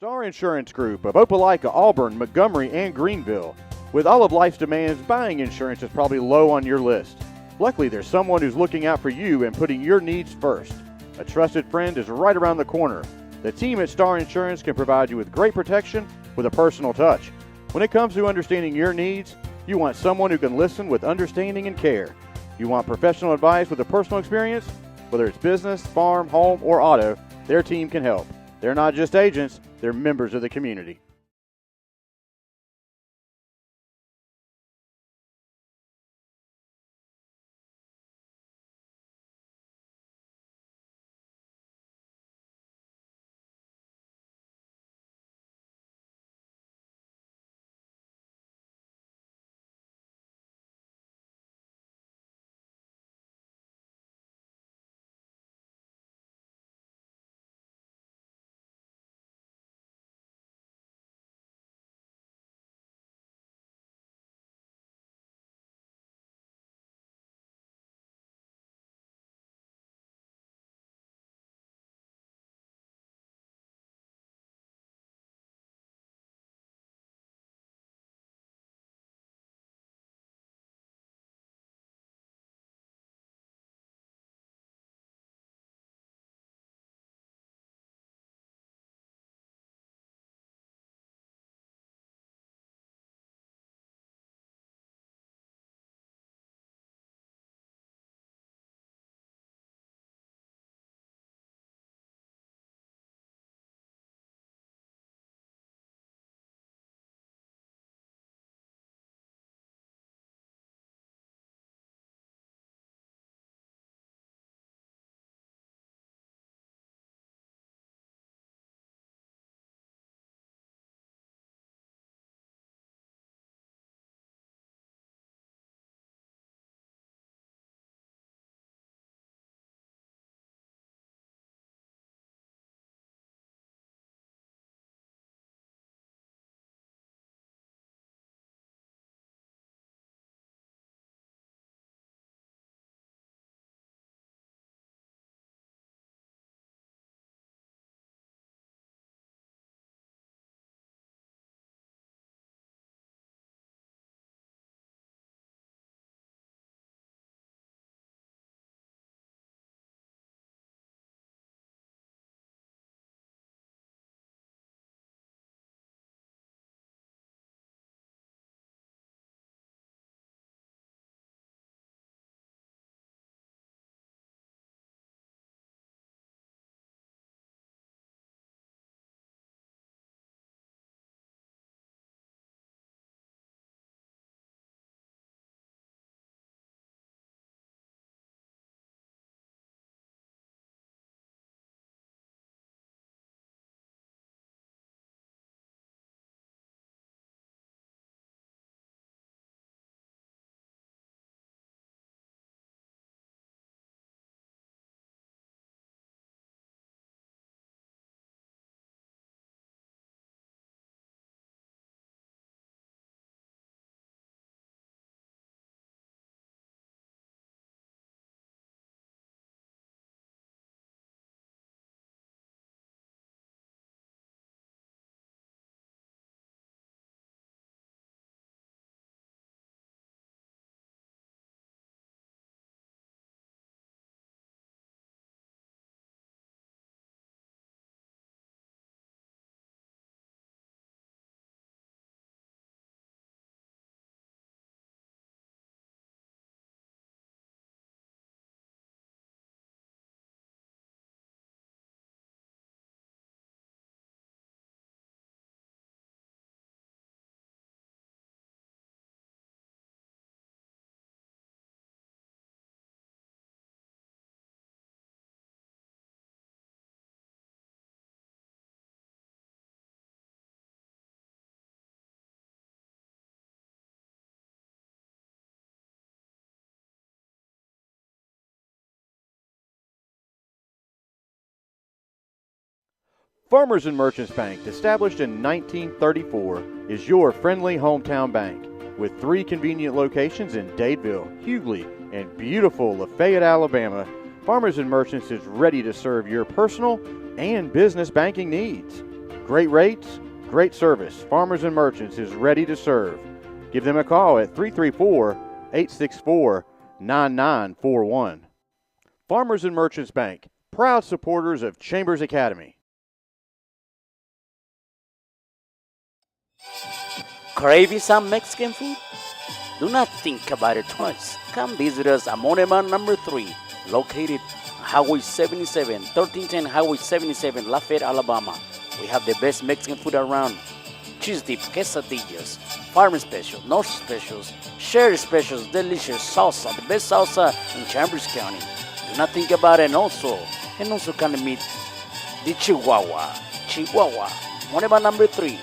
Star Insurance Group of Opelika, Auburn, Montgomery, and Greenville. With all of life's demands, buying insurance is probably low on your list. Luckily, there's someone who's looking out for you and putting your needs first. A trusted friend is right around the corner. The team at Star Insurance can provide you with great protection with a personal touch. When it comes to understanding your needs, you want someone who can listen with understanding and care. You want professional advice with a personal experience? Whether it's business, farm, home, or auto, their team can help. They're not just agents, they're members of the community. Farmers and Merchants Bank, established in 1934, is your friendly hometown bank. With 3 convenient locations in Dadeville, Hughley, and beautiful Lafayette, Alabama, Farmers and Merchants is ready to serve your personal and business banking needs. Great rates, great service. Farmers and Merchants is ready to serve. Give them a call at 334-864-9941. Farmers and Merchants Bank, proud supporters of Chambers Academy. Craving some Mexican food? Do not think about it twice. Come visit us at Monument number 3, located Highway 77, 1310 Highway 77, Lafayette, Alabama. We have the best Mexican food around. Cheese dip, quesadillas, farm special, north specials, sherry specials, delicious salsa, the best salsa in Chambers County. Do not think about it also can meet the Chihuahua, Monument number 3.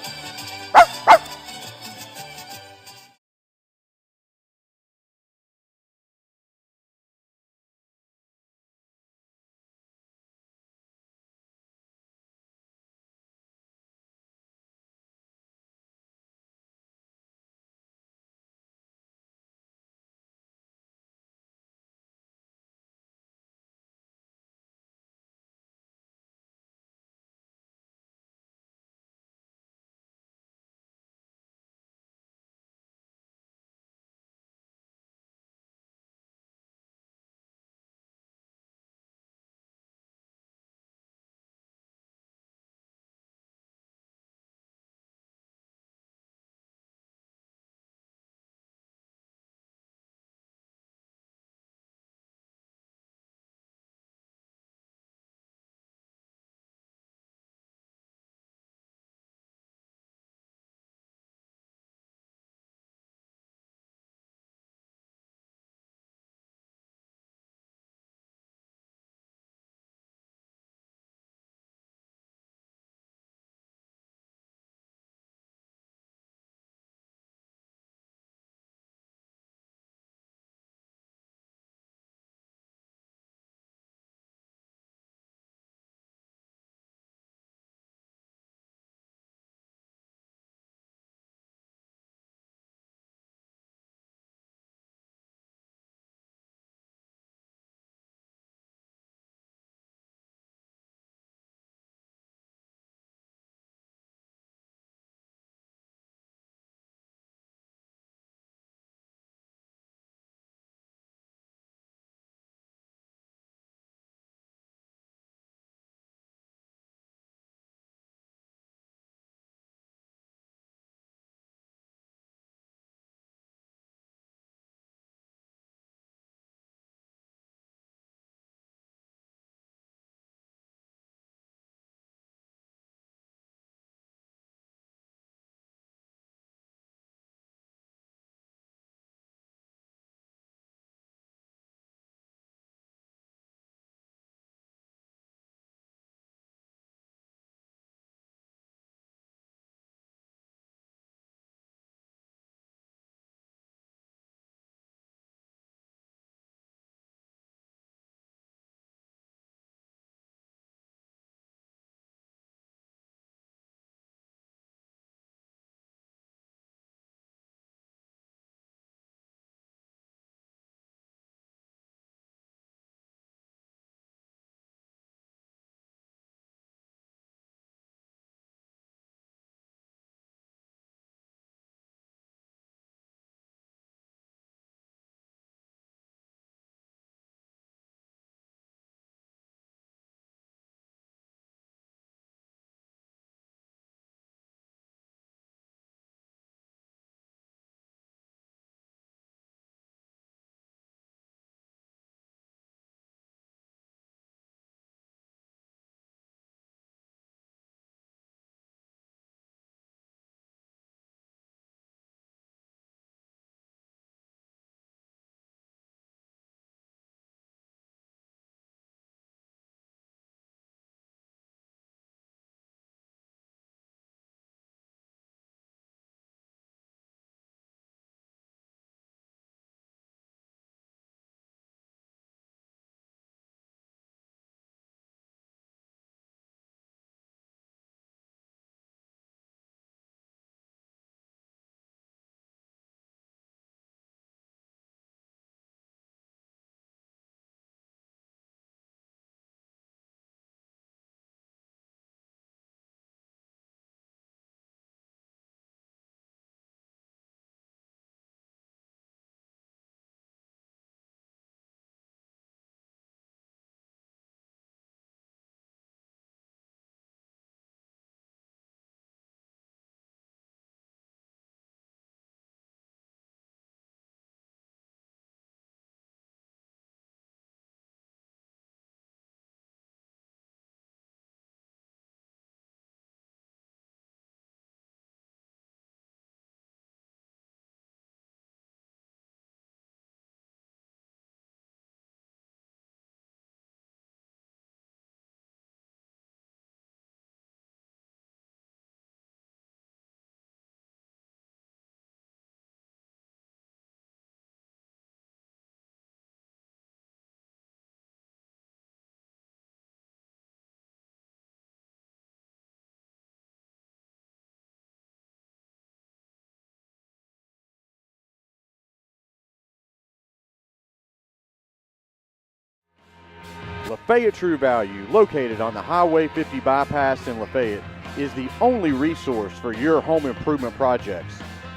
Lafayette True Value, located on the Highway 50 bypass in Lafayette, is the only resource for your home improvement projects.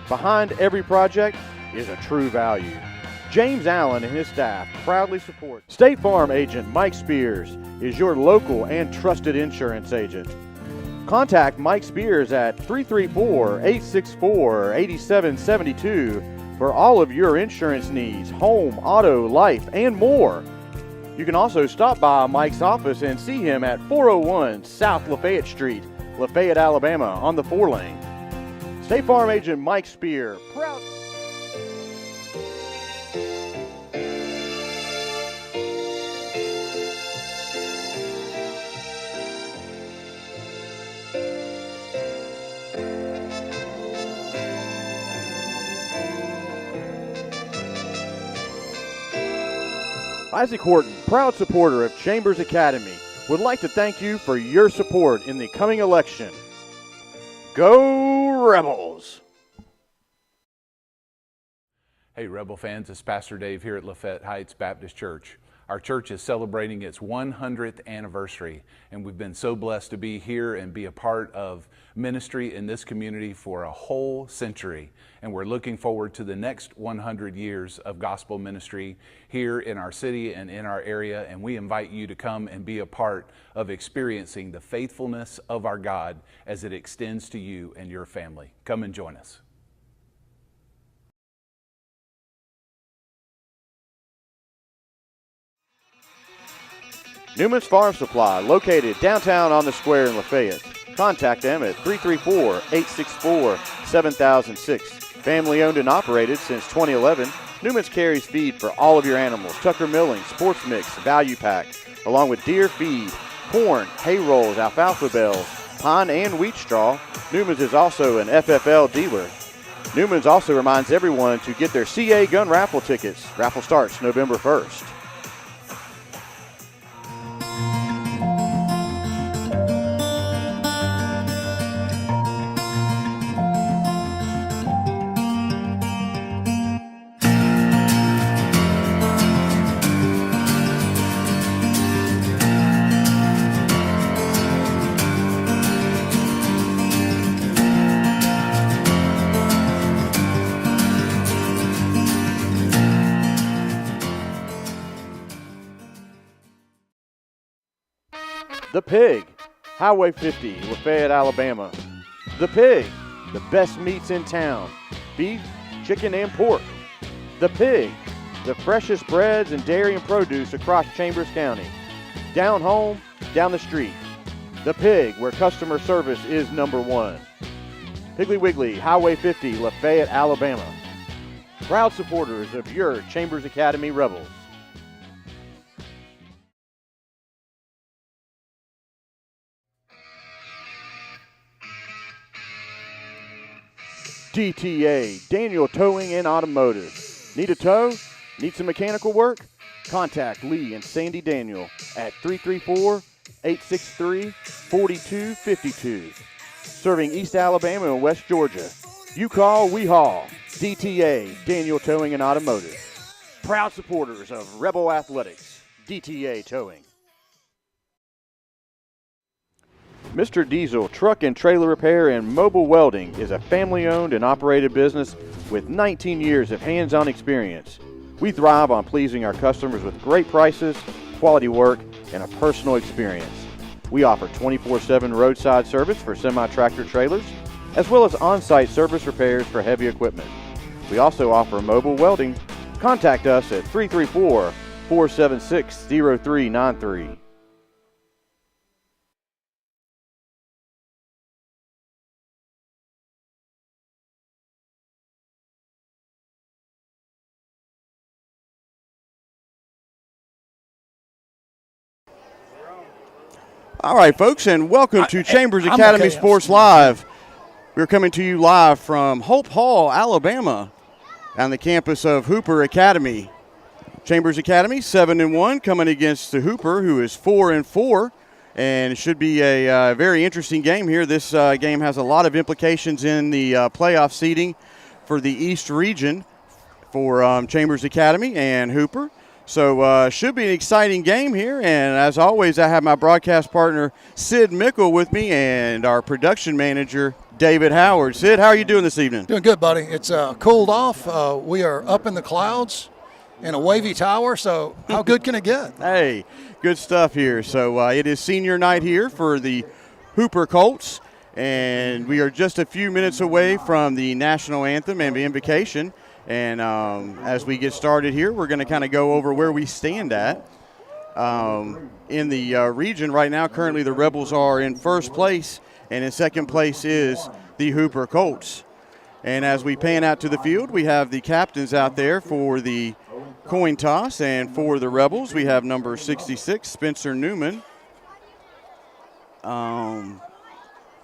Behind every project is a True Value. James Allen and his staff proudly support. State Farm agent Mike Spears is your local and trusted insurance agent. Contact Mike Spears at 334-864-8772 for all of your insurance needs, home, auto, life, and more. You can also stop by Mike's office and see him at 401 South Lafayette Street, Lafayette, Alabama, on the 4-lane. State Farm agent Mike Spear, proud. Isaac Horton, proud supporter of Chambers Academy, would like to thank you for your support in the coming election. Go Rebels! Hey Rebel fans, it's Pastor Dave here at Lafayette Heights Baptist Church. Our church is celebrating its 100th anniversary, and we've been so blessed to be here and be a part of ministry in this community for a whole century. And we're looking forward to the next 100 years of gospel ministry here in our city and in our area. And we invite you to come and be a part of experiencing the faithfulness of our God as it extends to you and your family. Come and join us. Newman's Farm Supply, located downtown on the square in Lafayette. Contact them at 334-864-7006. Family owned and operated since 2011, Newman's carries feed for all of your animals, Tucker Milling, Sports Mix, Value Pack, along with deer feed, corn, hay rolls, alfalfa bales, pine and wheat straw. Newman's is also an FFL dealer. Newman's also reminds everyone to get their CA gun raffle tickets. Raffle starts November 1st. The Pig, Highway 50, Lafayette, Alabama. The Pig, the best meats in town. Beef, chicken, and pork. The Pig, the freshest breads and dairy and produce across Chambers County. Down home, down the street. The Pig, where customer service is #1. Piggly Wiggly, Highway 50, Lafayette, Alabama. Proud supporters of your Chambers Academy Rebels. DTA, Daniel Towing and Automotive. Need a tow? Need some mechanical work? Contact Lee and Sandy Daniel at 334-863-4252. Serving East Alabama and West Georgia. You call, we haul. DTA, Daniel Towing and Automotive. Proud supporters of Rebel Athletics. DTA Towing. Mr. Diesel Truck and Trailer Repair and Mobile Welding is a family-owned and operated business with 19 years of hands-on experience. We thrive on pleasing our customers with great prices, quality work, and a personal experience. We offer 24/7 roadside service for semi-tractor trailers, as well as on-site service repairs for heavy equipment. We also offer mobile welding. Contact us at 334-476-0393. All right, folks, and welcome to Chambers Academy Sports Live. We're coming to you live from Hope Hall, Alabama, on the campus of Hooper Academy. Chambers Academy 7-1, coming against the Hooper, who is 4-4, and it should be a very interesting game here. This game has a lot of implications in the playoff seeding for the East region for Chambers Academy and Hooper. So should be an exciting game here. And as always, I have my broadcast partner, Sid Mickle, with me, and our production manager, David Howard. Sid, how are you doing this evening? Doing good, buddy. It's cooled off. We are up in the clouds in a wavy tower, so how good can it get? Hey, good stuff here. So it is senior night here for the Hooper Colts, and we are just a few minutes away from the national anthem and the invocation. And as we get started here, we're going to kind of go over where we stand at. In the region right now, currently the Rebels are in first place, and in second place is the Hooper Colts. And as we pan out to the field, we have the captains out there for the coin toss, and for the Rebels, we have number 66, Spencer Newman.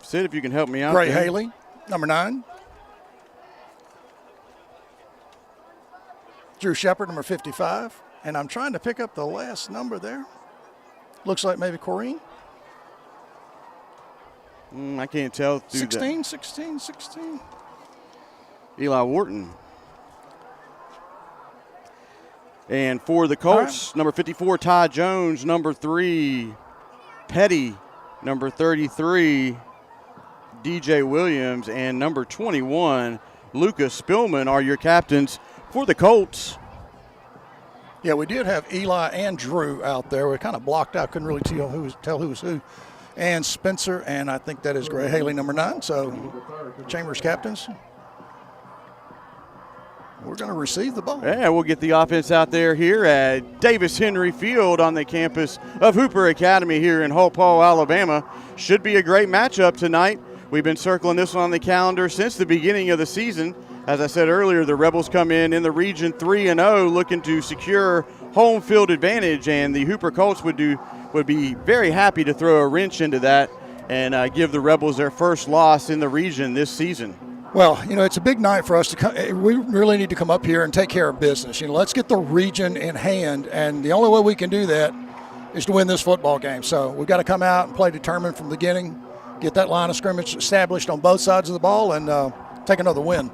Sid, if you can help me out. Gray Haley, number 9. Drew Shepard, number 55. And I'm trying to pick up the last number there. Looks like maybe Corrine. I can't tell. 16. Eli Wharton. And for the Colts, number 54, Ty Jones. Number 3, Petty. Number 33, DJ Williams. And number 21, Lucas Spillman are your captains for the Colts. Yeah, we did have Eli and Drew out there. We kind of blocked out, couldn't really tell who was who. And Spencer, and I think that is Gray Haley, number 9. So, Chambers captains. We're going to receive the ball. Yeah, we'll get the offense out there here at Davis Henry Field on the campus of Hooper Academy here in Hope Hall, Alabama. Should be a great matchup tonight. We've been circling this one on the calendar since the beginning of the season. As I said earlier, the Rebels come in the region 3-0, looking to secure home field advantage, and the Hooper Colts would be very happy to throw a wrench into that and give the Rebels their first loss in the region this season. Well, it's a big night for us to come. We really need to come up here and take care of business. Let's get the region in hand, and the only way we can do that is to win this football game. So we've got to come out and play determined from the beginning, get that line of scrimmage established on both sides of the ball, and take another win.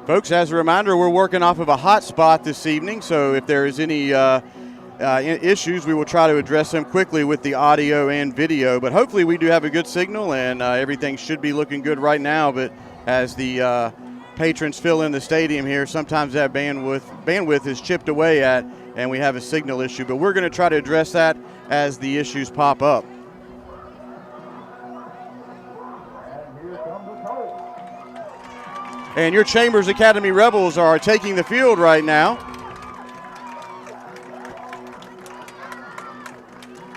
Folks, as a reminder, we're working off of a hot spot this evening, so if there is any issues, we will try to address them quickly with the audio and video. But hopefully we do have a good signal, and everything should be looking good right now. But as the patrons fill in the stadium here, sometimes that bandwidth is chipped away at, and we have a signal issue. But we're going to try to address that as the issues pop up. And your Chambers Academy Rebels are taking the field right now.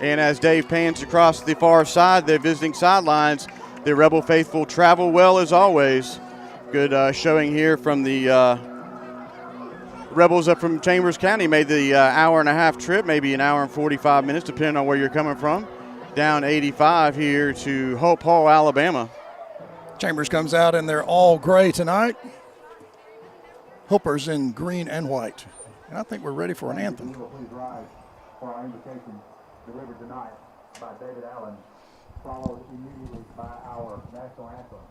And as Dave pans across the far side, the visiting sidelines, the Rebel faithful travel well as always. Good showing here from the Rebels up from Chambers County. Made the hour-and-a-half trip, maybe an hour and 45 minutes, depending on where you're coming from. Down 85 here to Hope Hall, Alabama. Chambers comes out in their all gray tonight. Hooper's in green and white. And I think we're ready for an anthem. Please rise for our invocation delivered tonight by David Allen, followed immediately by our national anthem.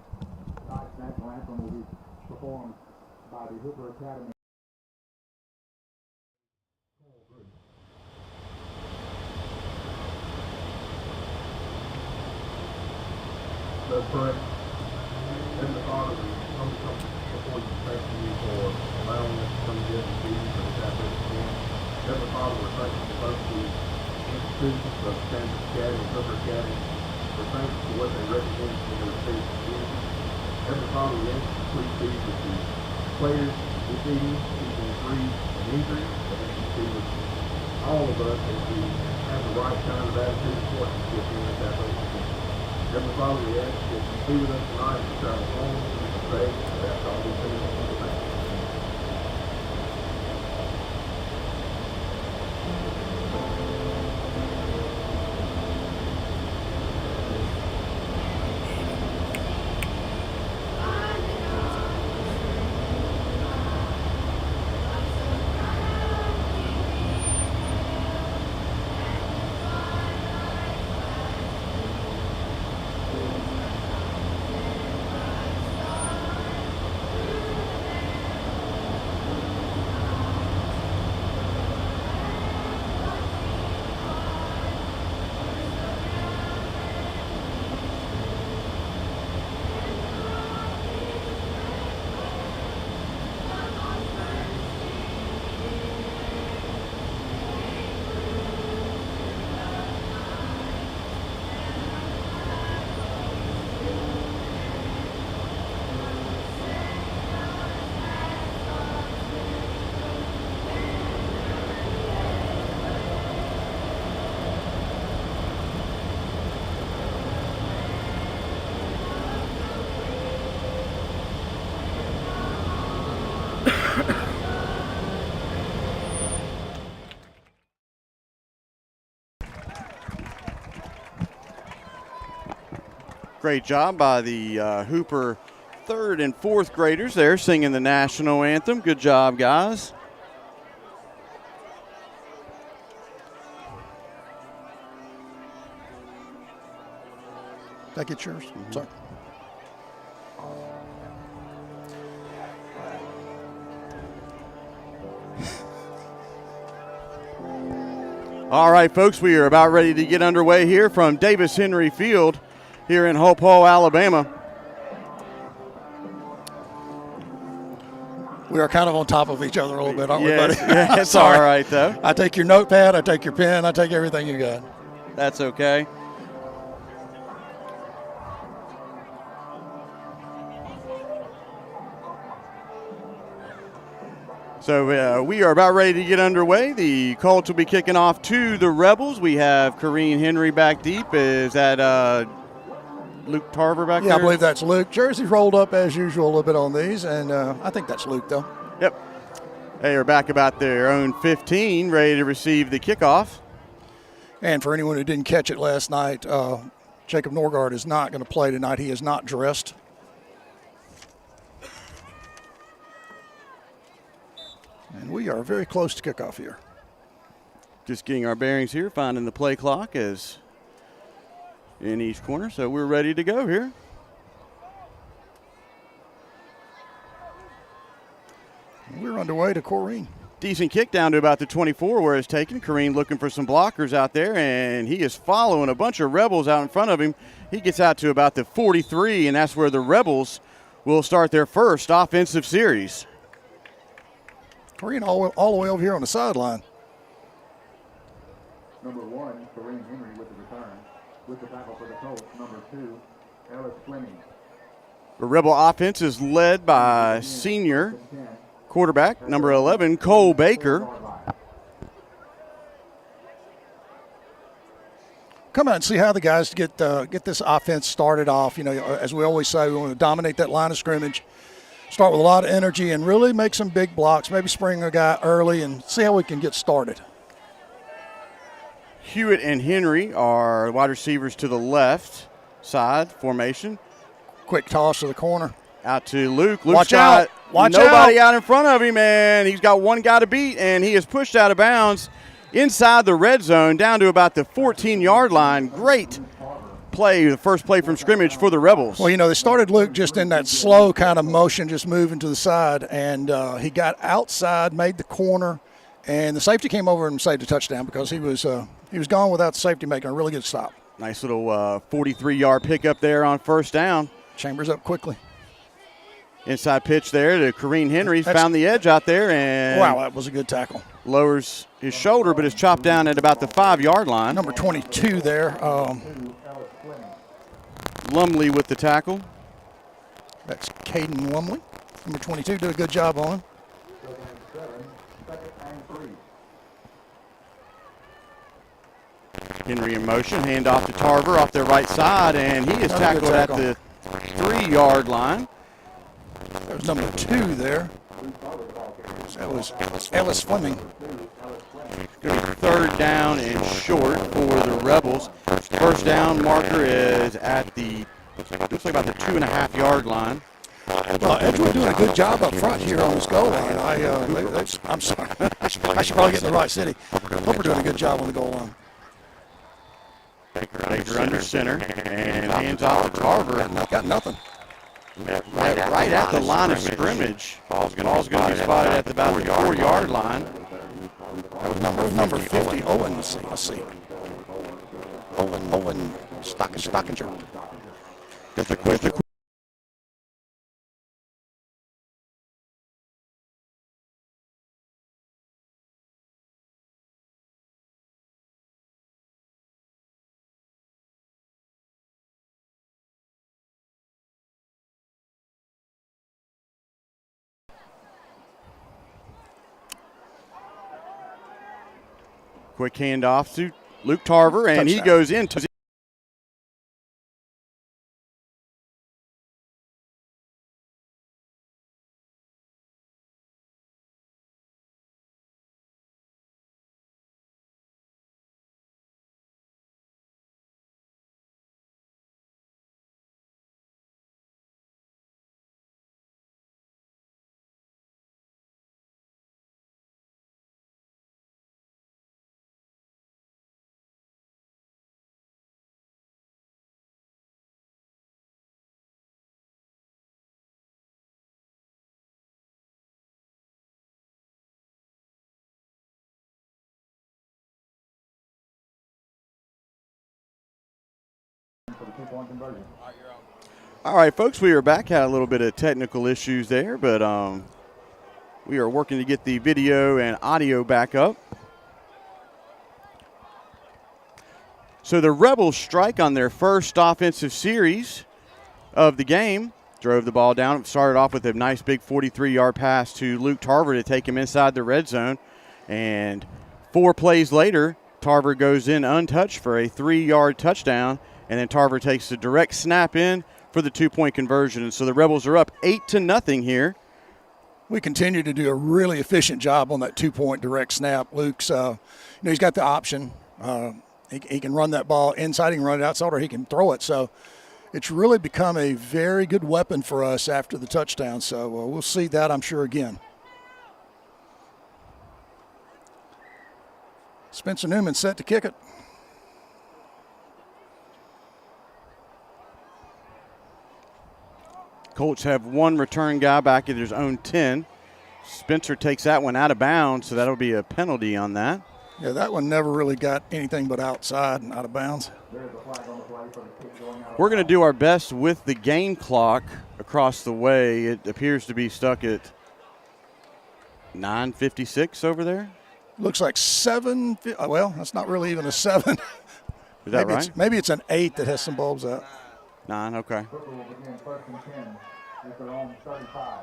Tonight's national anthem will be performed by the Hooper Academy. Let's pray. Heavenly Father, we come before you, thanking you for allowing us to come together this evening for this athletic event. Heavenly Father, we're thankful for both the institutions of Chambers Academy and Hooper Academy. We're thankful for what they represent in their respective communities. Heavenly Father, we ask you to please be with the players this evening, keeping free and injury, and that you be with all of us as we have the right kind of attitude and sportsmanship in this athletic event. Heavenly Father, we ask that you be with us tonight and travel home and safe. That's all we say in Jesus' name. Great job by the Hooper third and fourth graders there singing the national anthem. Good job, guys. Did I get yours? Sorry. All right, folks, we are about ready to get underway here from Davis Henry Field here in Hope Hall, Alabama. We are kind of on top of each other a little bit, aren't we, Yes, buddy? yeah, it's Sorry. all right, though. I take your notepad, I take your pen, I take everything you got. That's okay. So we are about ready to get underway. The Colts will be kicking off to the Rebels. We have Kareem Henry back deep. Is that Luke Tarver back there? Yeah, I believe that's Luke. Jersey's rolled up as usual a little bit on these, and I think that's Luke, though. Yep. They are back about their own 15, ready to receive the kickoff. And for anyone who didn't catch it last night, Jacob Norgard is not going to play tonight. He is not dressed. And we are very close to kickoff here. Just getting our bearings here, finding the play clock is in each corner. So we're ready to go here. We're underway to Corrine. Decent kick down to about the 24 where it's taken. Kareem looking for some blockers out there, and he is following a bunch of Rebels out in front of him. He gets out to about the 43, and that's where the Rebels will start their first offensive series. Corrine all the way over here on the sideline. Number 1, Kareem Henry with the return. With the tackle for the Colts, number 2, Ellis Fleming. The Rebel offense is led by senior quarterback, number 11, Cole Baker. Come out and see how the guys get this offense started off. You know, as we always say, we want to dominate that line of scrimmage, start with a lot of energy, and really make some big blocks, maybe spring a guy early and see how we can get started. Hewitt and Henry are wide receivers to the left side formation. Quick toss to the corner. Out to Luke. Luke's Watch out. Watch nobody out in front of him, and he's got one guy to beat, and he is pushed out of bounds inside the red zone down to about the 14-yard line. Great play, the first play from scrimmage for the Rebels. Well, you know, they started Luke just in that slow kind of motion, just moving to the side, and he got outside, made the corner, and the safety came over and saved a touchdown because he was gone without the safety making a really good stop. Nice little 43-yard pickup there on first down. Chambers up quickly. Inside pitch there to Kareem Henry. Found the edge out there and wow, that was a good tackle. Lowers his shoulder, but is chopped down at about the 5-yard line. Number 22 there. Lumley with the tackle. That's Caden Lumley. Number 22 did a good job on. Henry in motion, hand off to Tarver off their right side, and he is tackled at the 3-yard line. That was number 2 there. That was Ellis Fleming. Third down and short for the Rebels. First down marker is at the, looks like about the 2.5-yard line. Well, Edgewood doing a good job up front here on this goal line. I'm sorry. I should probably get in the right city. Hope we're doing a good job on the goal line. Baker under center and hands off to Tarver. Got nothing. Right at the line of scrimmage. Ball's going to be spotted at about the 4-yard line. That was number 50, Owen. Let's see. Owen Stockinger. Just a quick handoff to Luke Tarver, and he goes into For the 2-point conversion. All right, folks, we are back. Had a little bit of technical issues there, but we are working to get the video and audio back up. So the Rebels strike on their first offensive series of the game. Drove the ball down. Started off with a nice big 43-yard pass to Luke Tarver to take him inside the red zone. And 4 plays later, Tarver goes in untouched for a 3-yard touchdown. And then Tarver takes the direct snap in for the 2-point conversion. And so the Rebels are up 8-0 here. We continue to do a really efficient job on that 2-point direct snap. Luke's, he's got the option. He can run that ball inside, he can run it outside, or he can throw it. So it's really become a very good weapon for us after the touchdown. So we'll see that, I'm sure, again. Spencer Newman set to kick it. Colts have one return guy back at his own 10. Spencer takes that one out of bounds, so that'll be a penalty on that. Yeah, that one never really got anything but outside and out of bounds. We're going to do our best with the game clock across the way. It appears to be stuck at 9:56 over there. Looks like 7. Well, that's not really even a 7. Is that right? Maybe it's an 8 that has some bulbs out. 9, okay. Football will begin 1st and 10 at their own 35.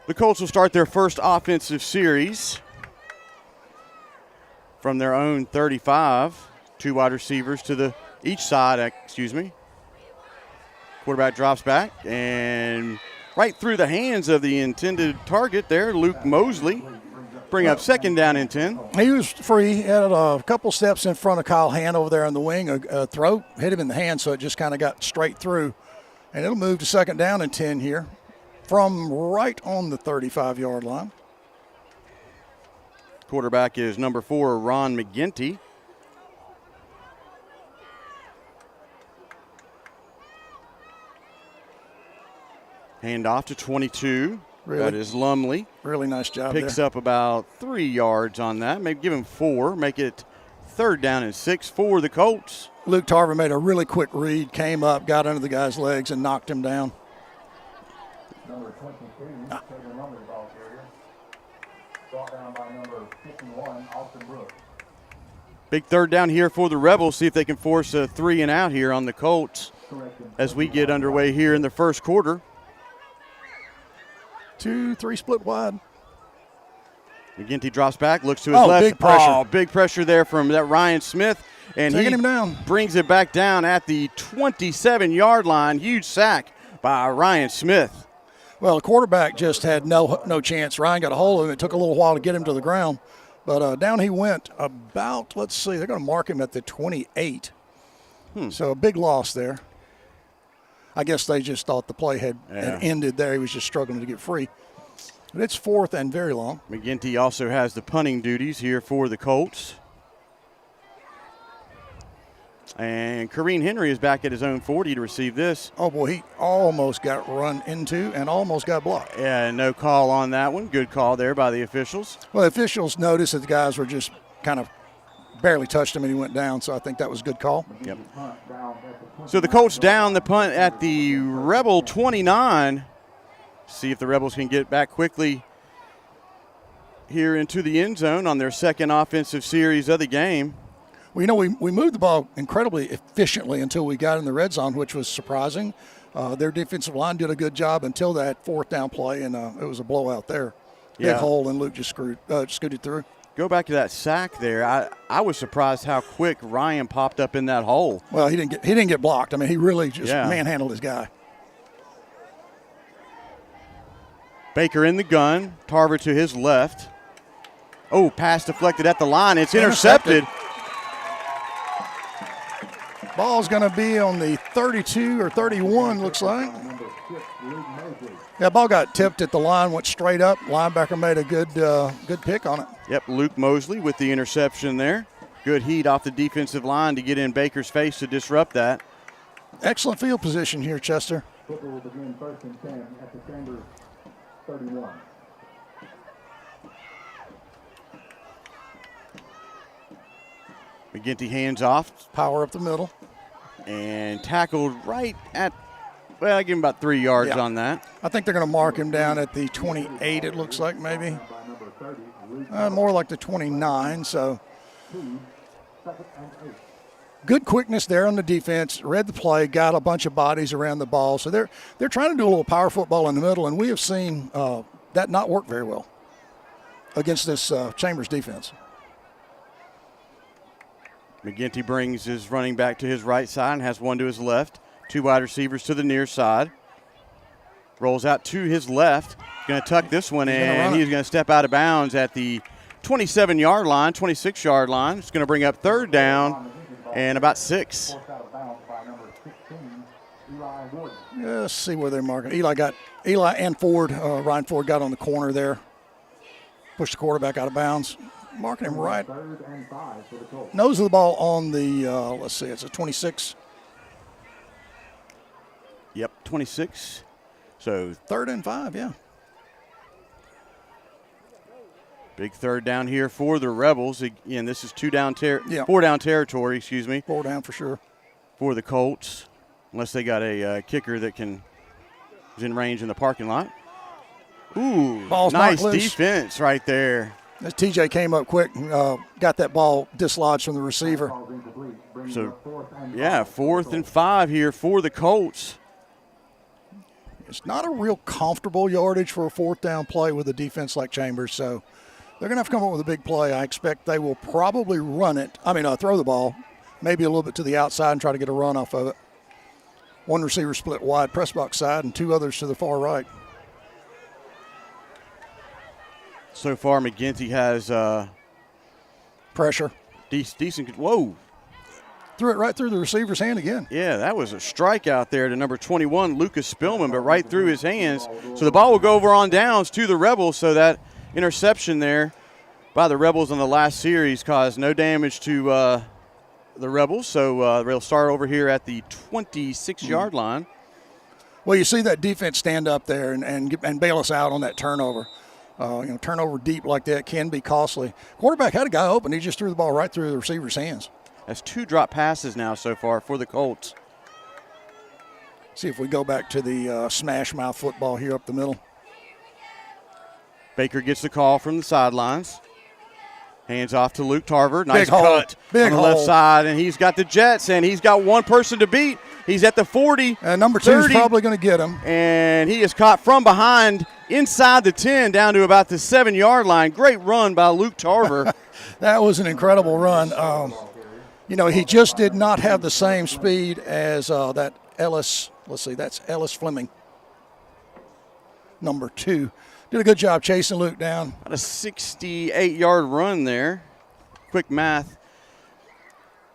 The Colts will start their first offensive series from their own 35. 2 wide receivers to each side, Quarterback drops back and right through the hands of the intended target there, Luke Mosley. Bring up 2nd down and 10. He was free. He had a couple steps in front of Kyle Hand over there in the wing. A throw hit him in the hand, so it just kind of got straight through. And it'll move to 2nd down and 10 here from right on the 35-yard line. Quarterback is number 4, Ron McGinty. Hand off to 22. Really? That is Lumley. Really nice job Picks there. up about 3 yards on that. Maybe give him 4. Make it 3rd down and 6 for the Colts. Luke Tarver made a really quick read, came up, got under the guy's legs, and knocked him down. Number 22, Taylor Lumley ball carrier. Brought down by number 51, Austin Brooks. Big 3rd down here for the Rebels. See if they can force a 3 and out here on the Colts as we get underway here in the first quarter. 2-3 split wide. McGinty drops back, looks to his left. Big pressure. Oh, big pressure there from that Ryan Smith. And Taking he him down. Brings it back down at the 27-yard line. Huge sack by Ryan Smith. Well, the quarterback just had no chance. Ryan got a hold of him. It took a little while to get him to the ground. But down he went about, let's see, they're going to mark him at the 28. So a big loss there. I guess they just thought the play had ended there. He was just struggling to get free. But it's 4th and very long. McGinty also has the punting duties here for the Colts. And Kareem Henry is back at his own 40 to receive this. Oh, boy, he almost got run into and almost got blocked. Yeah, no call on that one. Good call there by the officials. Well, the officials noticed that the guys were just kind of barely touched him and he went down, so I think that was a good call. Yep. So the Colts down the punt at the Rebel 29. See if the Rebels can get back quickly here into the end zone on their second offensive series of the game. Well, we moved the ball incredibly efficiently until we got in the red zone, which was surprising. Their defensive line did a good job until that 4th down play, and it was a blowout there. Big hole, and Luke just scooted through. Go back to that sack there. I was surprised how quick Ryan popped up in that hole. Well, he didn't get blocked. I mean, he really just manhandled his guy. Baker in the gun. Tarver to his left. Oh, pass deflected at the line. It's intercepted. Ball's going to be on the 32 or 31, looks like. Yeah, ball got tipped at the line, went straight up. Linebacker made a good pick on it. Yep, Luke Mosley with the interception there. Good heat off the defensive line to get in Baker's face to disrupt that. Excellent field position here, Chester. Football will begin 1st and 10 at the Chambers 31. McGinty hands off. Power up the middle. And tackled right at, well, I give him about 3 yards on that. I think they're going to mark him down at the 28, it looks like, maybe. More like the 29, so. Good quickness there on the defense. Read the play, got a bunch of bodies around the ball. So they're trying to do a little power football in the middle, and we have seen that not work very well against this Chambers defense. McGinty brings his running back to his right side and has one to his left. 2 wide receivers to the near side. Rolls out to his left. Going to tuck this one in, and he's going to step out of bounds at the 27-yard line, 26-yard line. It's going to bring up 3rd down and about 6. Let's see where they're marking. Eli and Ford, Ryan Ford got on the corner there. Pushed the quarterback out of bounds. Marking him right. Nose of the ball on the, let's see, it's a 26. Yep, 26. So 3rd and 5, yeah. Big 3rd down here for the Rebels. Again, this is 4 down territory, excuse me. 4 down for sure. For the Colts, unless they got a kicker that is in range in the parking lot. Ooh, Ball's nice knocked loose. defense right there. As TJ came up quick and got that ball dislodged from the receiver. So, yeah, 4th and 5 here for the Colts. It's not a real comfortable yardage for a 4th down play with a defense like Chambers, so they're going to have to come up with a big play. I expect they will probably throw the ball, maybe a little bit to the outside and try to get a run off of it. 1 receiver split wide, press box side, and 2 others to the far right. So far, McGinty has pressure. Decent. Whoa. Threw it right through the receiver's hand again. Yeah, that was a strike out there to number 21, Lucas Spillman, but right through his hands. So the ball will go over on downs to the Rebels, so that interception there by the Rebels in the last series caused no damage to the Rebels. So they'll start over here at the 26-yard line. Well, you see that defense stand up there and bail us out on that turnover. Turnover deep like that can be costly. Quarterback had a guy open. He just threw the ball right through the receiver's hands. That's 2 drop passes now so far for the Colts. See if we go back to the smash mouth football here up the middle. Baker gets the call from the sidelines. Hands off to Luke Tarver. Nice Big hole. cut Big on the hole. left side, and he's got the Jets, and he's got one person to beat. He's at the 40. And number 2 is probably going to get him. And he is caught from behind inside the 10 down to about the 7-yard line. Great run by Luke Tarver. That was an incredible run. He just did not have the same speed as that Ellis. Let's see, that's Ellis Fleming, number 2. Did a good job chasing Luke down. About a 68-yard run there. Quick math.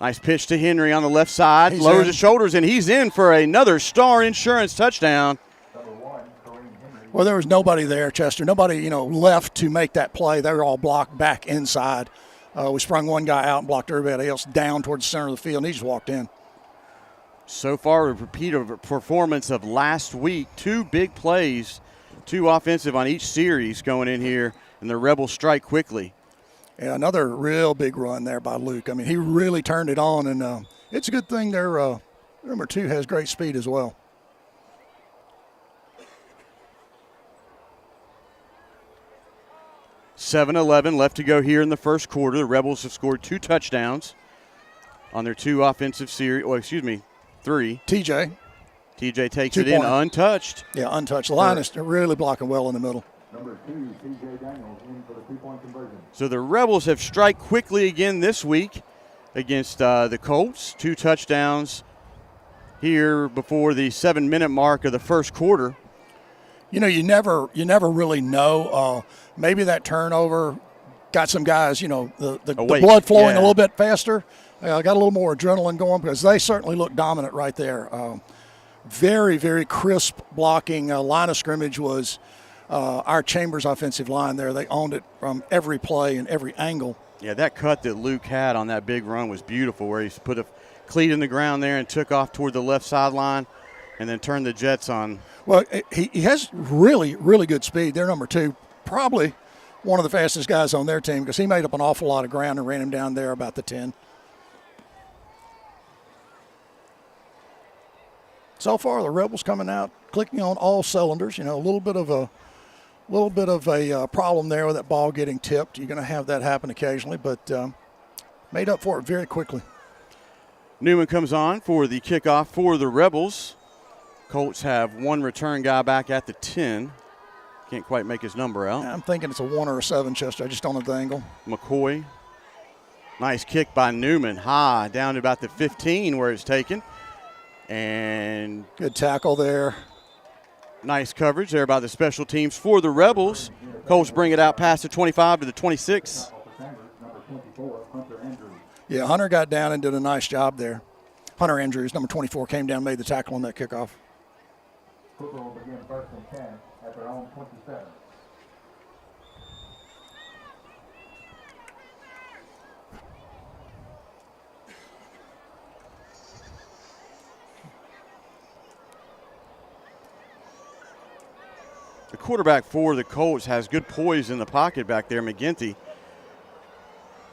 Nice pitch to Henry on the left side. He's lowers in. his shoulders, and he's in for another Star Insurance touchdown. Well, there was nobody there, Chester. Nobody, left to make that play. They were all blocked back inside. We sprung one guy out and blocked everybody else down towards the center of the field, and he just walked in. So far, a repeat of a performance of last week. 2 big plays, 2 offensive on each series going in here, and the Rebels strike quickly. Yeah, another real big run there by Luke. I mean, he really turned it on, and it's a good thing their number 2 has great speed as well. $7:11 left to go here in the first quarter. The Rebels have scored 2 touchdowns on their 2 offensive series. 3. TJ takes it in untouched. Yeah, untouched. The line is really blocking well in the middle. Number 2, TJ Daniels in for the 2-point conversion. So the Rebels have strike quickly again this week against the Colts. 2 touchdowns here before the 7-minute mark of the first quarter. You never really know. Maybe that turnover got some guys, the blood flowing a little bit faster. Got a little more adrenaline going because they certainly look dominant right there. Very, very crisp blocking. Line of scrimmage was our Chambers offensive line there. They owned it from every play and every angle. Yeah, that cut that Luke had on that big run was beautiful, where he put a cleat in the ground there and took off toward the left sideline and then turned the Jets on. Well, he has really, really good speed. They're number 2, probably one of the fastest guys on their team because he made up an awful lot of ground and ran him down there about the 10. So far, the Rebels coming out, clicking on all cylinders. You know, a little bit of a problem there with that ball getting tipped. You're going to have that happen occasionally, but made up for it very quickly. Newman comes on for the kickoff for the Rebels. Colts have one return guy back at the 10. Can't quite make his number out. I'm thinking it's a 1 or a 7, Chester. I just don't know the angle. McCoy. Nice kick by Newman. High down to about the 15 where it's taken. And good tackle there. Nice coverage there by the special teams for the Rebels. Colts bring it out past the 25 to the 26. Yeah, Hunter got down and did a nice job there. Hunter Andrews, number 24, came down and made the tackle on that kickoff. Football will begin 1st and 10 at their own 27. The quarterback for the Colts has good poise in the pocket back there, McGinty.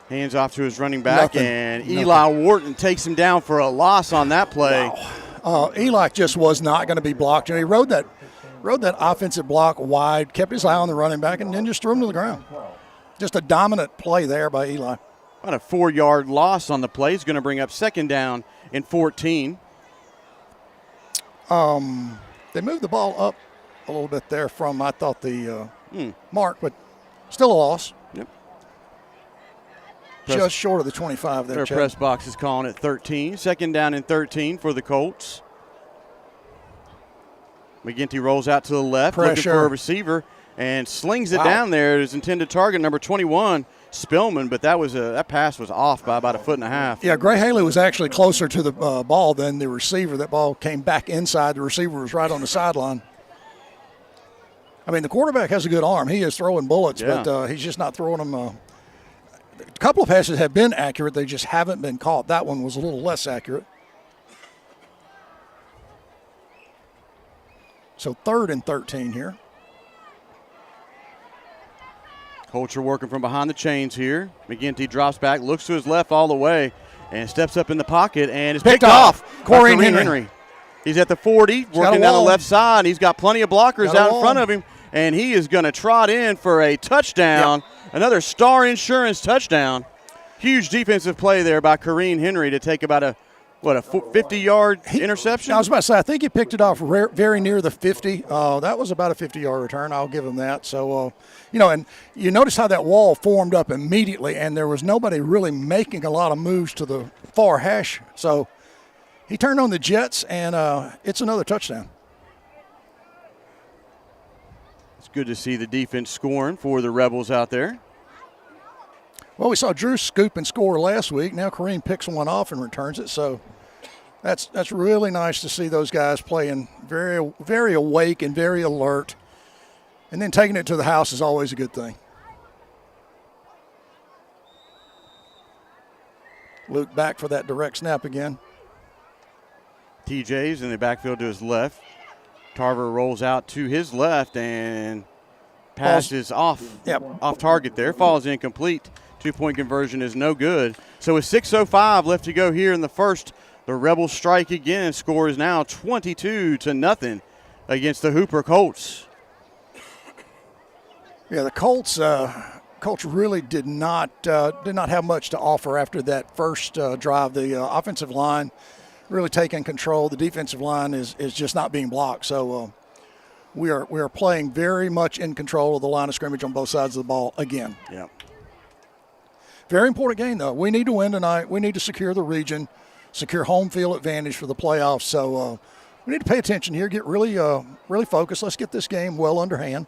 Hands off to his running back, and Eli Wharton takes him down for a loss on that play. Wow. Eli just was not going to be blocked. You know, he rode that offensive block wide, kept his eye on the running back, and then just threw him to the ground. Just a dominant play there by Eli. About a 4-yard loss on the play. He's going to bring up 2nd down and 14. They moved the ball up a little bit there from, I thought, the mark, but still a loss. Yep. Just short of the 25 there, Their Chad. press box is calling it 13. 2nd down and 13 for the Colts. McGinty rolls out to the left, looking for a receiver, and slings it down there. His intended target, number 21, Spillman, but that pass was off by about 1.5 feet. Yeah, Gray Haley was actually closer to the ball than the receiver. That ball came back inside. The receiver was right on the sideline. I mean, the quarterback has a good arm. He is throwing bullets, but he's just not throwing them. A couple of passes have been accurate. They just haven't been caught. That one was a little less accurate. So 3rd and 13 here. Colts are working from behind the chains here. McGinty drops back, looks to his left all the way, and steps up in the pocket, and is picked off. Corrine Henry. He's at the 40, working down the left side. He's got plenty of blockers out in front of him, and he is going to trot in for a touchdown. Another Star Insurance touchdown. Huge defensive play there by Corrine Henry to take about a 50-yard interception? I was about to say, I think he picked it off very near the 50. That was about a 50-yard return. I'll give him that. So, and you notice how that wall formed up immediately, and there was nobody really making a lot of moves to the far hash. So he turned on the jets, and it's another touchdown. It's good to see the defense scoring for the Rebels out there. Well, we saw Drew scoop and score last week. Now Kareem picks one off and returns it. So that's really nice to see those guys playing very, very awake and very alert. And then taking it to the house is always a good thing. Luke back for that direct snap again. TJ's in the backfield to his left. Tarver rolls out to his left and passes off target there. Falls incomplete. 2-point conversion is no good. So with 6:05 left to go here in the first, the Rebels strike again. Score is now 22-0 against the Hooper Colts. Yeah, the Colts really did not have much to offer after that first drive. The offensive line really taking control. The defensive line is just not being blocked. So we are playing very much in control of the line of scrimmage on both sides of the ball again. Yeah. Very important game, though. We need to win tonight. We need to secure the region, secure home field advantage for the playoffs. So we need to pay attention here, get really focused. Let's get this game well in hand.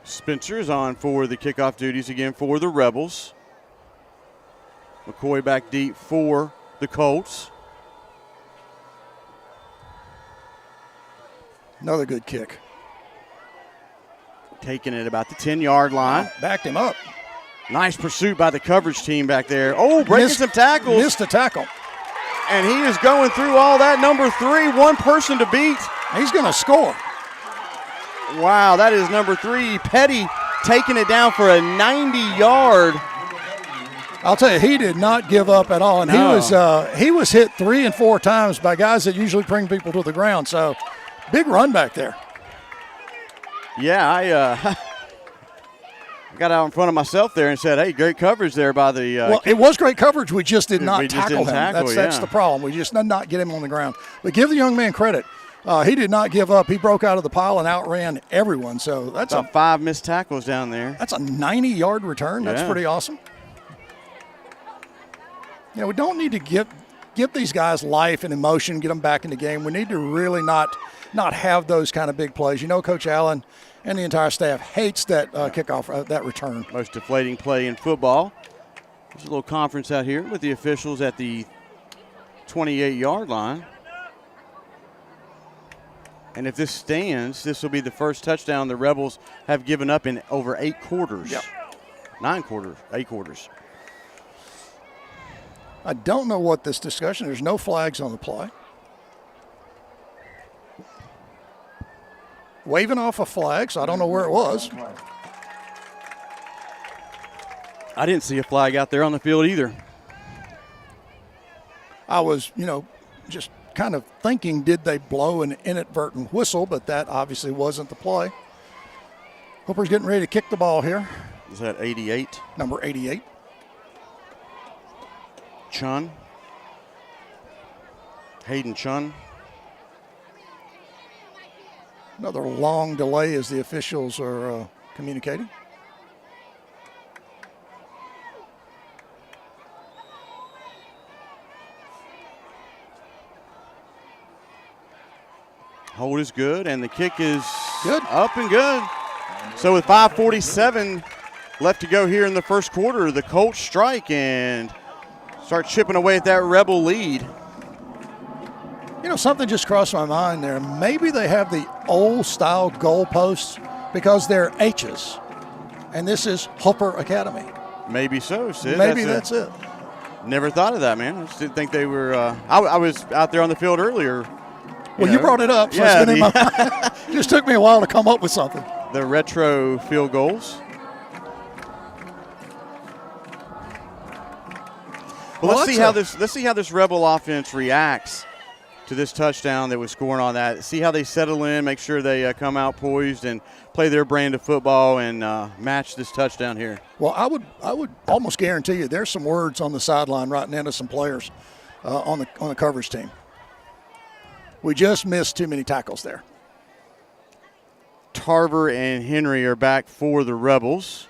Spencer's on for the kickoff duties again for the Rebels. McCoy back deep for the Colts. Another good kick. Taking it about the 10-yard line. Backed him up. Nice pursuit by the coverage team back there. Oh, breaking some tackles. Missed a tackle. And he is going through all that. Number 3, one person to beat. He's going to score. Wow, that is number 3, Petty, taking it down for a 90-yard. I'll tell you, he did not give up at all, and he was hit 3 and 4 times by guys that usually bring people to the ground. So, big run back there. Yeah, I got out in front of myself there and said, "Hey, great coverage there by the." Well, it was great coverage. We just did not tackle him. Tackle, that's the problem. We just did not get him on the ground. But give the young man credit. He did not give up. He broke out of the pile and outran everyone. So that's about 5 missed tackles down there. That's a 90-yard return. That's pretty awesome. We don't need to give these guys life and emotion, get them back in the game. We need to really not have those kind of big plays. Coach Allen and the entire staff hates that kickoff, that return. Most deflating play in football. There's a little conference out here with the officials at the 28-yard line. And if this stands, this will be the first touchdown the Rebels have given up in over 8 quarters. Yep. 9 quarters, 8 quarters. I don't know what this discussion. There's no flags on the play. Waving off a flag, so I don't know where it was. I didn't see a flag out there on the field either. I was, just kind of thinking, did they blow an inadvertent whistle? But that obviously wasn't the play. Hooper's getting ready to kick the ball here. Is that 88? Number 88. Chun. Hayden Chun. Another long delay as the officials are communicating. Hold is good, and the kick is good. Up and good. So with 5:47 left to go here in the first quarter, the Colts strike and start chipping away at that Rebel lead. Something just crossed my mind there. Maybe they have the old-style goalposts because they're H's, and this is Hooper Academy. Maybe so, Sid. Maybe that's it. Never thought of that, man. I just didn't think they were I was out there on the field earlier. You brought it up, so it's been in my mind. It just took me a while to come up with something. The retro field goals. Well, let's see how this Rebel offense reacts to this touchdown that was scored on that. See how they settle in, make sure they come out poised and play their brand of football and match this touchdown here. Well, I would almost guarantee you there's some words on the sideline writing into some players on the coverage team. We just missed too many tackles there. Tarver and Henry are back for the Rebels.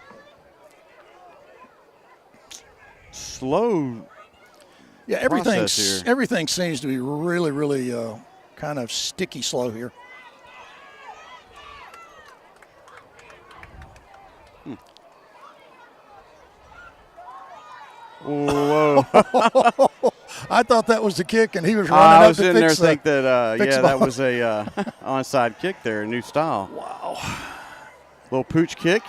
Slow. Yeah, everything seems to be really, really kind of sticky slow here. Whoa. I thought that was the kick, and he was running up to fix I was in there think that, that was a onside kick there, a new style. Wow. Little pooch kick.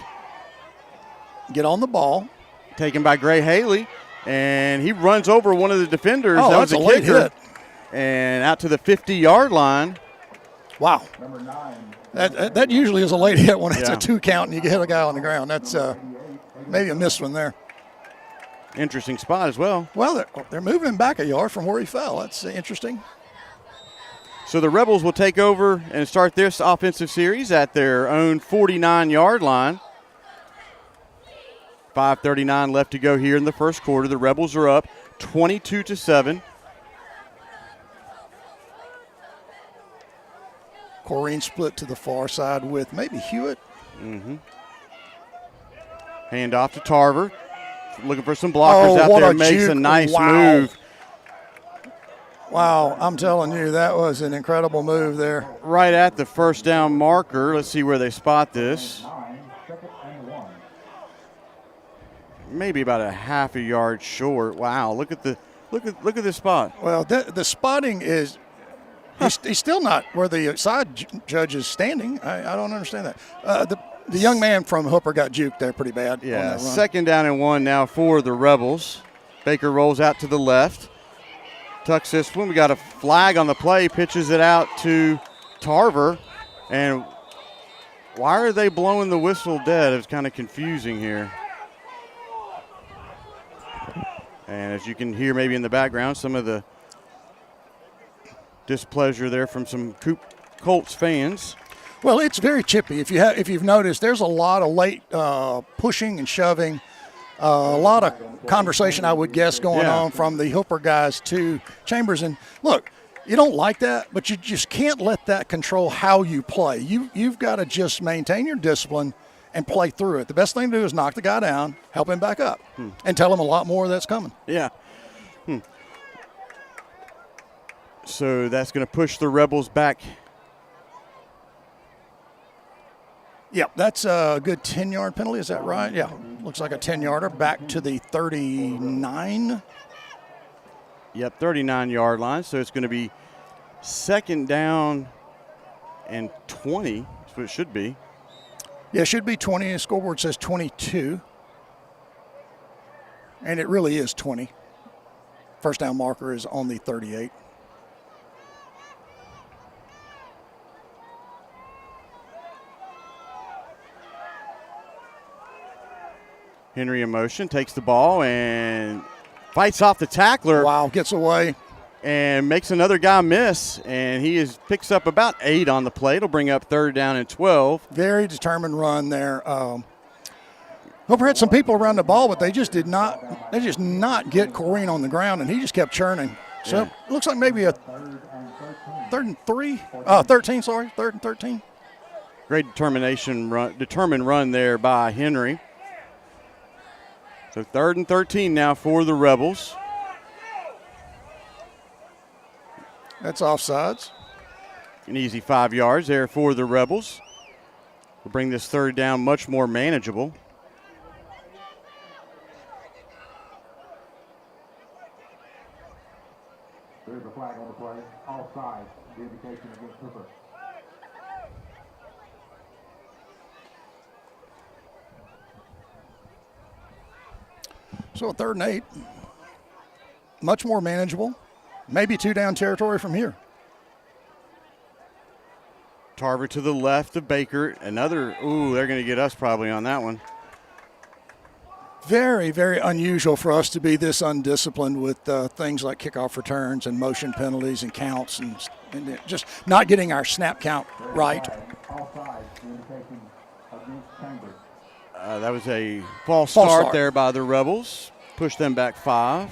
Get on the ball. Taken by Gray Haley, and he runs over one of the defenders. Oh, that that's was a late hit. And out to the 50-yard line. Wow. Number 9. That usually is a late hit when it's a 2 count and you hit a guy on the ground. That's maybe a missed one there. Interesting spot as well. Well, they're moving him back a yard from where he fell. That's interesting. So the Rebels will take over and start this offensive series at their own 49-yard line. 5:39 left to go here in the first quarter. The Rebels are up 22-7. Corrine split to the far side with maybe Hewitt. Mm-hmm. Hand off to Tarver. Looking for some blockers out there. Makes a nice move. Wow, I'm telling you, that was an incredible move there. Right at the first down marker. Let's see where they spot this. Maybe about a half a yard short. Wow, look at this spot. Well, the spotting is he's still not where the side judge is standing. I don't understand that. The young man from Hooper got juked there pretty bad. Yeah, 2nd down and 1 now for the Rebels. Baker rolls out to the left. tucks this one. We got a flag on the play, pitches it out to Tarver. And why are they blowing the whistle dead? It's kind of confusing here. And as you can hear maybe in the background, some of the displeasure there from some Colts fans. Well, it's very chippy. If you've noticed, there's a lot of late pushing and shoving, a lot of conversation, I would guess, going on from the Hooper guys to Chambers. And look, you don't like that, but you just can't let that control how you play. You've got to just maintain your discipline and play through it. The best thing to do is knock the guy down, help him back up, and tell him a lot more that's coming. Yeah. So that's going to push the Rebels back. Yep, that's a good 10-yard penalty. Is that right? Yeah, looks like a 10-yarder back to the 39. Yep, 39-yard line. So it's going to be second down and 20. That's what it should be. Yeah, it should be 20. The scoreboard says 22. And it really is 20. First down marker is on the 38. Henry in motion, takes the ball and fights off the tackler. Wow, gets away. And makes another guy miss. And he picks up about 8 on the play. It'll bring up third down and 12. Very determined run there. Hooper had some people around the ball, but they just did not get Corrine on the ground, and he just kept churning. So it looks like maybe a third and 13. Great determined run there by Henry. So third and 13 now for the Rebels. That's offsides. An easy 5 yards there for the Rebels. Will bring this third down much more manageable. There's a flag on the play. Offside. The indication against Hooper. So a 3rd and 8. Much more manageable. Maybe 2 down territory from here. Tarver to the left of Baker. They're going to get us probably on that one. Very, very unusual for us to be this undisciplined with things like kickoff returns and motion penalties and counts and just not getting our snap count right. That was a false start there by the Rebels. Push them back 5.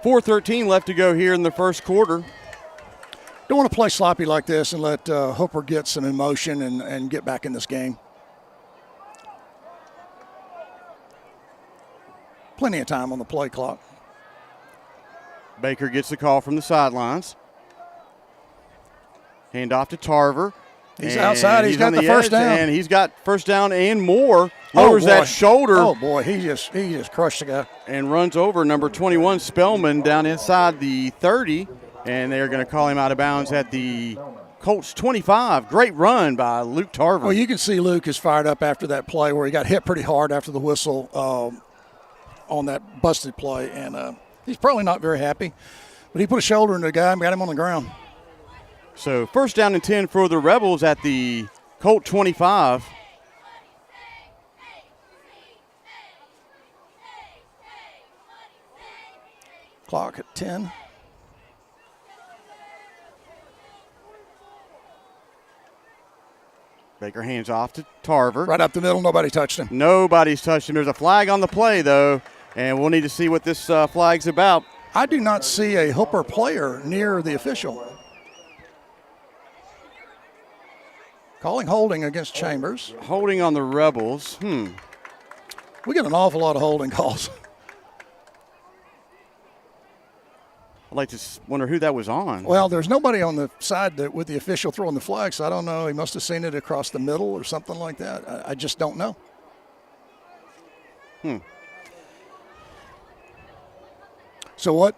4:13 left to go here in the first quarter. Don't want to play sloppy like this and let Hooper get some emotion and get back in this game. Plenty of time on the play clock. Baker gets the call from the sidelines. Hand off to Tarver. He's outside. He's got the first down. And he's got first down and more. Lowers that shoulder. Oh, boy. He just crushed the guy. And runs over number 21, Spellman, down inside the 30. And they're going to call him out of bounds at the Colts 25. Great run by Luke Tarver. Well, you can see Luke is fired up after that play where he got hit pretty hard after the whistle on that busted play. And he's probably not very happy. But he put a shoulder into the guy and got him on the ground. So first down and 10 for the Rebels at the Colt 25. Clock at 10. Baker hands off to Tarver. Right up the middle. Nobody touched him. Nobody's touched him. There's a flag on the play, though, and we'll need to see what this flag's about. I do not see a Hooper player near the official. Calling holding against Chambers. Holding on the Rebels. We get an awful lot of holding calls. I'd like to wonder who that was on. Well, there's nobody on the side with the official throwing the flag, so I don't know. He must have seen it across the middle or something like that. I just don't know. So what,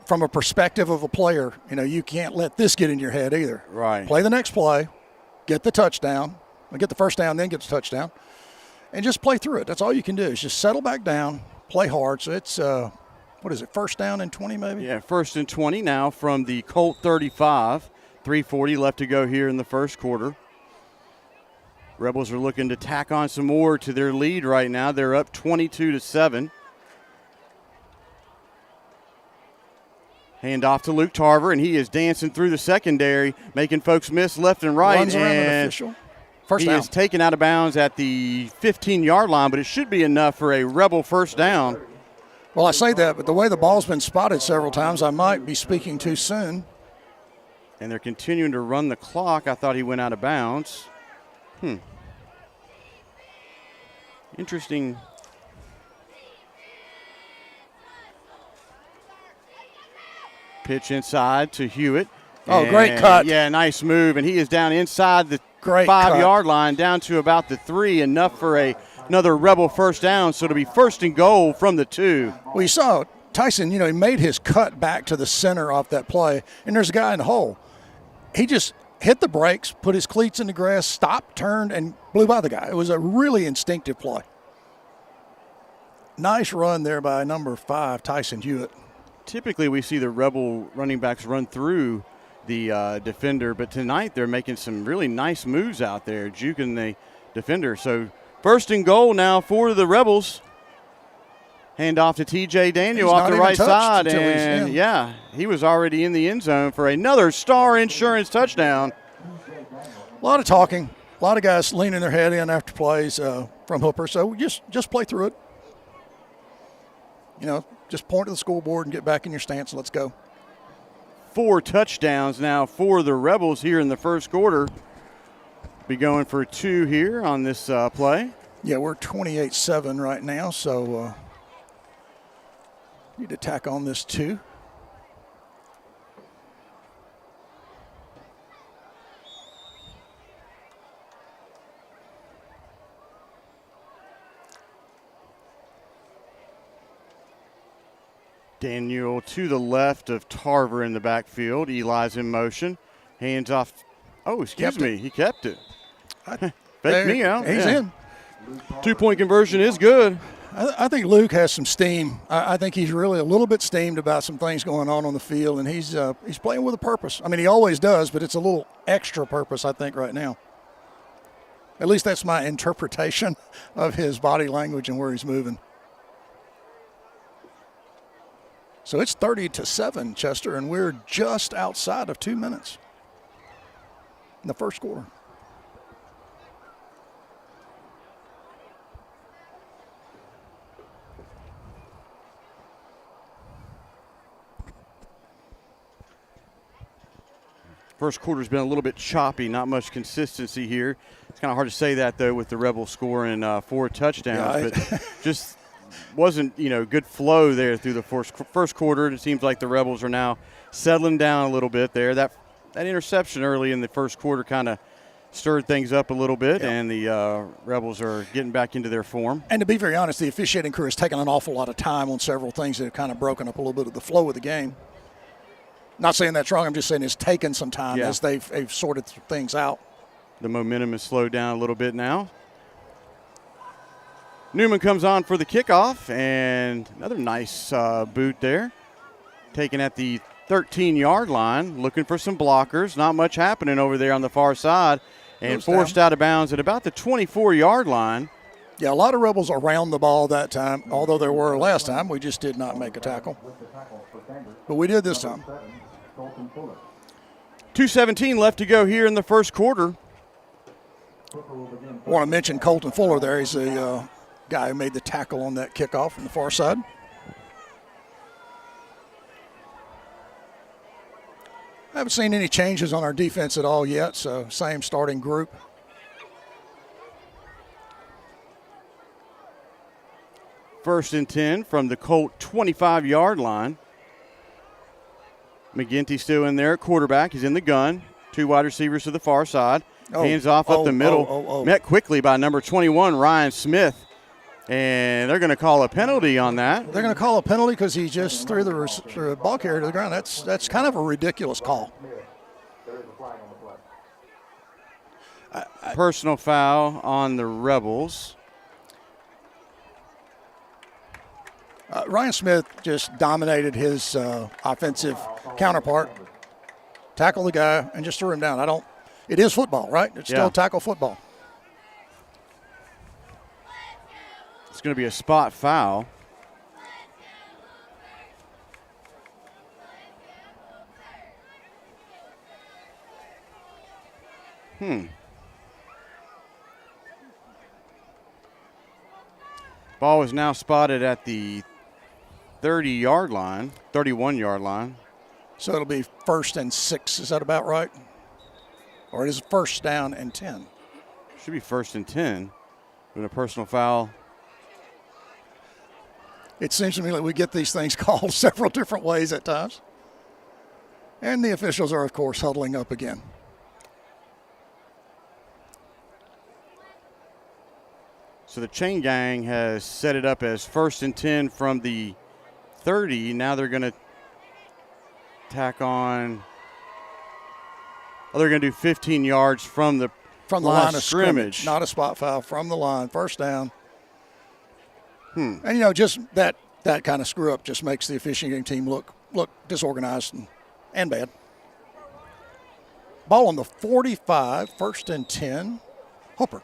from a perspective of a player, you can't let this get in your head either. Right. Play the next play, get the touchdown, get the first down, then get the touchdown, and just play through it. That's all you can do is just settle back down, play hard. So it's, what is it, first down and 20 maybe? Yeah, 1st and 20 now from the Colt 35. 3:40 left to go here in the first quarter. Rebels are looking to tack on some more to their lead right now. They're up 22-7. Hand off to Luke Tarver, and he is dancing through the secondary, making folks miss left and right. Runs around an official. First down. He is taken out of bounds at the 15-yard line, but it should be enough for a Rebel first down. Well, I say that, but the way the ball's been spotted several times, I might be speaking too soon. And they're continuing to run the clock. I thought he went out of bounds. Interesting. Pitch inside to Hewitt. Oh, great cut. Yeah, nice move. And he is down inside the Great 5-yard line, down to about the 3, enough for another Rebel first down. So it'll be 1st and goal from the 2. Well, you saw Tyson, he made his cut back to the center off that play, and there's a guy in the hole. He just hit the brakes, put his cleats in the grass, stopped, turned, and blew by the guy. It was a really instinctive play. Nice run there by number 5, Tyson Hewitt. Typically we see the Rebel running backs run through the defender, but tonight they're making some really nice moves out there, juking the defender. So 1st and goal now for the Rebels. Hand off to T.J. Daniel off the right side, and he was already in the end zone for another Star Insurance touchdown. A lot of talking, a lot of guys leaning their head in after plays from Hooper, so just play through it. Just point to the scoreboard and get back in your stance. Let's go. 4 touchdowns now for the Rebels here in the first quarter. Be going for 2 here on this play. Yeah, we're 28-7 right now, so need to tack on this 2. Daniel to the left of Tarver in the backfield. Eli's in motion. Hands off. Oh, excuse me. He kept it. Fake me out. He's in. 2-point conversion is good. I think Luke has some steam. I think he's really a little bit steamed about some things going on the field, and he's playing with a purpose. I mean, he always does, but it's a little extra purpose, I think, right now. At least that's my interpretation of his body language and where he's moving. So it's 30-7, Chester, and we're just outside of 2 minutes in the first quarter. First quarter's been a little bit choppy, not much consistency here. It's kind of hard to say that, though, with the Rebels scoring 4 touchdowns. But just wasn't, good flow there through the first quarter. It seems like the Rebels are now settling down a little bit there. That interception early in the first quarter kind of stirred things up a little bit, and the Rebels are getting back into their form. And to be very honest, the officiating crew has taken an awful lot of time on several things that have kind of broken up a little bit of the flow of the game. Not saying that's wrong. I'm just saying it's taken some time as they've sorted things out. The momentum has slowed down a little bit now. Newman comes on for the kickoff, and another nice boot there. Taken at the 13-yard line, looking for some blockers. Not much happening over there on the far side, and forced out of bounds at about the 24-yard line. Yeah, a lot of Rebels around the ball that time, although there were last time. We just did not make a tackle. But we did this time. 2:17 left to go here in the first quarter. I want to mention Colton Fuller there. He's the guy who made the tackle on that kickoff from the far side. I haven't seen any changes on our defense at all yet, so same starting group. First and 10 from the Colt 25-yard line. McGinty still in there at quarterback. He's in the gun. 2 wide receivers to the far side. Hands off up the middle. Met quickly by number 21, Ryan Smith. And they're going to call a penalty on that. They're going to call a penalty because he just threw the ball carrier to the ground. That's kind of a ridiculous call. Personal foul on the Rebels. Ryan Smith just dominated his offensive counterpart, tackled the guy, and just threw him down. It is football, right? It's still tackle football. It's going to be a spot foul. Ball is now spotted at the 31-yard line. So it'll be 1st and 6. Is that about right? Or it is 1st down and 10? Should be 1st and 10 with a personal foul. It seems to me like we get these things called several different ways at times. And the officials are, of course, huddling up again. So the chain gang has set it up as 1st and 10 from the 30. Now they're going to tack on. They're going to do 15 yards from the line of scrimmage. Not a spot foul, from the line, 1st down. And, just that kind of screw up just makes the officiating team look disorganized and bad. Ball on the 45, 1st and 10. Hooper.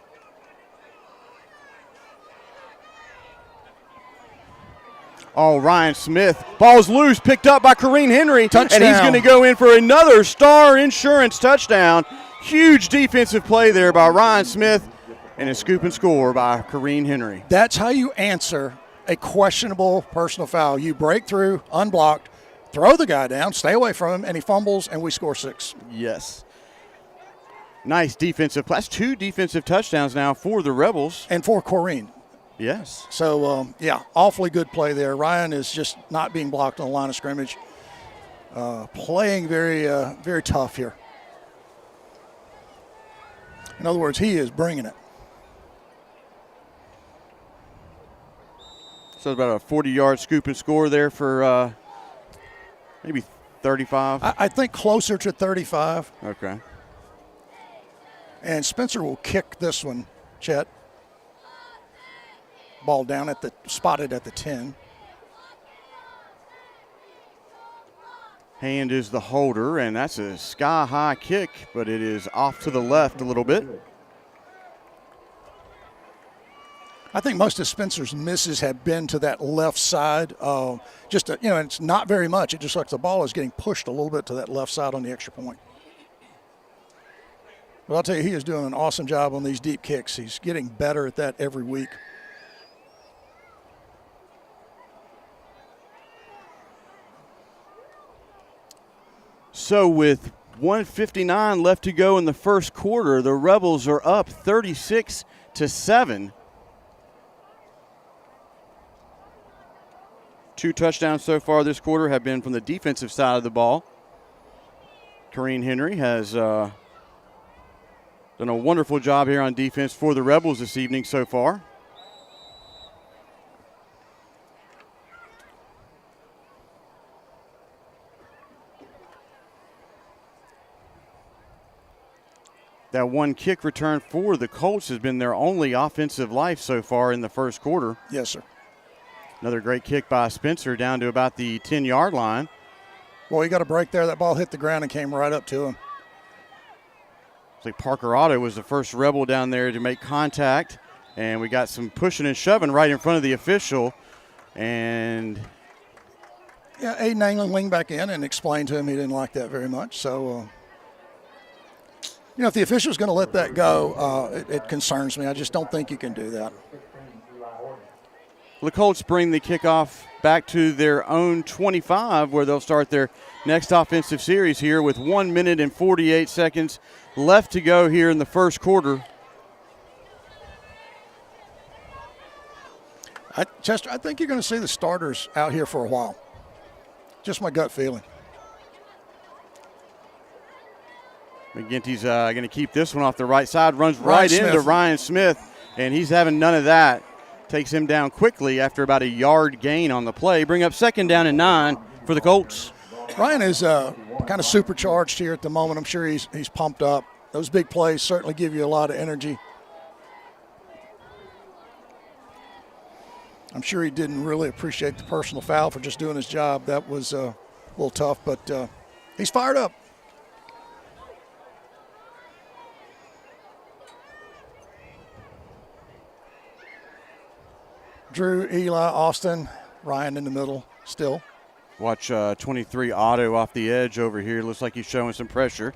Oh, Ryan Smith. Ball's loose, picked up by Kareem Henry. Touchdown. And he's going to go in for another Star Insurance touchdown. Huge defensive play there by Ryan Smith. And a scoop and score by Kareem Henry. That's how you answer a questionable personal foul. You break through, unblocked, throw the guy down, stay away from him, and he fumbles, and we score 6. Yes. Nice defensive play. That's 2 defensive touchdowns now for the Rebels. And for Corrine. Yes. So, awfully good play there. Ryan is just not being blocked on the line of scrimmage. Playing very, very tough here. In other words, he is bringing it. So about a 40-yard scoop and score there for maybe 35. I think closer to 35. Okay. And Spencer will kick this one, Chet. Ball down spotted at the 10. Hand is the holder, and that's a sky-high kick, but it is off to the left a little bit. I think most of Spencer's misses have been to that left side. It's not very much. It just looks like the ball is getting pushed a little bit to that left side on the extra point. But I'll tell you, he is doing an awesome job on these deep kicks. He's getting better at that every week. So with 1:59 left to go in the first quarter, the Rebels are up 36-7. 2 touchdowns so far this quarter have been from the defensive side of the ball. Kareem Henry has done a wonderful job here on defense for the Rebels this evening so far. That one kick return for the Colts has been their only offensive life so far in the first quarter. Yes, sir. Another great kick by Spencer down to about the 10-yard line. Well, he got a break there. That ball hit the ground and came right up to him. It's like Parker Otto was the first Rebel down there to make contact. And we got some pushing and shoving right in front of the official. And Aiden Anglin leaned back in and explained to him he didn't like that very much. So, if the official's going to let that go, it concerns me. I just don't think you can do that. The Colts bring the kickoff back to their own 25, where they'll start their next offensive series here with 1 minute and 48 seconds left to go here in the first quarter. Chester, I think you're going to see the starters out here for a while. Just my gut feeling. McGinty's going to keep this one off the right side, runs right into Ryan Smith, and he's having none of that. Takes him down quickly after about a yard gain on the play. Bring up 2nd down and 9 for the Colts. Ryan is kind of supercharged here at the moment. I'm sure he's pumped up. Those big plays certainly give you a lot of energy. I'm sure he didn't really appreciate the personal foul for just doing his job. That was a little tough, but he's fired up. Drew, Eli, Austin, Ryan in the middle still. Watch 23 Otto off the edge over here. Looks like he's showing some pressure.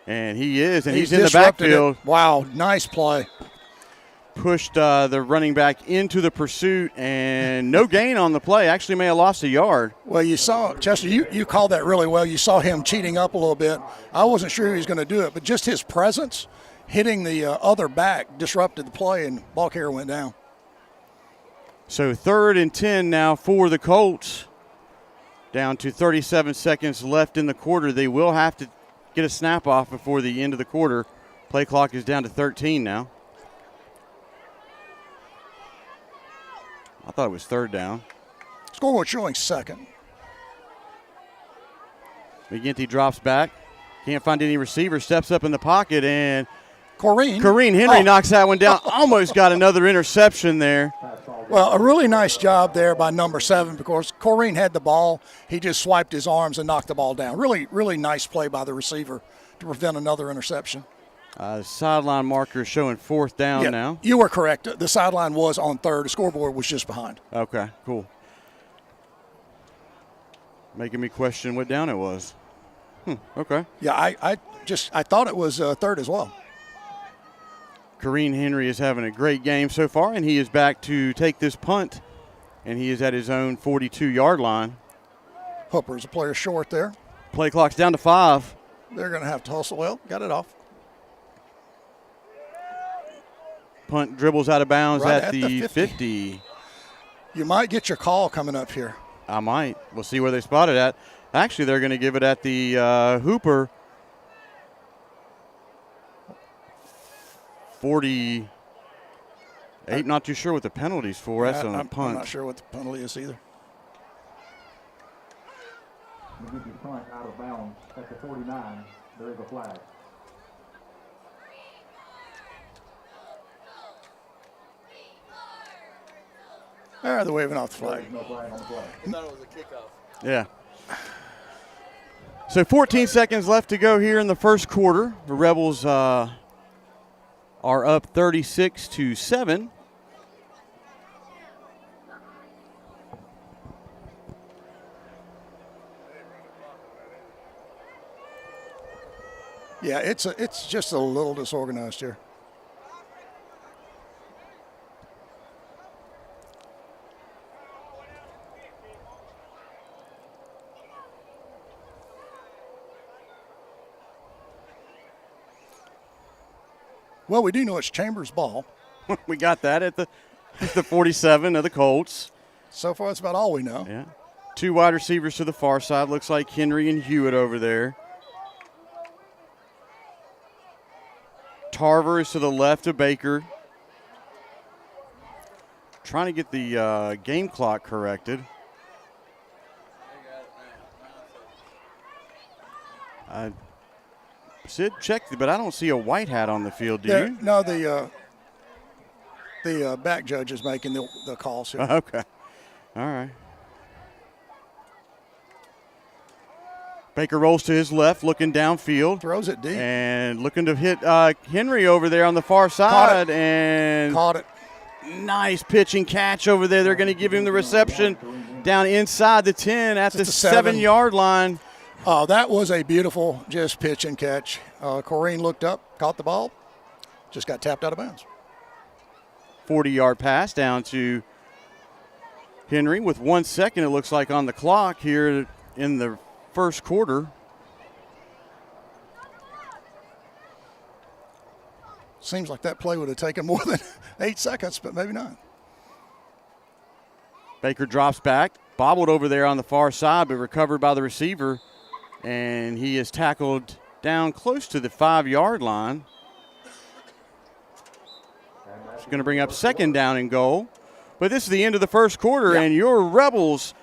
And he is, and he's in the backfield. Wow, nice play. Pushed the running back into the pursuit, and no gain on the play. Actually may have lost a yard. Well, you saw, Chester, you called that really well. You saw him cheating up a little bit. I wasn't sure he was going to do it, but just his presence hitting the other back disrupted the play, and ball carrier went down. So 3rd and 10 now for the Colts. Down to 37 seconds left in the quarter. They will have to get a snap off before the end of the quarter. Play clock is down to 13 now. I thought it was 3rd down. Scoreboard showing 2nd. McGinty drops back. Can't find any receiver. Steps up in the pocket, and Corrine Henry knocks that one down. Almost got another interception there. Well, a really nice job there by number 7 because Corrine had the ball. He just swiped his arms and knocked the ball down. Really, really nice play by the receiver to prevent another interception. Sideline marker showing 4th down now. You were correct. The sideline was on 3rd. The scoreboard was just behind. Okay, cool. Making me question what down it was. Okay. Yeah, I thought it was 3rd as well. Kareem Henry is having a great game so far, and he is back to take this punt, and he is at his own 42-yard line. Hooper's a player short there. Play clock's down to 5. They're going to have to hustle. Well, got it off. Punt dribbles out of bounds Right at the 50. You might get your call coming up here. I might. We'll see where they spot it at. Actually, they're going to give it at the Hooper 48. Not too sure what the penalty's for. That's on a punt. I'm not sure what the penalty is either. Punt out of bounds at the 49. There is a flag. They're waving off the flag. No flag on the play. I thought it was a kickoff. Yeah. So 14 seconds left to go here in the first quarter. The Rebels are up 36-7. Yeah, it's just a little disorganized here. Well, we do know it's Chambers' ball. We got that at the 47 of the Colts. So far, that's about all we know. Yeah. 2 wide receivers to the far side. Looks like Henry and Hewitt over there. Tarver is to the left of Baker. Trying to get the game clock corrected. Sid checked, but I don't see a white hat on the field, do you? No, the back judge is making the calls here. Okay. All right. Baker rolls to his left, looking downfield. Throws it deep. And looking to hit Henry over there on the far side. Caught it. Nice pitch and catch over there. They're going to give him the reception down inside the 10 at the 7-yard line. Oh, that was a beautiful just pitch and catch. Corrine looked up, caught the ball, just got tapped out of bounds. 40-yard pass down to Henry with 1 second, it looks like, on the clock here in the first quarter. Seems like that play would have taken more than 8 seconds, but maybe not. Baker drops back, bobbled over there on the far side, but recovered by the receiver. And he is tackled down close to the 5-yard line. It's going to bring up 2nd down and goal. But this is the end of the first quarter, and your Rebels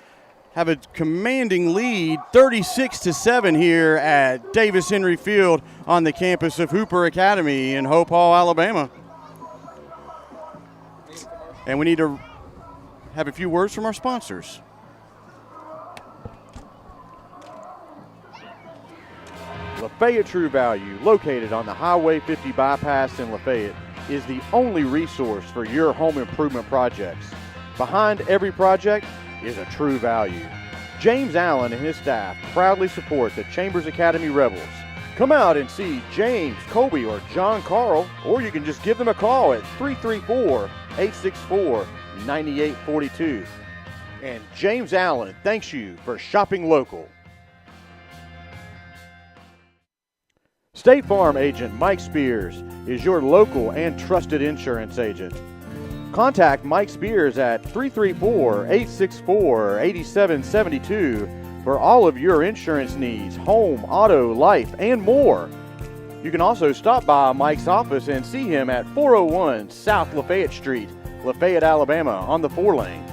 have a commanding lead, 36-7 here at Davis Henry Field on the campus of Hooper Academy in Hope Hall, Alabama. And we need to have a few words from our sponsors. Lafayette True Value, located on the Highway 50 bypass in Lafayette, is the only resource for your home improvement projects. Behind every project is a True Value. James Allen and his staff proudly support the Chambers Academy Rebels. Come out and see James, Colby, or John Carl, or you can just give them a call at 334-864-9842. And James Allen thanks you for shopping local. State Farm agent Mike Spears is your local and trusted insurance agent. Contact Mike Spears at 334-864-8772 for all of your insurance needs, home, auto, life, and more. You can also stop by Mike's office and see him at 401 South Lafayette Street, Lafayette, Alabama, on the 4-lane.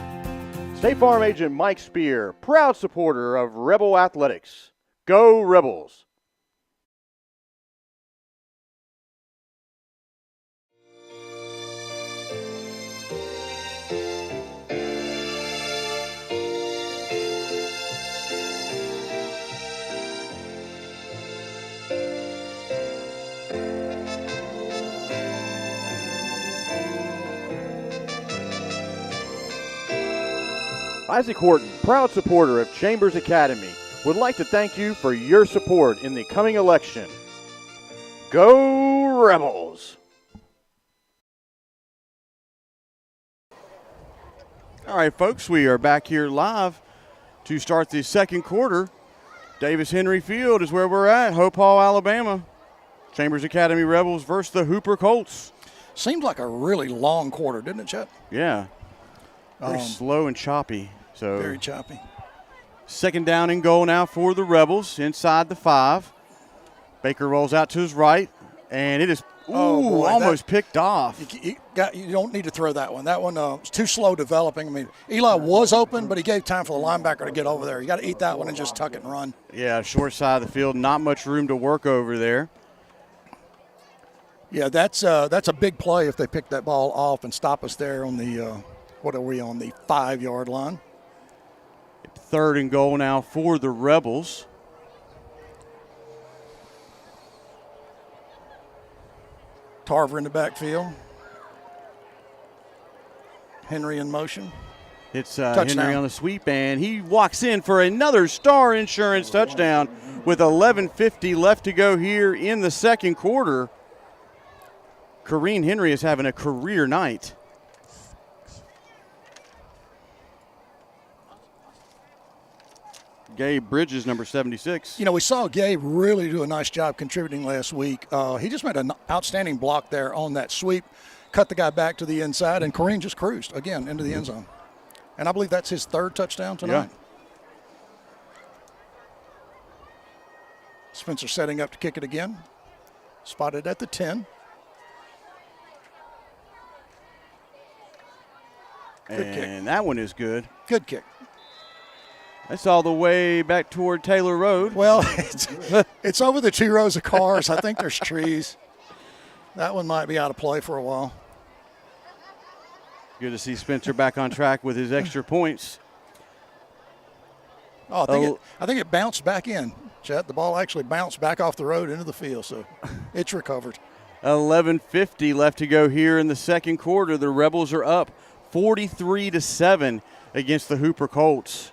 State Farm agent Mike Spear, proud supporter of Rebel Athletics. Go Rebels! Isaac Horton, proud supporter of Chambers Academy, would like to thank you for your support in the coming election. Go Rebels! All right, folks, we are back here live to start the second quarter. Davis Henry Field is where we're at, Hope Hall, Alabama. Chambers Academy Rebels versus the Hooper Colts. Seemed like a really long quarter, didn't it, Chet? Yeah. Very slow and choppy. So very choppy. Second down and goal now for the Rebels inside the 5. Baker rolls out to his right, and it is almost picked off. You don't need to throw that one. That one was too slow developing. I mean, Eli was open, but he gave time for the linebacker to get over there. You got to eat that one and just tuck it and run. Yeah, short side of the field, not much room to work over there. Yeah, that's a big play if they pick that ball off and stop us there on the what are we on the 5-yard line? Third and goal now for the Rebels. Tarver in the backfield. Henry in motion. It's Henry on the sweep, and he walks in for another Star Insurance touchdown with 11:50 left to go here in the second quarter. Kareem Henry is having a career night. Gabe Bridges, number 76. You know, we saw Gabe really do a nice job contributing last week. He just made an outstanding block there on that sweep, cut the guy back to the inside, and Kareem just cruised, again, into the end zone. And I believe that's his third touchdown tonight. Yeah. Spencer setting up to kick it again. Spotted at the 10. Good kick. That one is good. Good kick. That's all the way back toward Taylor Road. Well, it's over the 2 rows of cars. I think there's trees. That one might be out of play for a while. Good to see Spencer back on track with his extra points. Oh, I think it bounced back in, Chet. The ball actually bounced back off the road into the field, so it's recovered. 11:50 left to go here in the second quarter. The Rebels are up 43-7 against the Hooper Colts.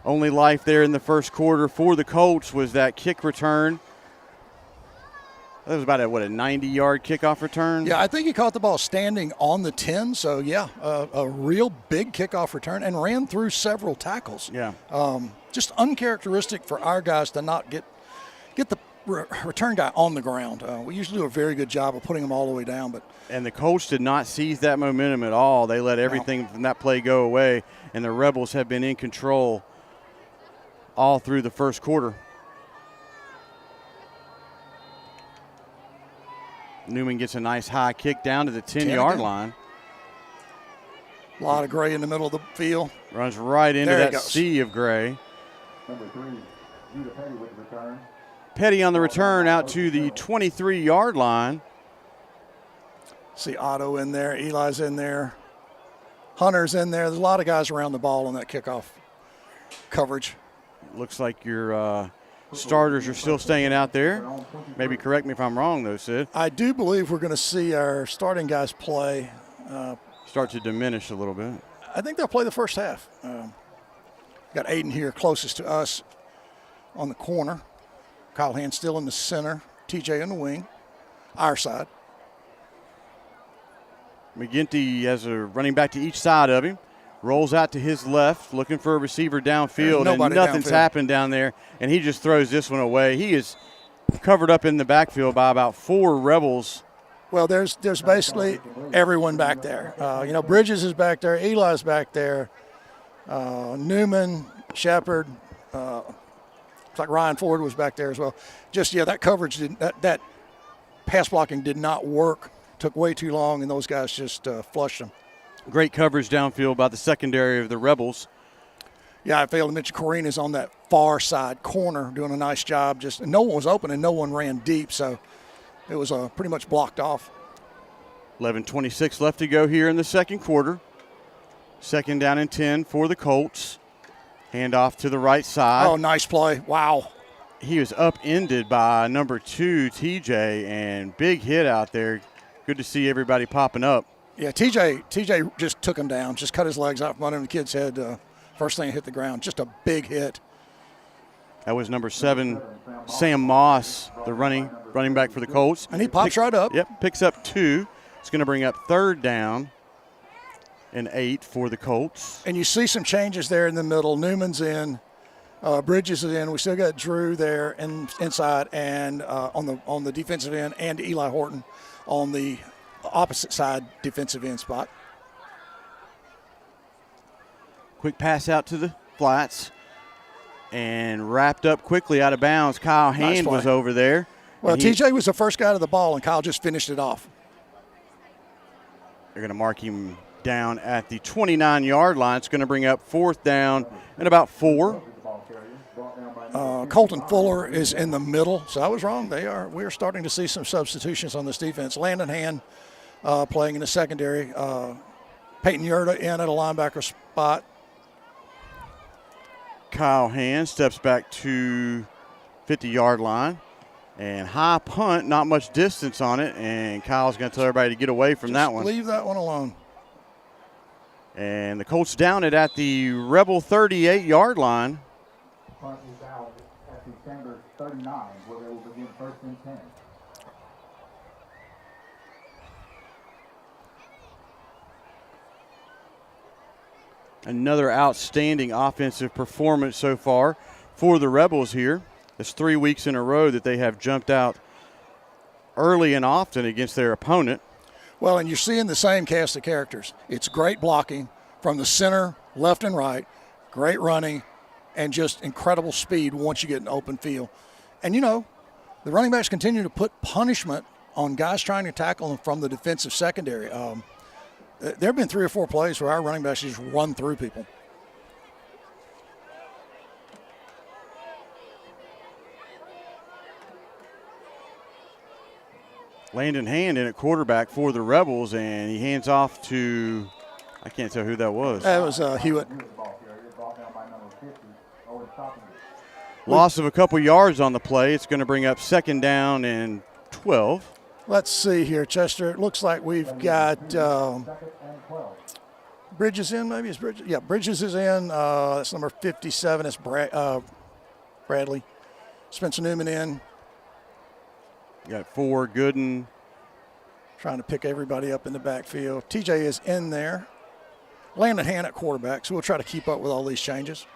Only life there in the first quarter for the Colts was that kick return. That was about a 90-yard kickoff return? Yeah, I think he caught the ball standing on the 10. So, yeah, a real big kickoff return and ran through several tackles. Yeah. Just uncharacteristic for our guys to not get the return guy on the ground. We usually do a very good job of putting him all the way down. And the Colts did not seize that momentum at all. They let everything from that play go away, and the Rebels have been in control all through the first quarter. Newman gets a nice high kick down to the 10-yard line. A lot of gray in the middle of the field. Runs right into that sea of gray. Number 3, Judah Petty with the return. Petty on the return out to the 23-yard line. See Otto in there. Eli's in there. Hunter's in there. There's a lot of guys around the ball on that kickoff coverage. Looks like your starters are still staying out there. Maybe correct me if I'm wrong, though, Sid. I do believe we're going to see our starting guys play. Start to diminish a little bit. I think they'll play the first half. Got Aiden here closest to us on the corner. Kyle Hand still in the center. TJ in the wing, our side. McGinty has a running back to each side of him. Rolls out to his left, looking for a receiver downfield, and nothing's happened down there, and he just throws this one away. He is covered up in the backfield by about 4 Rebels. Well, there's basically everyone back there. Bridges is back there. Eli's back there. Newman, Shepard. It's like Ryan Ford was back there as well. That coverage, that pass blocking did not work. Took way too long, and those guys just flushed them. Great coverage downfield by the secondary of the Rebels. Yeah, I failed to mention Corrine is on that far side corner doing a nice job. No one was open and no one ran deep, so it was pretty much blocked off. 11:26 left to go here in the second quarter. Second down and 10 for the Colts. Handoff to the right side. Oh, nice play. Wow. He was upended by number 2, TJ, and big hit out there. Good to see everybody popping up. Yeah, TJ just took him down, just cut his legs out from under the kid's head. First thing hit the ground, just a big hit. That was number 7, Sam Moss, the running back for the Colts. And he pops right up. Yep, picks up 2. It's going to bring up third down and 8 for the Colts. And you see some changes there in the middle. Newman's in, Bridges is in. We still got Drew there inside, and on the defensive end, and Eli Horton on the opposite side defensive end spot. Quick pass out to the flats and wrapped up quickly out of bounds. Kyle Hand was over there. Well, TJ was the first guy to the ball, and Kyle just finished it off. They're going to mark him down at the 29-yard line. It's going to bring up fourth down and about 4. Colton Fuller is in the middle, so I was wrong. We're starting to see some substitutions on this defense. Landon Hand playing in the secondary. Peyton Yerta in at a linebacker spot. Kyle Hand steps back to 50-yard line. And high punt, not much distance on it, and Kyle's going to tell everybody to get away from that one. Leave that one alone. And the Colts down it at the Rebel 38-yard line. Punt is out at the Sanders 39, where they will begin first and 10. Another outstanding offensive performance so far for the Rebels here. It's 3 weeks in a row that they have jumped out early and often against their opponent. Well, and you're seeing the same cast of characters. It's great blocking from the center, left and right, great running, and just incredible speed once you get an open field. And, the running backs continue to put punishment on guys trying to tackle them from the defensive secondary. There have been 3 or 4 plays where our running backs just run through people. Landon Hand in at quarterback for the Rebels, and he hands off to, I can't tell who that was. That was Hewitt. Loss of a couple yards on the play. It's going to bring up second down and 12. Let's see here, Chester. It looks like we've got Bridges in, maybe? Is Bridges? Yeah, Bridges is in. That's number 57. It's Bradley. Spencer Newman in. Got 4, Gooden. Trying to pick everybody up in the backfield. TJ is in there. Landon Hand at quarterback, so we'll try to keep up with all these changes.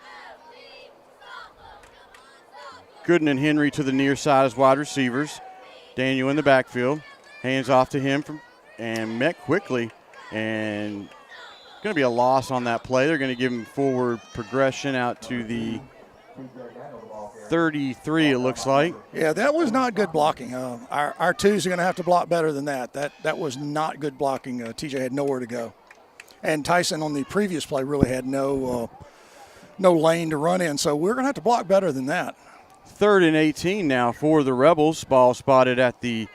Gooden and Henry to the near side as wide receivers. Daniel in the backfield. Hands off to him and met quickly. And going to be a loss on that play. They're going to give him forward progression out to the 33, it looks like. Yeah, that was not good blocking. Our twos are going to have to block better than that. That was not good blocking. TJ had nowhere to go. And Tyson on the previous play really had no lane to run in, so we're going to have to block better than that. 3rd and 18 now for the Rebels. Ball spotted at the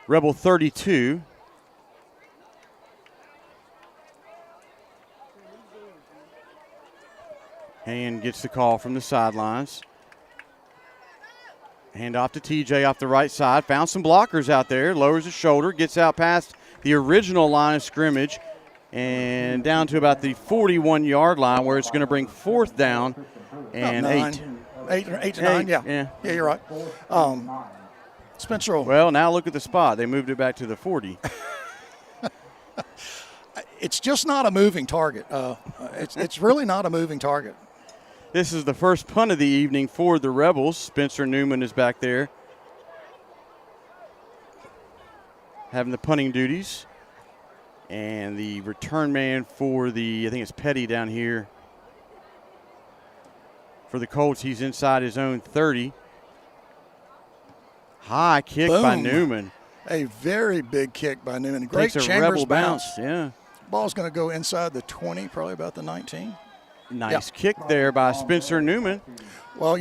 Rebel 32. Hand gets the call from the sidelines. Hand off to TJ off the right side. Found some blockers out there. Lowers his shoulder. Gets out past the original line of scrimmage and down to about the 41-yard line where it's going to bring 4th down and 8. 8 to 9, yeah. Yeah, you're right. Spencer. Well, now look at the spot. They moved it back to the 40. It's just not a moving target. It's really not a moving target. This is the first punt of the evening for the Rebels. Spencer Newman is back there having the punting duties. And the return man for the, I think it's Petty down here. For the Colts, he's inside his own 30. High kick by Newman. A very big kick by Newman. Great Takes a Chambers Rebel bounce. Yeah. Ball's going to go inside the 20, probably about the 19. Nice kick there by Spencer Newman. Well,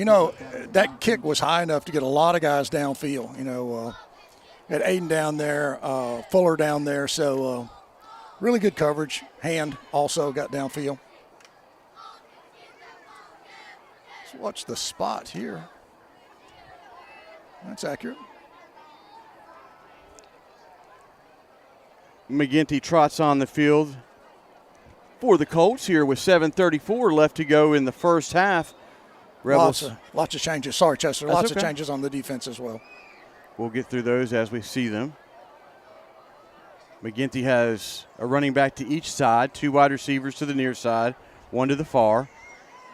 that kick was high enough to get a lot of guys downfield. Had Aiden down there, Fuller down there, so really good coverage. Hand also got downfield. Let's watch the spot here. That's accurate. McGinty trots on the field for the Colts here with 7:34 left to go in the first half. Rebels. Lots of changes. Sorry, Chester. That's lots okay. of changes on the defense as well. We'll get through those as we see them. McGinty has a running back to each side, 2 wide receivers to the near side, 1 to the far.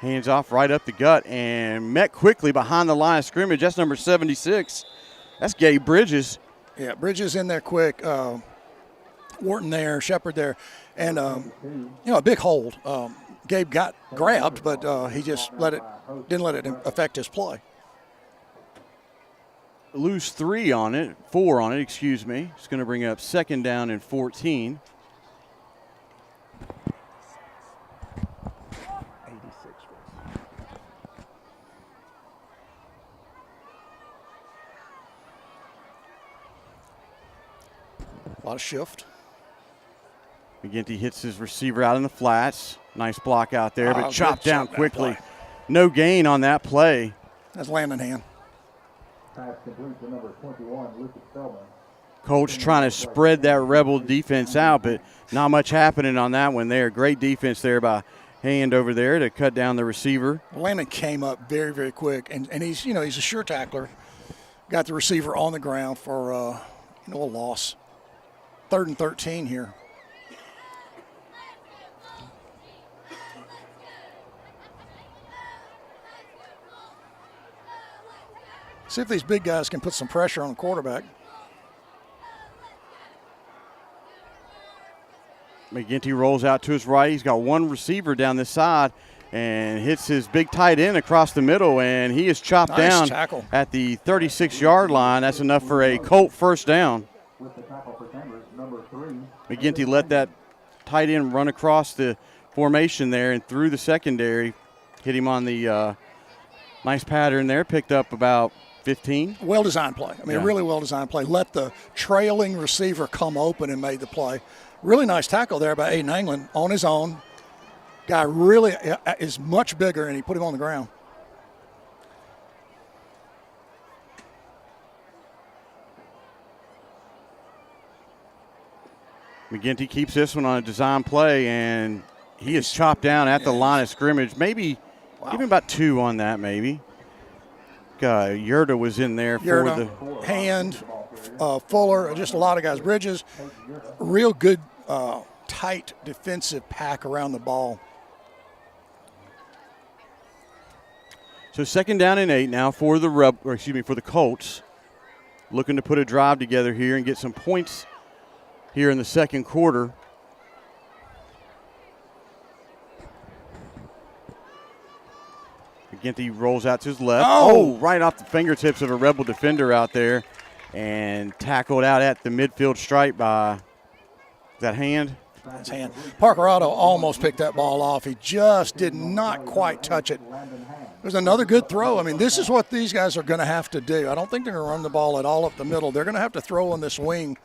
Hands off right up the gut and met quickly behind the line of scrimmage. That's number 76. That's Gabe Bridges. Yeah, Bridges in there quick. Wharton there, Shepard there. And, a big hold. Gabe got grabbed, but he just didn't let it affect his play. Lose 4 on it, excuse me. It's going to bring up 2nd down and 14. A lot of shift. McGinty hits his receiver out in the flats. Nice block out there, but chopped down quickly. Play. No gain on that play. That's Landon Hand. Pass complete to number 21, Lucas Feldman. Colts trying to spread that Rebel defense out, but not much happening on that one there. Great defense there by Hand over there to cut down the receiver. Landon came up very, very quick, and he's a sure tackler. Got the receiver on the ground for a loss. 3rd and 13 here. See if these big guys can put some pressure on the quarterback. McGinty rolls out to his right. He's got 1 receiver down this side and hits his big tight end across the middle, and he is chopped down tackle at the 36-yard line. That's enough for a Colt first down. With the tackle for Chambers, number 3. McGinty let that tight end run across the formation there and through the secondary. Hit him on the nice pattern there. Picked up about 15. Well-designed play. Really well-designed play. Let the trailing receiver come open and made the play. Really nice tackle there by Aiden England on his own. Guy really is much bigger, and he put him on the ground. McGinty keeps this one on a design play, and he is chopped down at the line of scrimmage. Maybe give him about 2 on that, maybe. Yerta was in there for the Hand, Fuller, just a lot of guys. Bridges, real good, tight defensive pack around the ball. So 2nd down and 8 now for the Colts. Looking to put a drive together here and get some points here in the second quarter. McGinty rolls out to his left. Oh, right off the fingertips of a Rebel defender out there and tackled out at the midfield stripe by that Hand. That's Hand. Parker Otto almost picked that ball off. He just did not quite touch it. There's another good throw. This is what these guys are going to have to do. I don't think they're going to run the ball at all up the middle. They're going to have to throw on this wing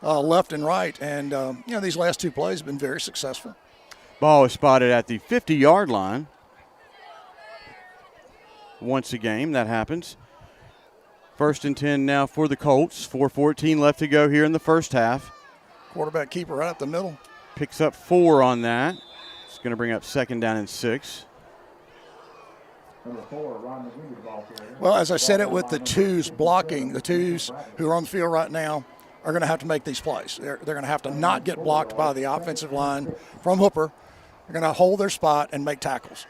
left and right. And, these last 2 plays have been very successful. Ball is spotted at the 50-yard line. once a game. That happens. 1st and 10 now for the Colts. 4:14 left to go here in the first half. Quarterback keeper right up the middle. Picks up 4 on that. It's going to bring up 2nd down and 6. Well, as I said it with the twos blocking, the twos who are on the field right now are going to have to make these plays. They're going to have to not get blocked by the offensive line from Hooper. They're going to hold their spot and make tackles.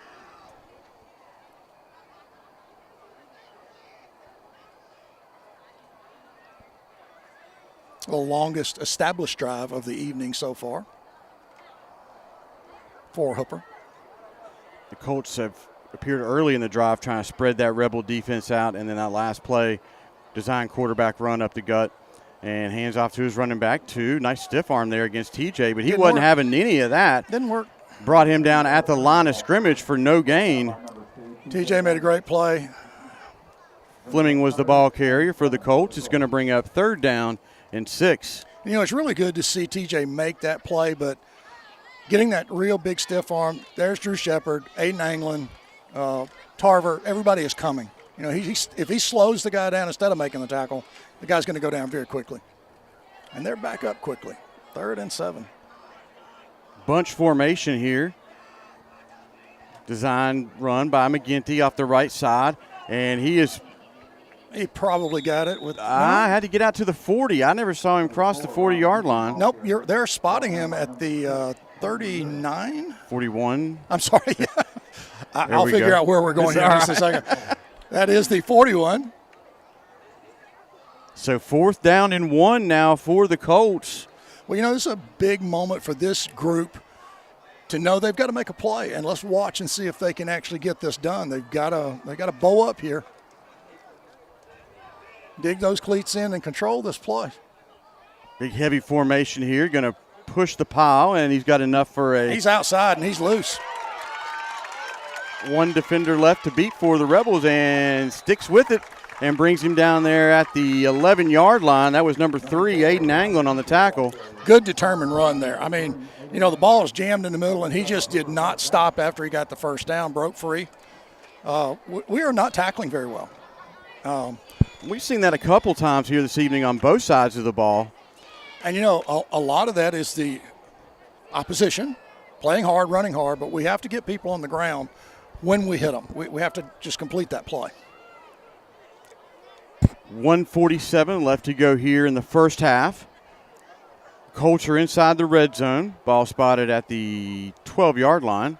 The longest established drive of the evening so far for Hooper. The Colts have appeared early in the drive trying to spread that Rebel defense out, and then that last play, design quarterback run up the gut and hands off to his running back, too. Nice stiff arm there against TJ, but he wasn't having any of that. Didn't work. Brought him down at the line of scrimmage for no gain. TJ made a great play. Fleming was the ball carrier for the Colts. It's going to bring up 3rd down and 6. You know, it's really good to see TJ make that play, but getting that real big stiff arm, there's Drew Shepard, Aiden Anglin, Tarver, everybody is coming. You know, if he slows the guy down instead of making the tackle, the guy's going to go down very quickly. And they're back up quickly. 3rd and 7. Bunch formation here. Design run by McGinty off the right side, and he probably got it with. I had to get out to the 40. I never saw him cross the 40-yard line. Nope, they're spotting him at the 39? 41. I'm sorry. I'll figure out where we're going here in just a second. That is the 41. So 4th down and 1 now for the Colts. Well, you know, this is a big moment for this group to know they've got to make a play, and let's watch and see if they can actually get this done. They got to bow up here, dig those cleats in, and control this play. Big heavy formation here, going to push the pile, and he's got enough for a. He's outside and he's loose. One defender left to beat for the Rebels, and sticks with it and brings him down there at the 11-yard line. That was number 3, Aiden Anglin, on the tackle. Good determined run there. I mean, you know, the ball was jammed in the middle, and he just did not stop after he got the first down, broke free. We are not tackling very well. We've seen that a couple times here this evening on both sides of the ball. And, you know, a lot of that is the opposition, playing hard, running hard, but we have to get people on the ground when we hit them. We have to just complete that play. 1:47 left to go here in the first half. Colts are inside the red zone. Ball spotted at the 12-yard line.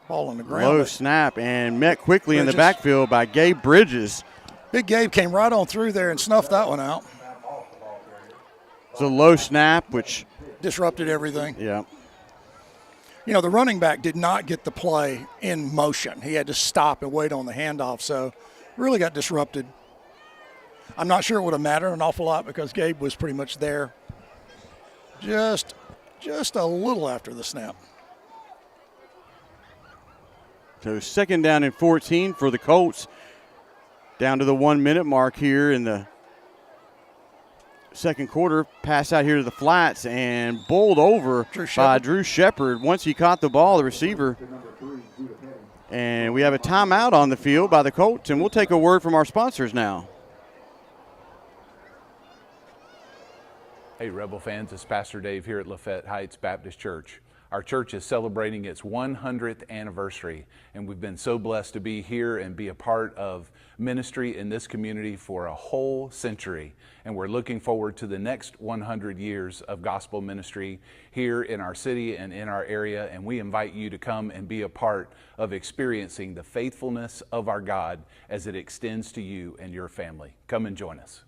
Ball on the ground. Low snap and met quickly in the backfield by Gabe Bridges. Big Gabe came right on through there and snuffed that one out. It's a low snap, which disrupted everything. Yeah. You know, the running back did not get the play in motion. He had to stop and wait on the handoff, so really got disrupted. I'm not sure it would have mattered an awful lot because Gabe was pretty much there just a little after the snap. So 2nd down and 14 for the Colts. Down to the 1-minute mark here in the second quarter. Pass out here to the flats and bowled over by Drew Shepard. Once he caught the ball, the receiver. And we have a timeout on the field by the Colts, and we'll take a word from our sponsors now. Hey, Rebel fans, it's Pastor Dave here at Lafayette Heights Baptist Church. Our church is celebrating its 100th anniversary, and we've been so blessed to be here and be a part of ministry in this community for a whole century. And we're looking forward to the next 100 years of gospel ministry here in our city and in our area. And we invite you to come and be a part of experiencing the faithfulness of our God as it extends to you and your family. Come and join us.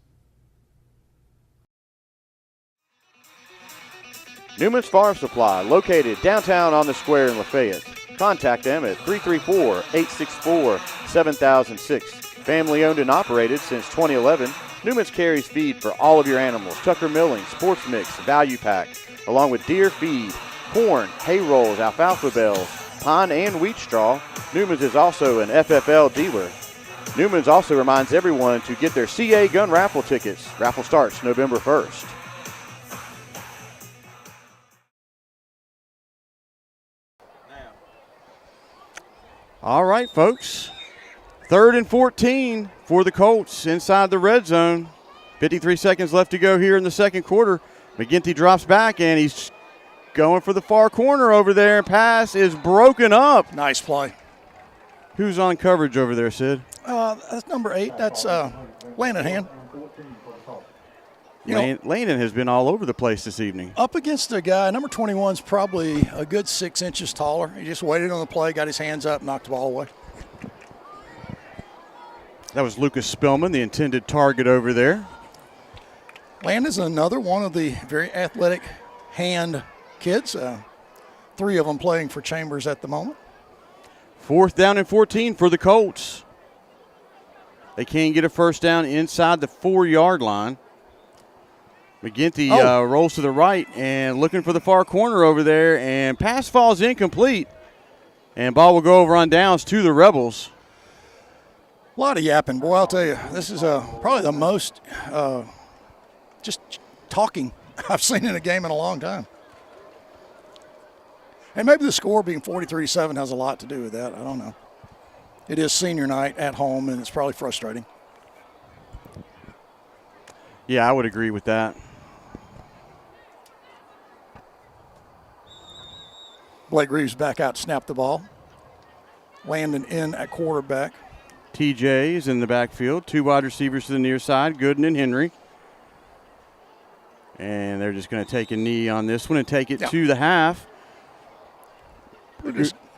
Newman's Farm Supply, located downtown on the square in Lafayette. Contact them at 334-864-7006. Family owned and operated since 2011, Newman's carries feed for all of your animals, Tucker Milling, Sports Mix, Value Pack, along with deer feed, corn, hay rolls, alfalfa bales, pine and wheat straw. Newman's is also an FFL dealer. Newman's also reminds everyone to get their CA gun raffle tickets. Raffle starts November 1st. All right, folks. 3rd and 14 for the Colts inside the red zone. 53 seconds left to go here in the second quarter. McGinty drops back, and he's going for the far corner over there. Pass is broken up. Nice play. Who's on coverage over there, Sid? That's number 8. That's Lanahan. Landon has been all over the place this evening. Up against a guy, number 21's probably a good 6 inches taller. He just waited on the play, got his hands up, knocked the ball away. That was Lucas Spillman, the intended target over there. Landon's another one of the very athletic hand kids. 3 of them playing for Chambers at the moment. 4th down and 14 for the Colts. They can't get a first down inside the 4-yard line. McGinty rolls to the right and looking for the far corner over there, and pass falls incomplete. And ball will go over on downs to the Rebels. A lot of yapping. Boy, I'll tell you, this is probably the most just talking I've seen in a game in a long time. And maybe the score being 43-7 has a lot to do with that. I don't know. It is senior night at home, and it's probably frustrating. Yeah, I would agree with that. Blake Reeves back out to snap the ball. Landon in at quarterback. TJ's in the backfield. 2 wide receivers to the near side, Gooden and Henry. And they're just going to take a knee on this one and take it to the half.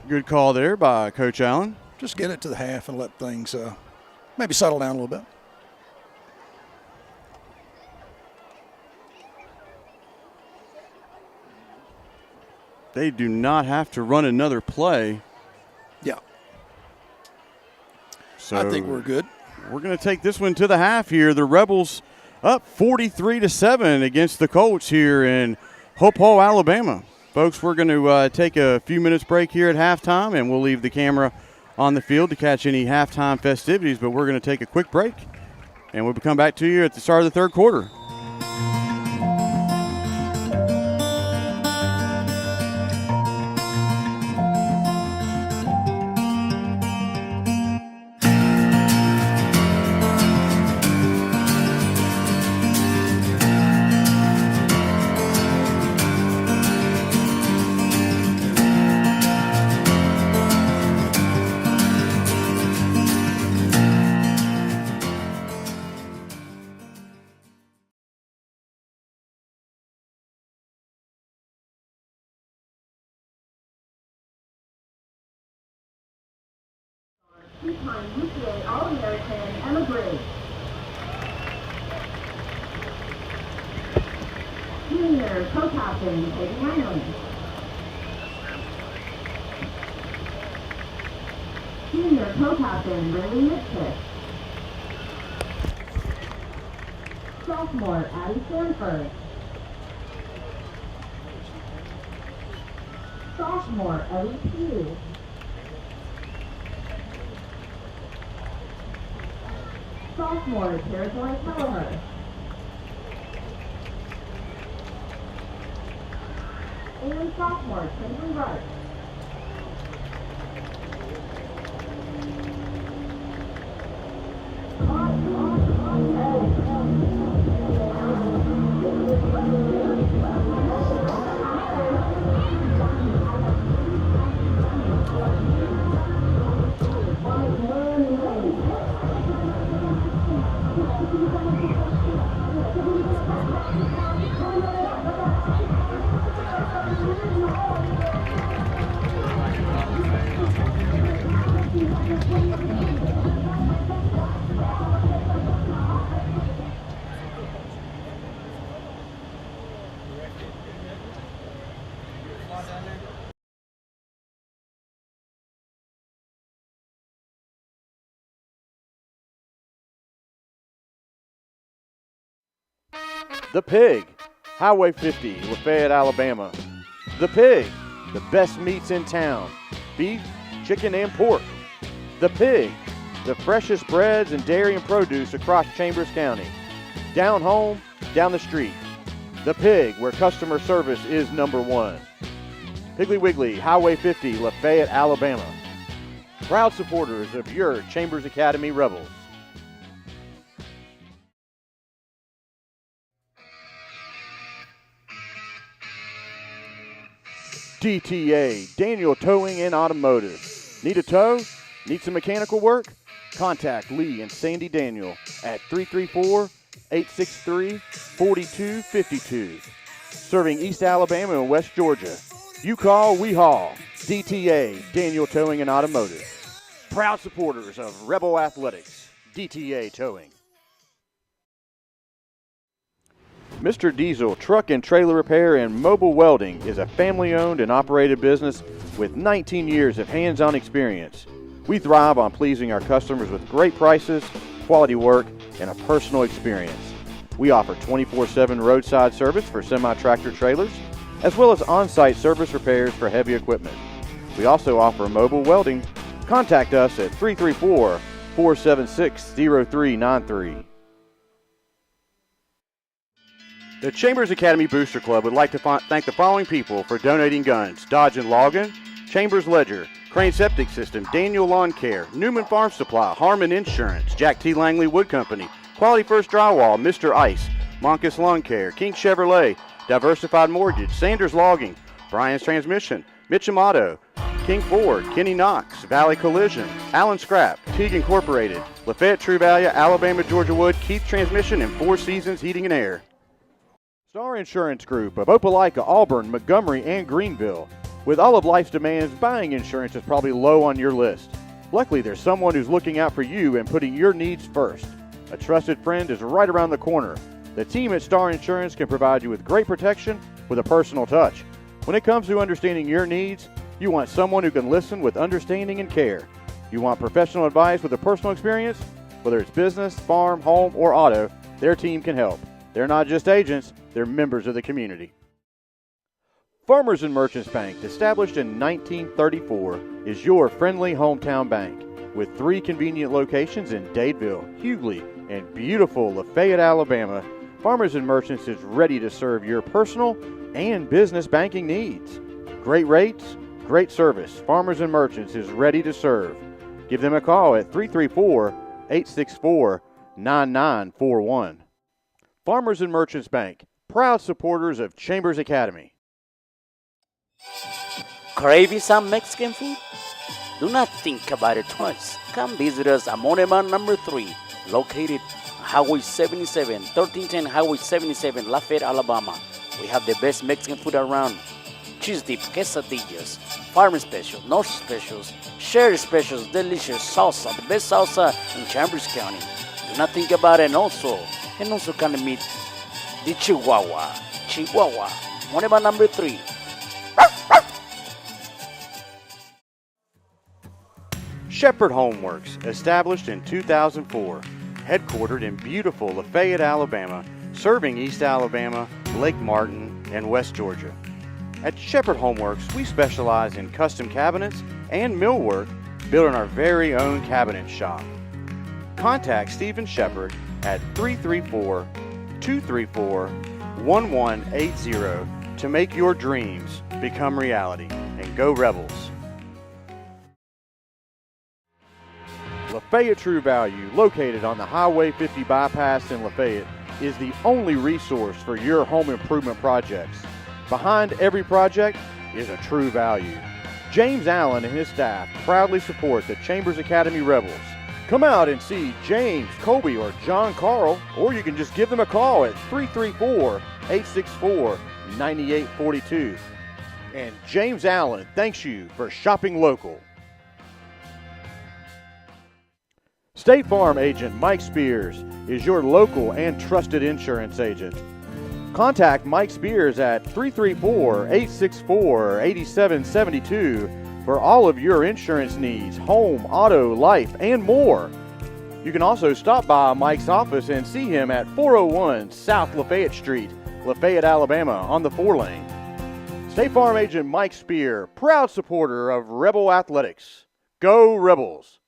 Good call there by Coach Allen. Just get it to the half and let things maybe settle down a little bit. They do not have to run another play. Yeah. So I think we're good. We're going to take this one to the half here. The Rebels up 43-7 against the Colts here in Hope Hall, Alabama. Folks, we're going to take a few minutes break here at halftime, and we'll leave the camera on the field to catch any halftime festivities, but we're going to take a quick break, and we'll come back to you at the start of the third quarter. Two-time UCA All-American Emma Gray. Junior co-captain Katie Ryan. Junior co-captain Riley Mitchell. Sophomore Addie Stanford. Sophomore Ellie Pugh. Sophomore Territory Kelleher. And sophomore Kimberly Wright. The Pig, Highway 50, Lafayette, Alabama. The Pig, the best meats in town. Beef, chicken, and pork. The Pig, the freshest breads and dairy and produce across Chambers County. Down home, down the street. The Pig, where customer service is number one. Piggly Wiggly, Highway 50, Lafayette, Alabama. proud supporters of your Chambers Academy Rebels. DTA, Daniel Towing and Automotive. Need a tow? Need some mechanical work? Contact Lee and Sandy Daniel at 334-863-4252. Serving East Alabama and West Georgia. You call, we haul. DTA, Daniel Towing and Automotive. Proud supporters of Rebel Athletics. DTA Towing. Mr. Diesel Truck and Trailer Repair and Mobile Welding is a family-owned and operated business with 19 years of hands-on experience. We thrive on pleasing our customers with great prices, quality work, and a personal experience. We offer 24/7 roadside service for semi-tractor trailers, as well as on-site service repairs for heavy equipment. We also offer mobile welding. Contact us at 334-476-0393. The Chambers Academy Booster Club would like to thank the following people for donating guns: Dodge and Logan, Chambers Ledger, Crane Septic System, Daniel Lawn Care, Newman Farm Supply, Harmon Insurance, Jack T. Langley Wood Company, Quality First Drywall, Mr. Ice, Monkus Lawn Care, King Chevrolet, Diversified Mortgage, Sanders Logging, Brian's Transmission, Mitchum Auto, King Ford, Kenny Knox, Valley Collision, Allen Scrap, Teague Incorporated, Lafayette True Value, Alabama Georgia Wood, Keith Transmission, and Four Seasons Heating and Air. Star Insurance Group of Opelika, Auburn, Montgomery, and Greenville. With all of life's demands, buying insurance is probably low on your list. Luckily, there's someone who's looking out for you and putting your needs first. A trusted friend is right around the corner. The team at Star Insurance can provide you with great protection with a personal touch. When it comes to understanding your needs, you want someone who can listen with understanding and care. You want professional advice with a personal experience? Whether it's business, farm, home, or auto, their team can help. They're not just agents, they're members of the community. Farmers and Merchants Bank, established in 1934, is your friendly hometown bank. With 3 convenient locations in Dadeville, Hughley, and beautiful Lafayette, Alabama, Farmers and Merchants is ready to serve your personal and business banking needs. Great rates, great service. Farmers and Merchants is ready to serve. Give them a call at 334-864-9941. Farmers and Merchants Bank, proud supporters of Chambers Academy. Craving some Mexican food? Do not think about it twice. Come visit us at Monument number 3, located Highway 77, 1310 Highway 77, Lafayette, Alabama. We have the best Mexican food around. Cheese dip, quesadillas, farmer specials, north specials, sherry specials, delicious salsa, the best salsa in Chambers County. Do not think about it. And also can meet the Chihuahua, Monument number 3. Shepherd Homeworks, established in 2004, headquartered in beautiful Lafayette, Alabama, serving East Alabama, Lake Martin, and West Georgia. At Shepherd Homeworks, we specialize in custom cabinets and millwork built in our very own cabinet shop. Contact Stephen Shepherd at 334-234-1180 to make your dreams become reality. And go Rebels! Lafayette True Value, located on the Highway 50 bypass in Lafayette, is the only resource for your home improvement projects. Behind every project is a True Value. James Allen and his staff proudly support the Chambers Academy Rebels. Come out and see James, Colby, or John Carl, or you can just give them a call at 334-864-9842. And James Allen thanks you for shopping local. State Farm agent Mike Spears is your local and trusted insurance agent. Contact Mike Spears at 334-864-8772 for all of your insurance needs, home, auto, life, and more. You can also stop by Mike's office and see him at 401 South Lafayette Street, Lafayette, Alabama, on the 4-lane. State Farm agent Mike Spear, proud supporter of Rebel Athletics. Go Rebels!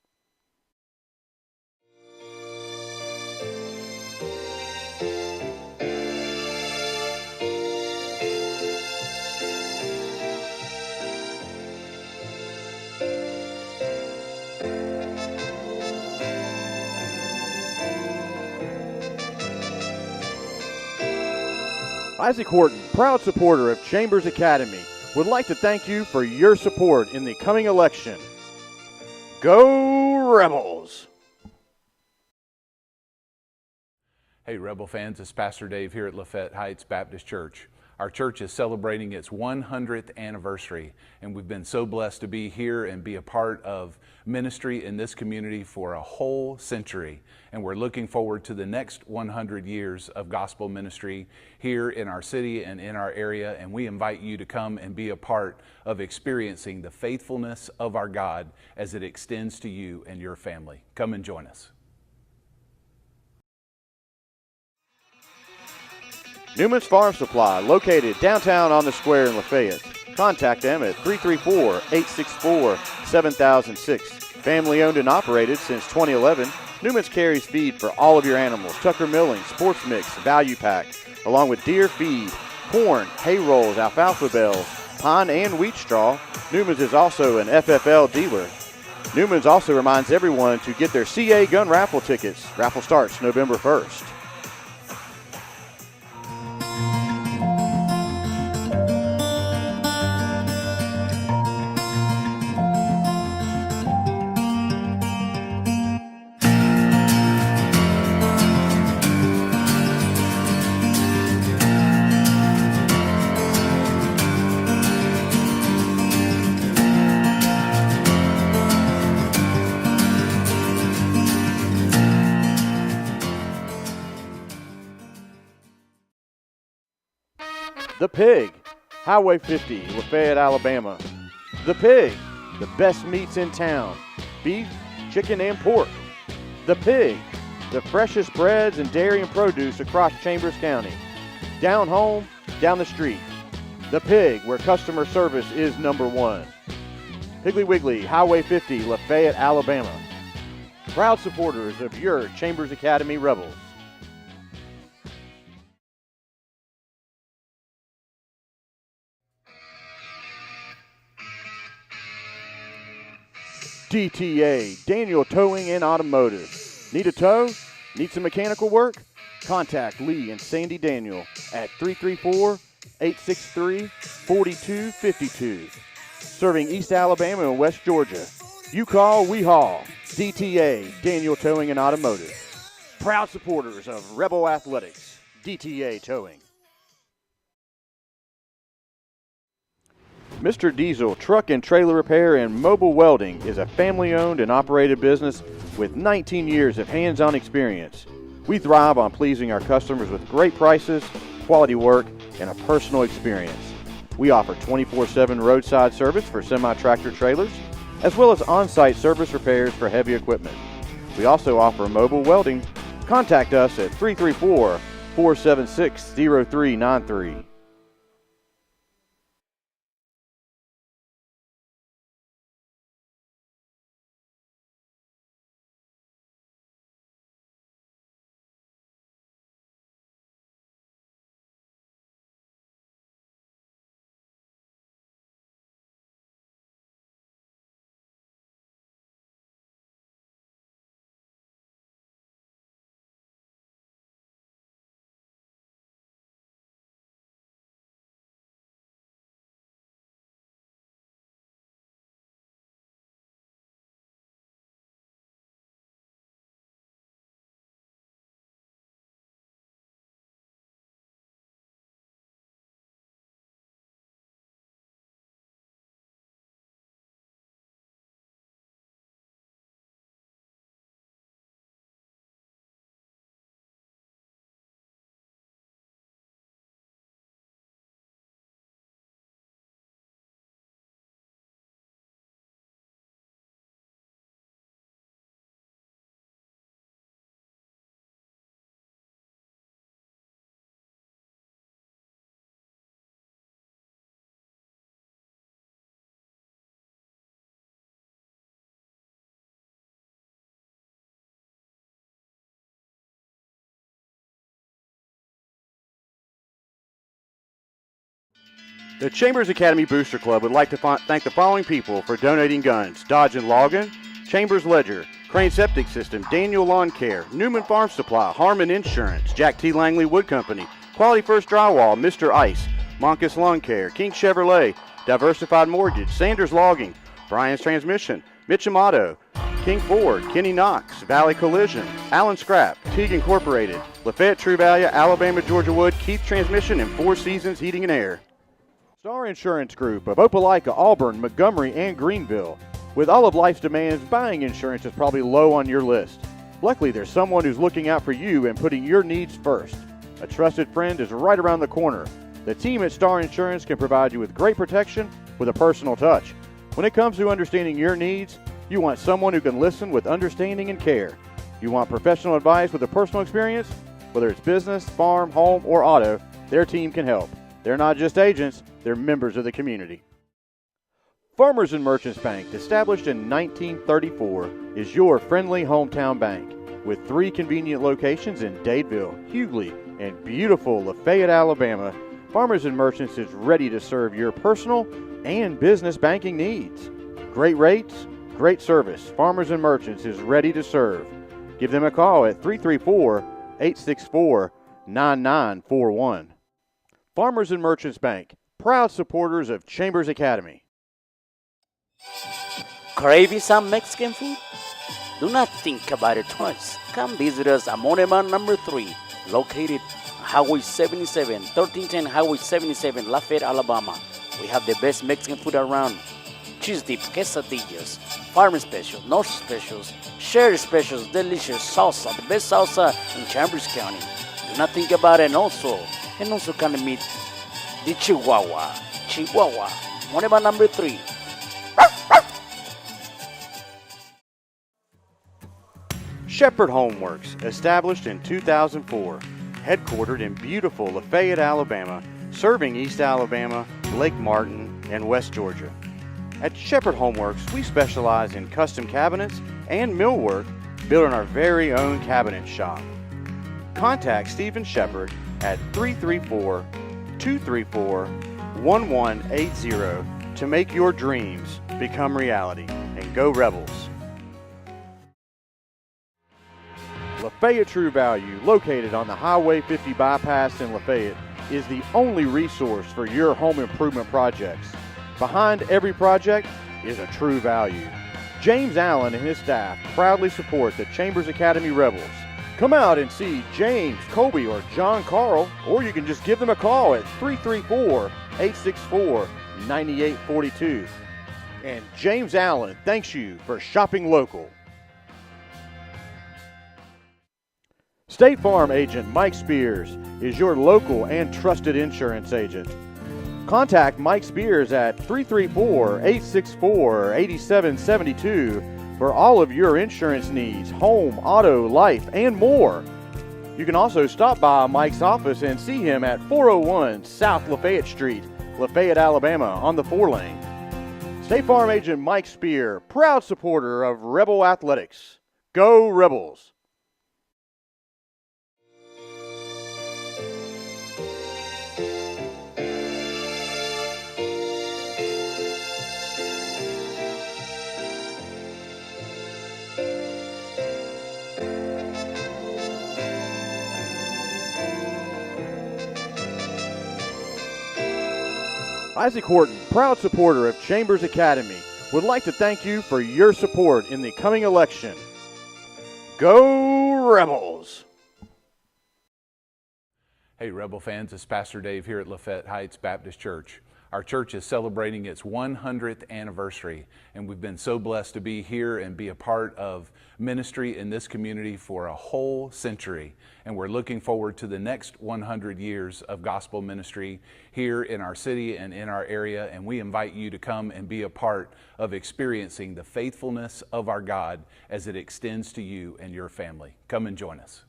Isaac Horton, proud supporter of Chambers Academy, would like to thank you for your support in the coming election. Go Rebels! Hey, Rebel fans, it's Pastor Dave here at Lafayette Heights Baptist Church. Our church is celebrating its 100th anniversary, and we've been so blessed to be here and be a part of ministry in this community for a whole century. And we're looking forward to the next 100 years of gospel ministry here in our city and in our area. And we invite you to come and be a part of experiencing the faithfulness of our God as it extends to you and your family. Come and join us. Newman's Farm Supply, located downtown on the square in Lafayette. Contact them at 334-864-7006. Family owned and operated since 2011, Newman's carries feed for all of your animals, Tucker Milling, Sports Mix, Value Pack, along with deer feed, corn, hay rolls, alfalfa bales, pine and wheat straw. Newman's is also an FFL dealer. Newman's also reminds everyone to get their CA gun raffle tickets. Raffle starts November 1st. The Pig, Highway 50, Lafayette, Alabama. The Pig, the best meats in town, beef, chicken, and pork. The Pig, the freshest breads and dairy and produce across Chambers County. Down home, down the street. The Pig, where customer service is number one. Piggly Wiggly, Highway 50, Lafayette, Alabama. Proud supporters of your Chambers Academy Rebels. DTA, Daniel Towing and Automotive. Need a tow? Need some mechanical work? Contact Lee and Sandy Daniel at 334-863-4252. Serving East Alabama and West Georgia. You call, we haul. DTA, Daniel Towing and Automotive. Proud supporters of Rebel Athletics. DTA Towing. Mr. Diesel Truck and Trailer Repair and Mobile Welding is a family-owned and operated business with 19 years of hands-on experience. We thrive on pleasing our customers with great prices, quality work, and a personal experience. We offer 24/7 roadside service for semi-tractor trailers, as well as on-site service repairs for heavy equipment. We also offer mobile welding. Contact us at 334-476-0393. The Chambers Academy Booster Club would like to thank the following people for donating guns: Dodge and Logan, Chambers Ledger, Crane Septic System, Daniel Lawn Care, Newman Farm Supply, Harmon Insurance, Jack T. Langley Wood Company, Quality First Drywall, Mr. Ice, Monkus Lawn Care, King Chevrolet, Diversified Mortgage, Sanders Logging, Brian's Transmission, Mitchum Auto, King Ford, Kenny Knox, Valley Collision, Allen Scrap, Teague Incorporated, Lafayette True Value, Alabama Georgia Wood, Keith Transmission, and Four Seasons Heating and Air. Star Insurance Group of Opelika, Auburn, Montgomery, and Greenville. With all of life's demands, buying insurance is probably low on your list. Luckily, there's someone who's looking out for you and putting your needs first. A trusted friend is right around the corner. The team at Star Insurance can provide you with great protection with a personal touch. When it comes to understanding your needs, you want someone who can listen with understanding and care. You want professional advice with a personal experience? Whether it's business, farm, home, or auto, their team can help. They're not just agents, they're members of the community. Farmers and Merchants Bank, established in 1934, is your friendly hometown bank. With 3 convenient locations in Dadeville, Hughley, and beautiful Lafayette, Alabama, Farmers and Merchants is ready to serve your personal and business banking needs. Great rates, great service. Farmers and Merchants is ready to serve. Give them a call at 334-864-9941. Farmers and Merchants Bank, proud supporters of Chambers Academy. Craving some Mexican food? Do not think about it twice. Come visit us at Moneman number 3, located Highway 77, 1310 Highway 77, Lafayette, Alabama. We have the best Mexican food around. Cheese dip, quesadillas, farm specials, north specials, share specials, delicious salsa, the best salsa in Chambers County. Do not think about it also can meet the Chihuahua, Moneman number 3. Shepherd Homeworks, established in 2004, headquartered in beautiful Lafayette, Alabama, serving East Alabama, Lake Martin, and West Georgia. At Shepherd Homeworks, we specialize in custom cabinets and millwork built in our very own cabinet shop. Contact Stephen Shepherd at 334-234-1180 to make your dreams become reality. And go Rebels! Lafayette True Value, located on the Highway 50 bypass in Lafayette, is the only resource for your home improvement projects. Behind every project is a True Value. James Allen and his staff proudly support the Chambers Academy Rebels. Come out and see James, Colby, or John Carl, or you can just give them a call at 334-864-9842. And James Allen thanks you for shopping local. State Farm agent Mike Spears is your local and trusted insurance agent. Contact Mike Spears at 334-864-8772 for all of your insurance needs, home, auto, life, and more. You can also stop by Mike's office and see him at 401 South Lafayette Street, Lafayette, Alabama, on the 4-lane. State Farm agent Mike Spear, proud supporter of Rebel Athletics. Go Rebels! Isaac Horton, proud supporter of Chambers Academy, would like to thank you for your support in the coming election. Go Rebels! Hey Rebel fans, it's Pastor Dave here at Lafayette Heights Baptist Church. Our church is celebrating its 100th anniversary, and we've been so blessed to be here and be a part of ministry in this community for a whole century. And we're looking forward to the next 100 years of gospel ministry here in our city and in our area. And we invite you to come and be a part of experiencing the faithfulness of our God as it extends to you and your family. Come and join us.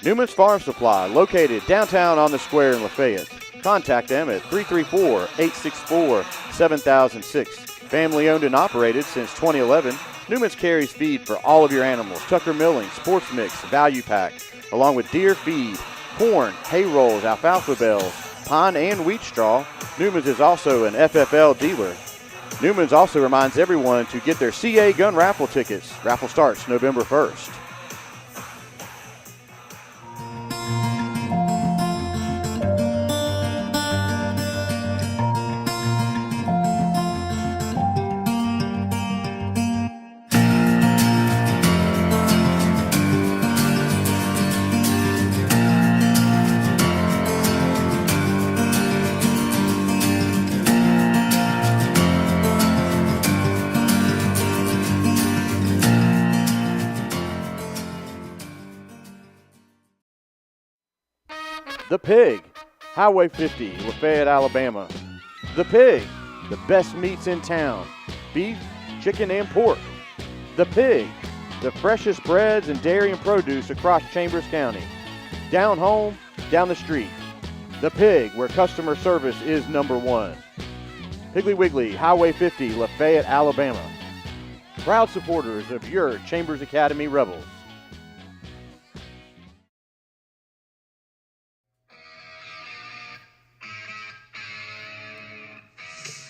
Newman's Farm Supply, located downtown on the square in Lafayette. Contact them at 334-864-7006. Family owned and operated since 2011, Newman's carries feed for all of your animals, Tucker Milling, Sports Mix, Value Pack, along with deer feed, corn, hay rolls, alfalfa bales, pine and wheat straw. Newman's is also an FFL dealer. Newman's also reminds everyone to get their CA gun raffle tickets. Raffle starts November 1st. The Pig, Highway 50, Lafayette, Alabama. The Pig, the best meats in town, beef, chicken, and pork. The Pig, the freshest breads and dairy and produce across Chambers County. Down home, down the street. The Pig, where customer service is number one. Piggly Wiggly, Highway 50, Lafayette, Alabama. Proud supporters of your Chambers Academy Rebels.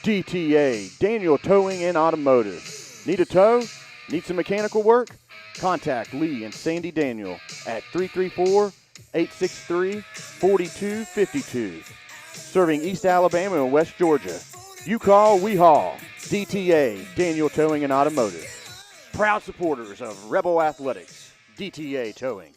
DTA, Daniel Towing and Automotive. Need a tow? Need some mechanical work? Contact Lee and Sandy Daniel at 334-863-4252. Serving East Alabama and West Georgia. You call, we haul. DTA, Daniel Towing and Automotive. Proud supporters of Rebel Athletics. DTA Towing.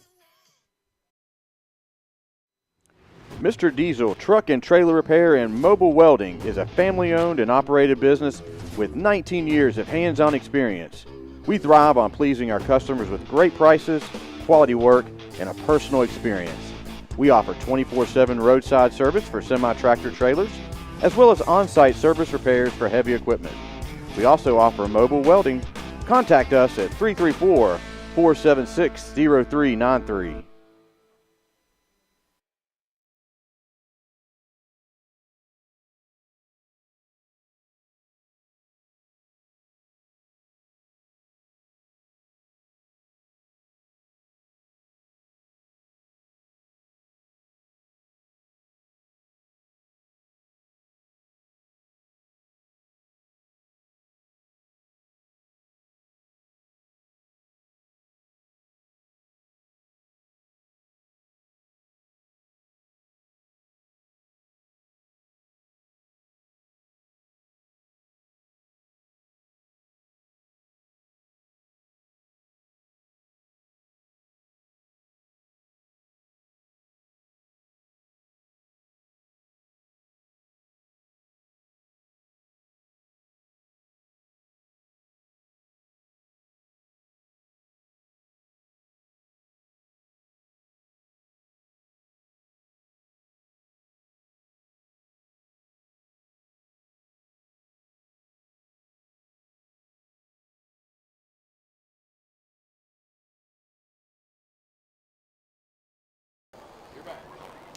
Mr. Diesel Truck and Trailer Repair and Mobile Welding is a family-owned and operated business with 19 years of hands-on experience. We thrive on pleasing our customers with great prices, quality work, and a personal experience. We offer 24/7 roadside service for semi-tractor trailers, as well as on-site service repairs for heavy equipment. We also offer mobile welding. Contact us at 334-476-0393.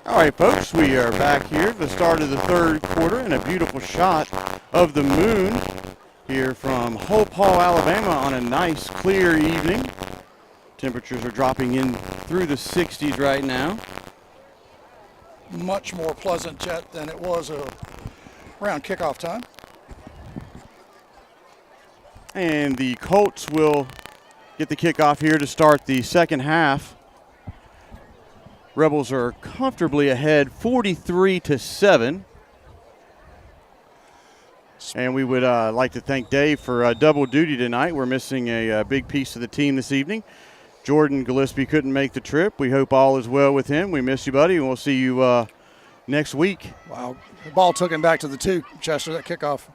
All right, folks, we are back here at the start of the third quarter and a beautiful shot of the moon here from Hope Hall, Alabama on a nice, clear evening. Temperatures are dropping in through the 60s right now. Much more pleasant, Chet, than it was around kickoff time. And the Colts will get the kickoff here to start the second half. Rebels are comfortably ahead, 43-7. And we would like to thank Dave for double duty tonight. We're missing a big piece of the team this evening. Jordan Gillespie couldn't make the trip. We hope all is well with him. We miss you, buddy, and we'll see you next week. Wow, the ball took him back to the 2, Chester, that kickoff.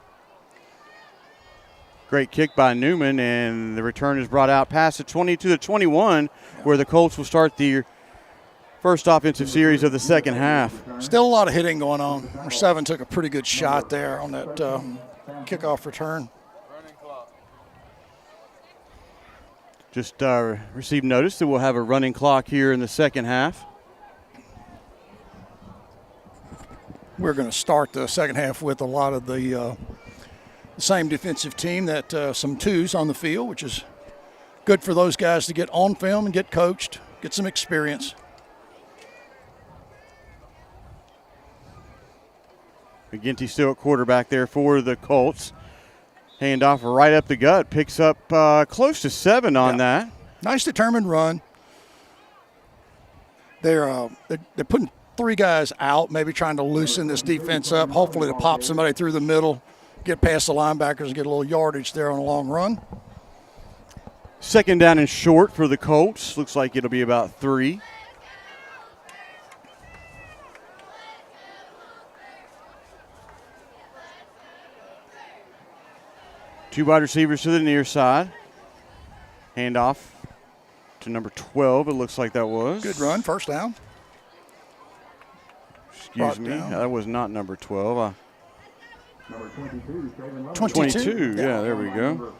Great kick by Newman, and the return is brought out past the 22-21, where the Colts will start the first offensive series of the second half. Still a lot of hitting going on. Number 7 took a pretty good shot there on that kickoff return. Just received notice that we'll have a running clock here in the second half. We're going to start the second half with a lot of the same defensive team, that some 2s on the field, which is good for those guys to get on film and get coached, get some experience. McGinty still at quarterback there for the Colts. Handoff right up the gut. Picks up close to 7 on that. Nice determined run. They're putting 3 guys out, maybe trying to loosen this defense up, hopefully to pop somebody through the middle, get past the linebackers and get a little yardage there on a long run. Second down and short for the Colts. Looks like it'll be about 3. Two wide receivers to the near side. Handoff to number 12, it looks like that was. Good run, first down. Excuse me. That was not number 12. Number 22, Caden 22, yeah, there we go.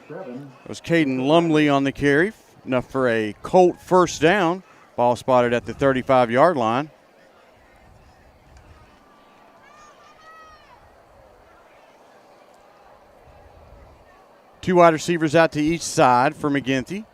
It was Caden Lumley on the carry, enough for a Colt first down. Ball spotted at the 35-yard line. Two wide receivers out to each side for McGinty.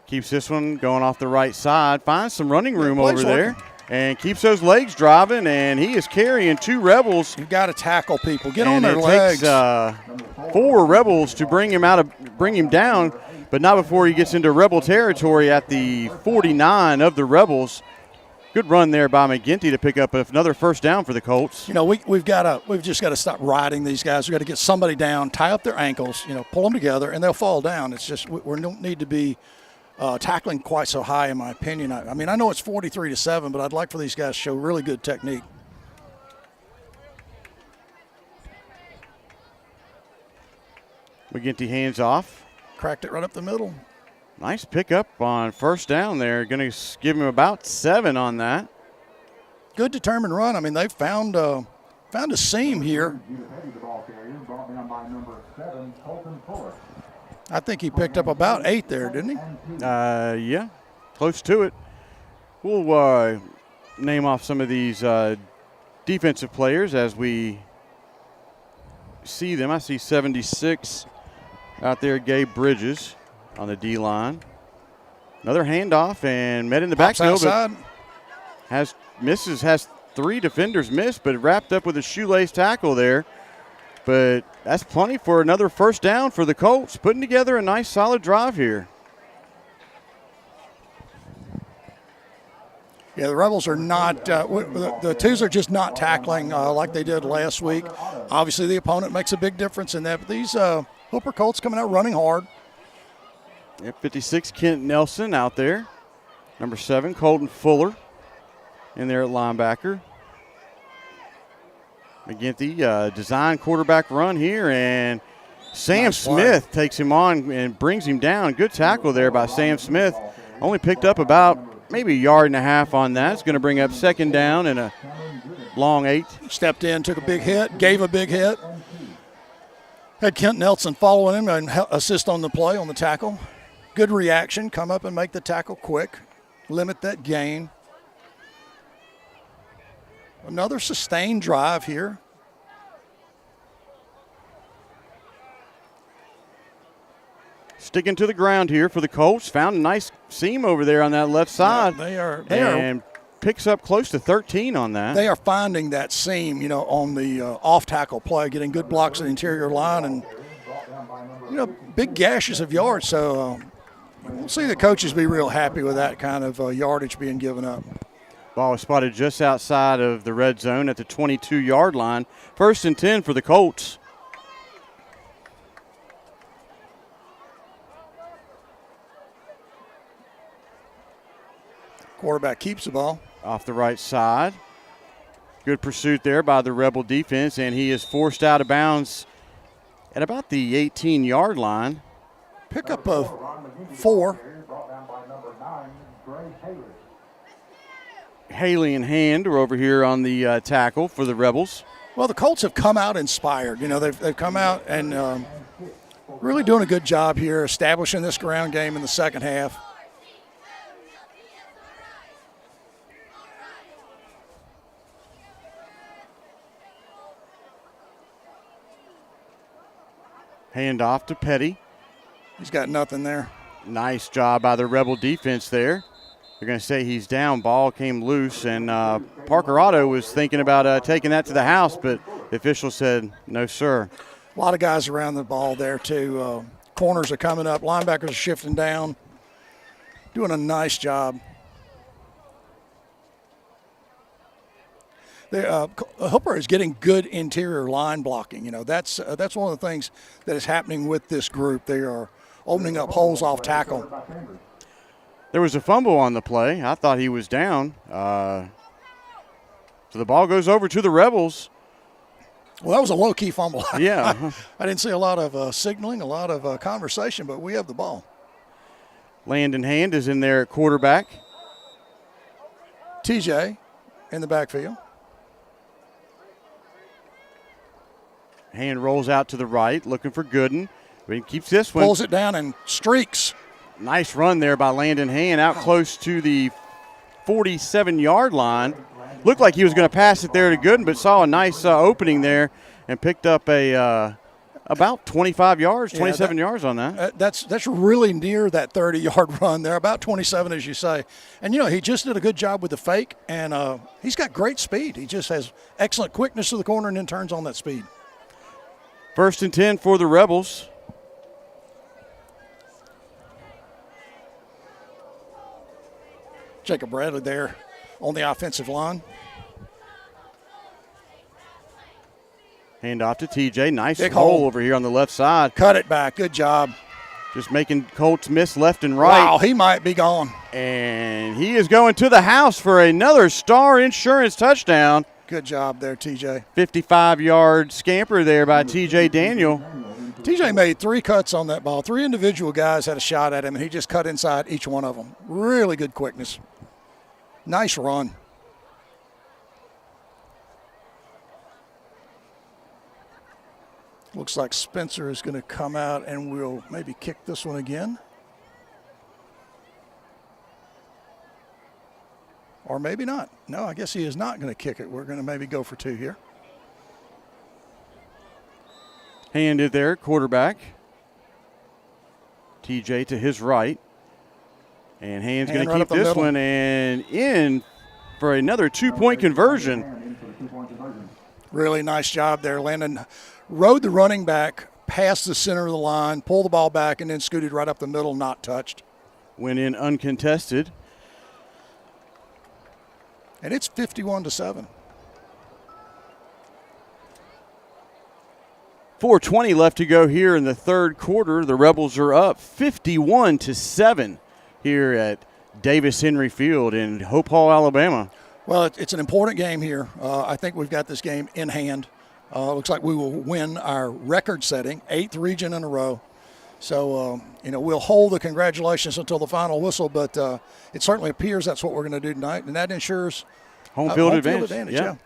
Keeps this one going off the right side. Finds some running room over there. And keeps those legs driving, and he is carrying two Rebels. You've got to tackle people. Get on their legs. Takes 4 Rebels to bring him down, but not before he gets into Rebel territory at the 49 of the Rebels. Good run there by McGinty to pick up another first down for the Colts. You know, we've just got to stop riding these guys. We've got to get somebody down, tie up their ankles, pull them together, and they'll fall down. It's just we don't need to be tackling quite so high, in my opinion. I mean, I know it's 43-7, but I'd like for these guys to show really good technique. McGinty hands off. Cracked it right up the middle. Nice pickup on first down there. Going to give him about 7 on that. Good determined run. I mean, they found a seam here. I think he picked up about 8 there, didn't he? Yeah, close to it. We'll name off some of these defensive players as we see them. I see 76 out there, Gabe Bridges on the D-line. Another handoff and met in the backfield. Has 3 defenders missed, but wrapped up with a shoelace tackle there. But that's plenty for another first down for the Colts, putting together a nice solid drive here. Yeah, the Rebels are not, the twos are just not tackling like they did last week. Obviously, the opponent makes a big difference in that. But these Hooper Colts coming out running hard. Yeah, 56, Kent Nelson out there. Number 7, Colton Fuller in there at linebacker. McGinty, design quarterback run here, and Sam Smith takes him on and brings him down. Good tackle there by Sam Smith. Only picked up about maybe 1.5 yards on that. It's going to bring up second down and a long 8. Stepped in, took a big hit, gave a big hit. Had Kent Nelson following him and assist on the play, on the tackle. Good reaction, come up and make the tackle quick, limit that gain. Another sustained drive here. Sticking to the ground here for the Colts. Found a nice seam over there on that left side. Yeah, they are picks up close to 13 on that. They are finding that seam, on the off tackle play, getting good blocks in the interior line, and big gashes of yards. So we'll see the coaches be real happy with that kind of yardage being given up. Ball was spotted just outside of the red zone at the 22-yard line. 1st and 10 for the Colts. Quarterback keeps the ball. Off the right side. Good pursuit there by the Rebel defense, and he is forced out of bounds at about the 18-yard line. Pickup of 4. Haley and Hand are over here on the tackle for the Rebels. Well, the Colts have come out inspired. They've come out and really doing a good job here, establishing this ground game in the second half. Hand off to Petty. He's got nothing there. Nice job by the Rebel defense there. They're going to say he's down. Ball came loose, and Parker Otto was thinking about taking that to the house, but the official said, no, sir. A lot of guys around the ball there, too. Corners are coming up. Linebackers are shifting down. Doing a nice job. Hooper is getting good interior line blocking. That's one of the things that is happening with this group. They are opening up holes off tackle. There was a fumble on the play. I thought he was down. So the ball goes over to the Rebels. Well, that was a low-key fumble. Yeah. I didn't see a lot of signaling, a lot of conversation, but we have the ball. Landon Hand is in there at quarterback. TJ in the backfield. Hand rolls out to the right, looking for Gooden. But he keeps this one. Pulls it down and streaks. Nice run there by Landon Hand out close to the 47-yard line. Looked like he was going to pass it there to Gooden, but saw a nice opening there and picked up about 25 yards, 27 yards on that. That's really near that 30-yard run there, about 27, as you say. And, he just did a good job with the fake, and he's got great speed. He just has excellent quickness to the corner and then turns on that speed. 1st and 10 for the Rebels. Jacob Bradley there on the offensive line. Hand off to TJ. Nice Big hole hole over here on the left side. Cut it back. Good job. Just making Colts miss left and right. Wow, he might be gone. And he is going to the house for another Star Insurance touchdown. Good job there, TJ. 55-yard scamper there by TJ Daniel. TJ made 3 cuts on that ball. 3 individual guys had a shot at him, and he just cut inside each one of them. Really good quickness. Nice run. Looks like Spencer is going to come out and we'll maybe kick this one again. Or maybe not. No, I guess he is not going to kick it. We're going to maybe go for 2 here. Handed there, quarterback. TJ to his right. And Hand's going to keep this one and in for another 2-point conversion. Really nice job there. Landon rode the running back past the center of the line, pulled the ball back, and then scooted right up the middle, not touched. Went in uncontested. And it's 51-7. 4:20 left to go here in the third quarter. The Rebels are up 51-7 here at Davis Henry Field in Hope Hall, Alabama. Well, it's an important game here. I think we've got this game in hand. Looks like we will win our record-setting 8th region in a row. So, we'll hold the congratulations until the final whistle, but it certainly appears that's what we're going to do tonight, and that ensures home field advantage. Yeah.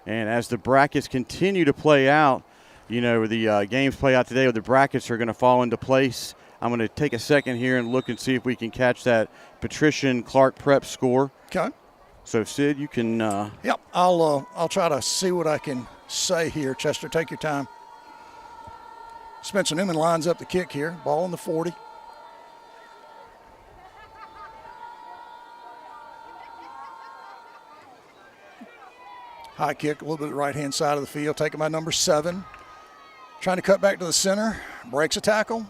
And as the brackets continue to play out, the games play out today, the brackets are going to fall into place. I'm going to take a second here and look and see if we can catch that Patrician Clark Prep score. Okay. So, Sid, you can. Yep, I'll try to see what I can say here. Chester, take your time. Spencer Newman lines up the kick here. Ball on the 40. High kick, a little bit of the right-hand side of the field. Taken by number 7. Trying to cut back to the center. Breaks a tackle.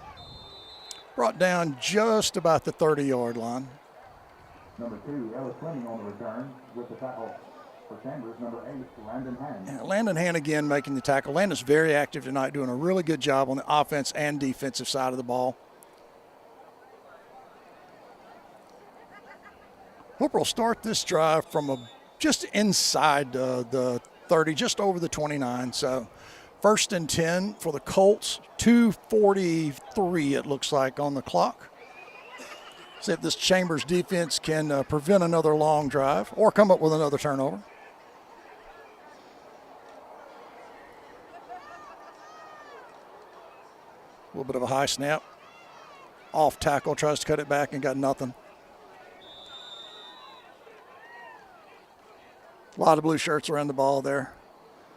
Brought down just about the 30-yard line. Number 2, Ellis Fleming on the return with the tackle for Chambers. Number 8, Landon Hand. Yeah, Landon Hand again making the tackle. Landon's very active tonight, doing a really good job on the offense and defensive side of the ball. Hooper will start this drive from just inside the 30, just over the 29. So 1st and 10 for the Colts. 2:43 it looks like on the clock. See if this Chambers defense can prevent another long drive or come up with another turnover. A little bit of a high snap. Off tackle, tries to cut it back and got nothing. A lot of blue shirts around the ball there.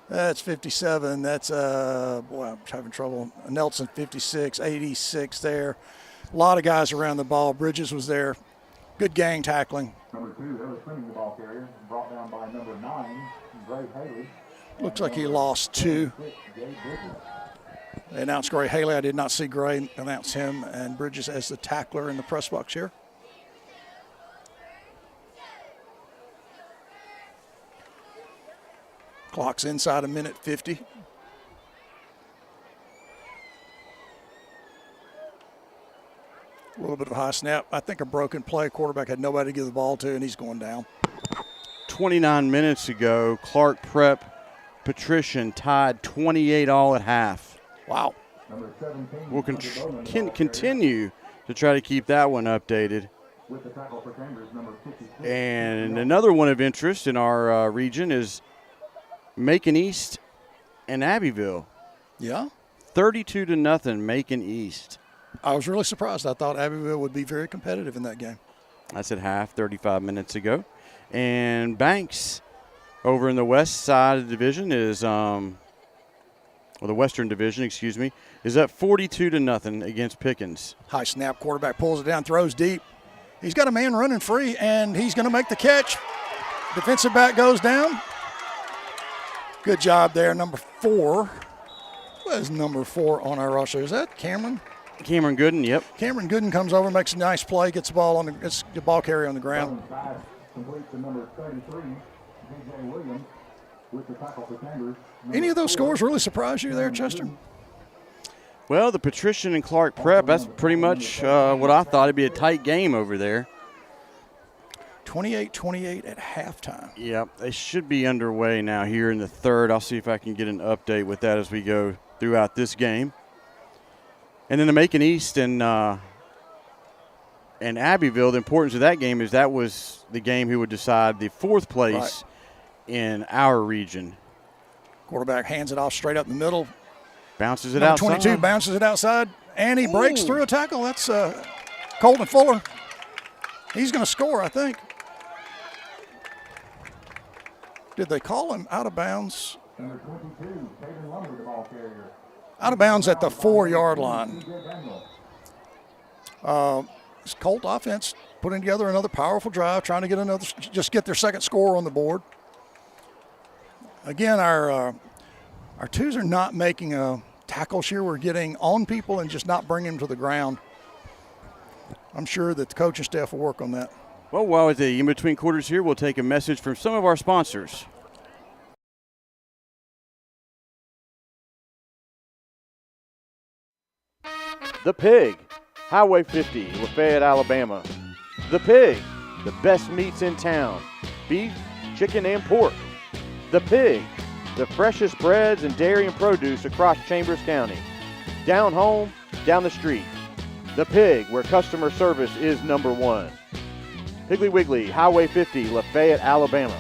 That's 57. That's, boy, I'm having trouble. Nelson, 56, 86 there. A lot of guys around the ball. Bridges was there. Good gang tackling. Number 2, Ellis Fleming, the ball carrier, brought down by number 9, Gray Haley. Looks like he lost 2. They announced Gray Haley. I did not see Gray announce him and Bridges as the tackler in the press box here. Clock's inside a minute 50. A little bit of a high snap. I think a broken play. Quarterback had nobody to give the ball to, and he's going down. 29 minutes ago, Clark Prep Patrician tied 28 all at half. Wow. Number 17, We'll continue to try to keep that one updated. with the tackle for Chambers, number 56. And another one of interest in our region is Macon East and Abbeville. Yeah. 32-0 Macon East. I was really surprised. I thought Abbeville would be very competitive in that game. That's at half 35 minutes ago. And Banks over in the west side of the division is, or the western division, excuse me, is up 42-0 against Pickens. High snap, quarterback pulls it down, throws deep. He's got a man running free, and he's going to make the catch. Defensive back goes down. Good job there, number 4. What is number 4 on our roster? Is that Cameron? Cameron Gooden, yep. Cameron Gooden comes over, makes a nice play, gets the ball on gets the ball carrier on the ground. Complete to number 33, J.J. Williams, with the tackle for Chambers. Any of those scores really surprise you there, Chester? Well, the Patrician and Clark Prep, that's pretty much what I thought. It'd be a tight game over there. 28-28 at halftime. Yep, they should be underway now here in the third. I'll see if I can get an update with that as we go throughout this game. And then the Macon East and Abbeville, the importance of that game is that was the game who would decide the 4th place in our region. Quarterback hands it off straight up the middle. Bounces it Number outside. 22 bounces it outside, and he breaks through a tackle. That's Colton Fuller. He's going to score, I think. Did they call him out of bounds? Number 22, Taylor Lumber, the ball carrier. Out of bounds at the 4-yard line. Colt offense putting together another powerful drive, trying to get get their second score on the board. Again, our twos are not making a tackles here. We're getting on people and just not bringing them to the ground. I'm sure that the coaching staff will work on that. Well, while at the in-between quarters here, we'll take a message from some of our sponsors. The Pig, Highway 50, Lafayette, Alabama. The Pig, the best meats in town. Beef, chicken, and pork. The Pig, the freshest breads and dairy and produce across Chambers County. Down home, down the street. The Pig, where customer service is number 1. Piggly Wiggly, Highway 50, Lafayette, Alabama.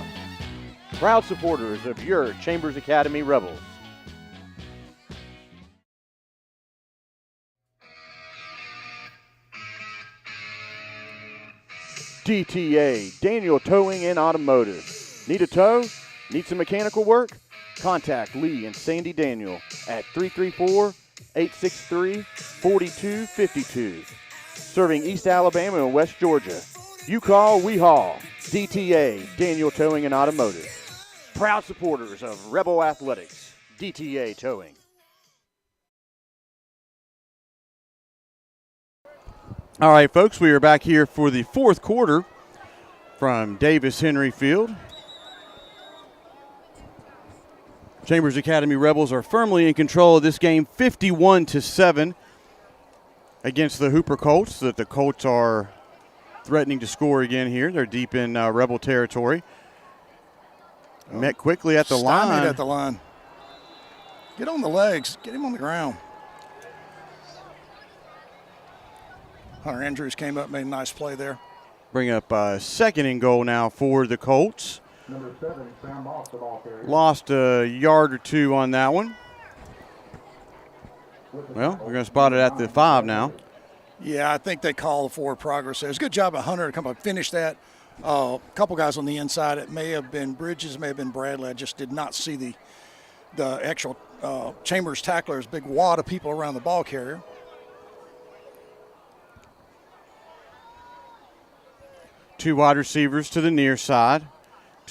Proud supporters of your Chambers Academy Rebels. DTA, Daniel Towing and Automotive. Need a tow? Need some mechanical work? Contact Lee and Sandy Daniel at 334-863-4252. Serving East Alabama and West Georgia. You call, we haul. DTA, Daniel Towing and Automotive. Proud supporters of Rebel Athletics. DTA Towing. All right, folks, we are back here for the 4th quarter from Davis Henry Field. Chambers Academy Rebels are firmly in control of this game, 51-7 against the Hooper Colts. That the Colts are threatening to score again here. They're deep in Rebel territory. Met quickly at the line. At the line. Get on the legs. Get him on the ground. Hunter Andrews came up, made a nice play there. Bring up 2nd and goal now for the Colts. Number 7, Sam Moss, the ball carrier. Lost a yard or 2 on that one. Well, we're going to spot it at the 5 now. Yeah, I think they call the forward progress there. It's a good job of Hunter to come up and finish that. A couple guys on the inside. It may have been Bridges, it may have been Bradley. I just did not see the actual Chambers tacklers. Big wad of people around the ball carrier. Two wide receivers to the near side.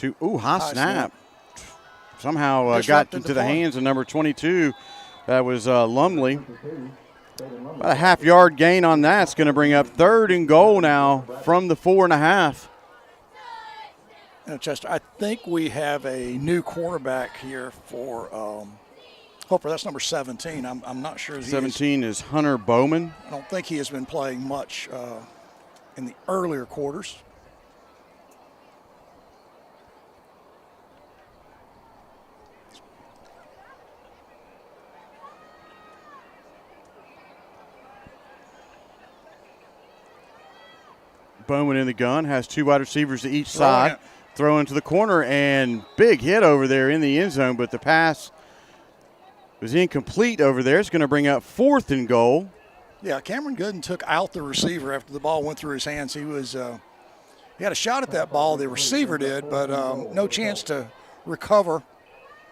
High snap. Somehow got into the hands of number 22. That was Lumley. About a half-yard gain on that. It's going to bring up 3rd and goal now from the 4.5. Chester, I think we have a new quarterback here for Hooper. That's number 17. I'm not sure. 17 is Hunter Bowman. I don't think he has been playing much in the earlier quarters. Bowman in the gun, has 2 wide receivers to each side. Throw into the corner, and big hit over there in the end zone, but the pass was incomplete over there. It's going to bring up 4th and goal. Yeah, Cameron Gooden took out the receiver after the ball went through his hands. He had a shot at that ball, the receiver did, but no chance to recover.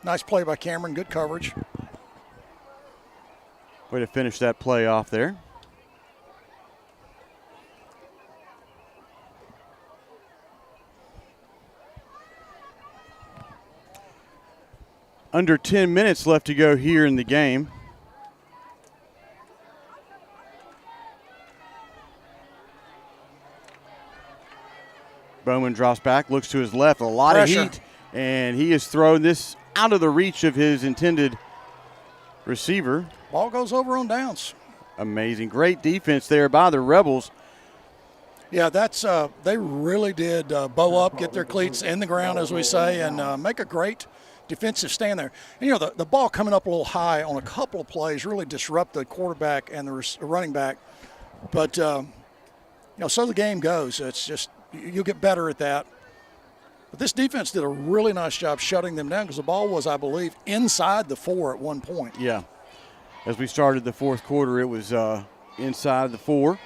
Nice play by Cameron, good coverage. Way to finish that play off there. Under 10 minutes left to go here in the game. Bowman drops back, looks to his left, a lot of heat, and he has thrown this out of the reach of his intended receiver. Ball goes over on downs. Amazing. Great defense there by the Rebels. Yeah, that's they really did bow up, get their cleats in the ground, as we say, and make a great defensive stand there. And, you know, the ball coming up a little high on a couple of plays really disrupt the quarterback and the running back. But, you know, so the game goes. It's just you'll get better at that. But this defense did a really nice job shutting them down because the ball was, I believe, inside the 4 at one point. Yeah. As we started the 4th quarter, it was inside the 4.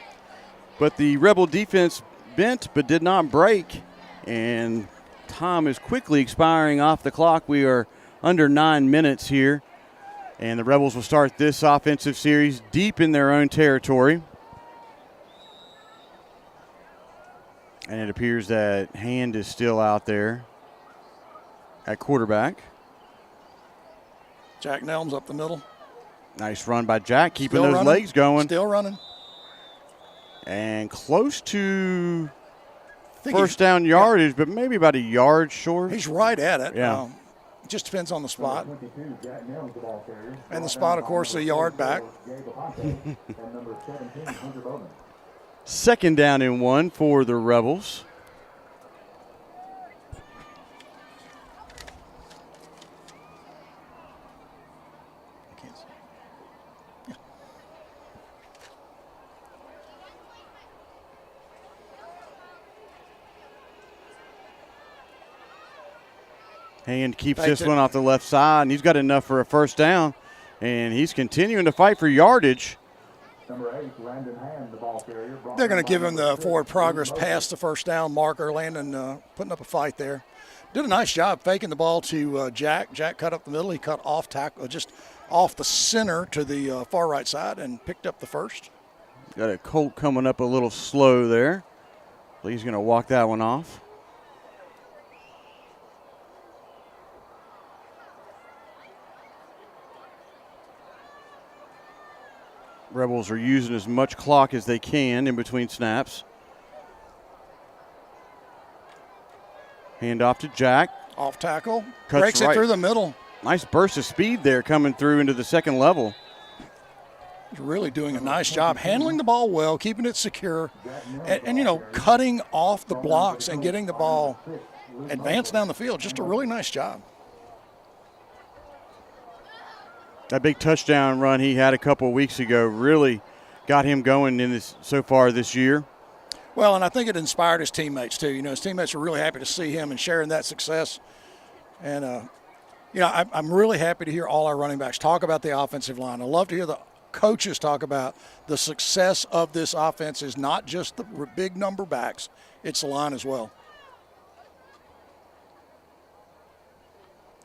But the Rebel defense bent but did not break. And time is quickly expiring off the clock. We are under 9 minutes here. And the Rebels will start this offensive series deep in their own territory. And it appears that Hand is still out there at quarterback. Jack Nelms up the middle. Nice run by Jack, keeping those legs going. Still running. And close to first down yardage, but maybe about a yard short. He's right at it. Yeah. It just depends on the spot. And the spot, of course, a yard back. 2nd down and 1 for the Rebels. Hand keeps this one off the left side, and he's got enough for a first down, and he's continuing to fight for yardage. They're going to give him the forward progress past the first down marker. Landon putting up a fight there. Did a nice job faking the ball to Jack. Jack cut up the middle. He cut off tackle, just off the center to the far right side and picked up the first. Got a Colt coming up a little slow there. He's going to walk that one off. Rebels are using as much clock as they can in between snaps. Hand off to Jack. Off tackle. Cuts breaks it through the middle. Nice burst of speed there coming through into the second level. He's really doing a nice job handling the ball well, keeping it secure, and you know, cutting off the blocks and getting the ball advanced down the field. Just a really nice job. That big touchdown run he had a couple of weeks ago really got him going in this so far this year. Well, and I think it inspired his teammates too. You know, his teammates are really happy to see him and sharing that success. And, you know, I'm really happy to hear all our running backs talk about the offensive line. I love to hear the coaches talk about the success of this offense is not just the big number backs, it's the line as well.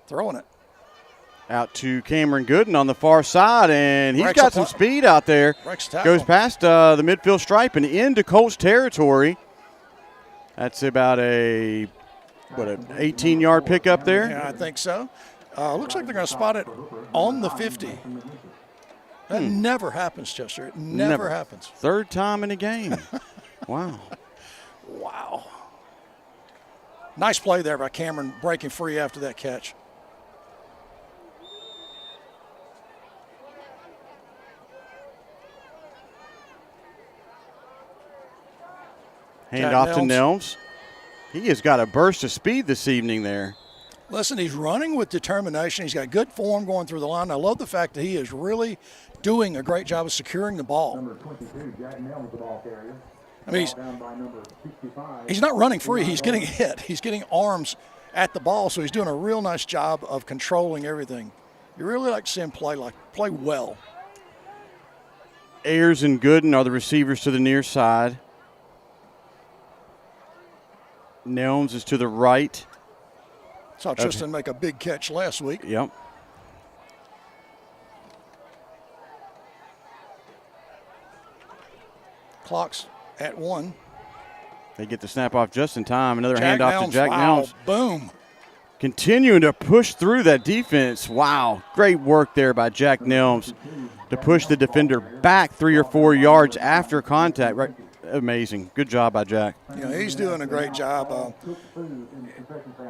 Throwing it. Out to Cameron Gooden on the far side, and he's got some speed out there. Goes past the midfield stripe and into Colts territory. That's about an 18-yard pickup there? Yeah, I think so. Looks like they're going to spot it on the 50. That never happens, Chester. It never happens. 3rd time in a game. Wow. Wow. Nice play there by Cameron, breaking free after that catch. Hand off to Nelms. He has got a burst of speed this evening there. Listen, he's running with determination. He's got good form going through the line. I love the fact that he is really doing a great job of securing the ball. Number 22, Jack Nelms, the ball carrier. I mean, he's not running free. He's getting hit. He's getting arms at the ball, so he's doing a real nice job of controlling everything. You really like to see him play well. Ayers and Gooden are the receivers to the near side. Nelms is to the right. Saw Tristan make a big catch last week. Yep. Clock's at 1. They get the snap off just in time. Another Jack handoff to Jack Nelms. Boom. Continuing to push through that defense. Wow. Great work there by Jack Nelms to push the defender back 3 or 4 yards after contact. Right. Amazing. Good job by Jack. He's doing a great job.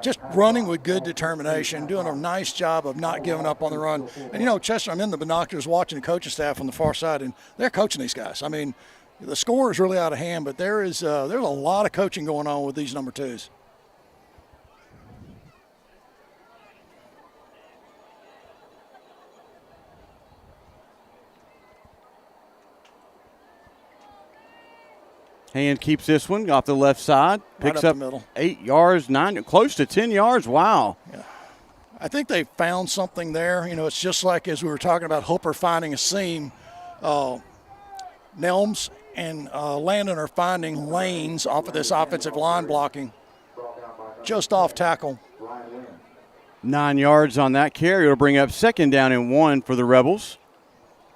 Just running with good determination, doing a nice job of not giving up on the run. And, Chester, I'm in the binoculars watching the coaching staff on the far side, and they're coaching these guys. I mean, the score is really out of hand, but there's a lot of coaching going on with these number 2s. Hand keeps this one off the left side. Picks right up the middle. 8 yards, close to 10 yards. Wow. Yeah. I think they found something there. It's just like as we were talking about Hooper finding a seam. Nelms and Landon are finding lanes off of this offensive line blocking. Just off tackle. 9 yards on that carry. It'll bring up 2nd down and 1 for the Rebels.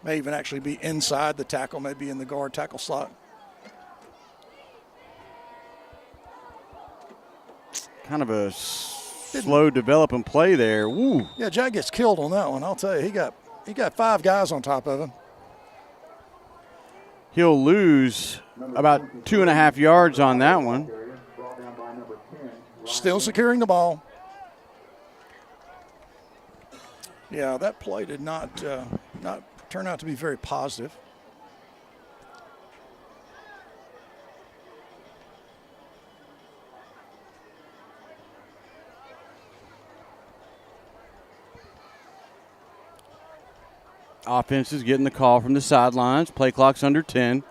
May even actually be inside the tackle, maybe in the guard tackle slot. Kind of a slow developing play there. Woo. Yeah, Jack gets killed on that one. I'll tell you, he got 5 guys on top of him. He'll lose about 2.5 yards on that one. Still securing the ball. Yeah, that play did not turn out to be very positive. Offense is getting the call from the sidelines. Play clock's under 10.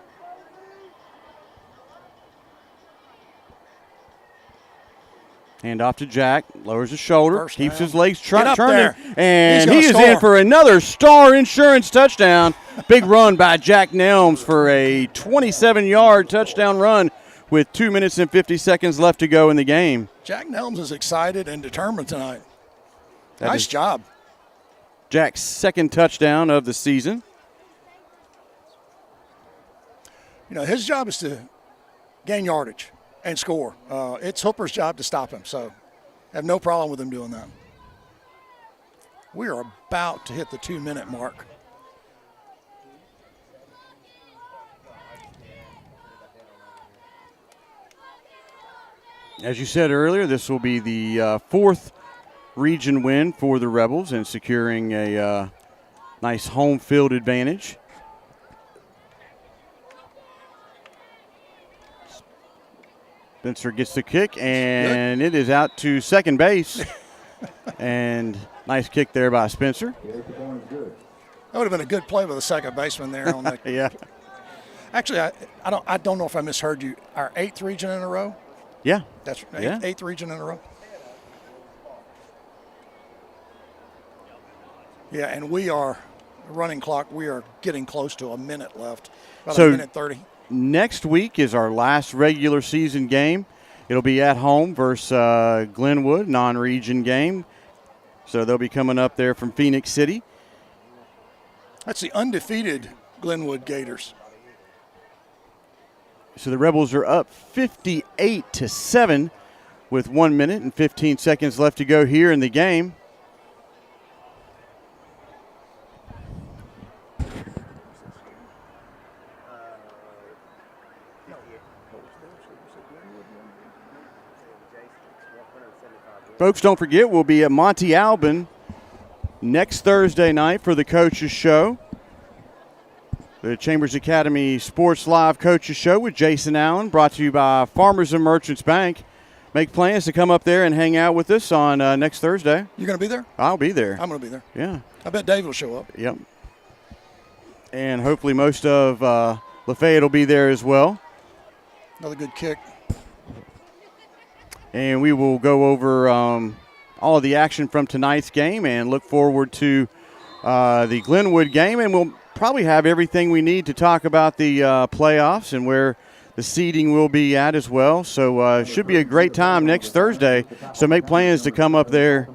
Hand off to Jack. Lowers his shoulder. Keeps his legs turning. And he is in for another Star Insurance touchdown. Big run by Jack Nelms for a 27-yard touchdown run with 2 minutes and 50 seconds left to go in the game. Jack Nelms is excited and determined tonight. Nice job. Jack's 2nd touchdown of the season. His job is to gain yardage and score. It's Hooper's job to stop him, so I have no problem with him doing that. We are about to hit the 2-minute mark. As you said earlier, this will be the 4th region win for the Rebels and securing a nice home field advantage. Spencer gets the kick, and it is out to second base. And nice kick there by Spencer. That would have been a good play with a second baseman there on that. Yeah. Actually, I don't know if I misheard you. Our 8th region in a row? Yeah. That's right. 8th region in a row. Yeah, and we are running clock. We are getting close to a minute left. About a minute 30. Next week is our last regular season game. It'll be at home versus Glenwood, non-region game. So they'll be coming up there from Phoenix City. That's the undefeated Glenwood Gators. So the Rebels are up 58-7 with 1 minute and 15 seconds left to go here in the game. Folks, don't forget, we'll be at Monte Alban next Thursday night for the Coaches Show. The Chambers Academy Sports Live Coaches Show with Jason Allen, brought to you by Farmers and Merchants Bank. Make plans to come up there and hang out with us on next Thursday. You going to be there? I'll be there. I'm going to be there. Yeah. I bet Dave will show up. Yep. And hopefully most of Lafayette will be there as well. Another good kick. And we will go over all of the action from tonight's game and look forward to the Glenwood game. And we'll probably have everything we need to talk about the playoffs and where the seeding will be at as well. So should be a great time next Thursday. So make plans to come up there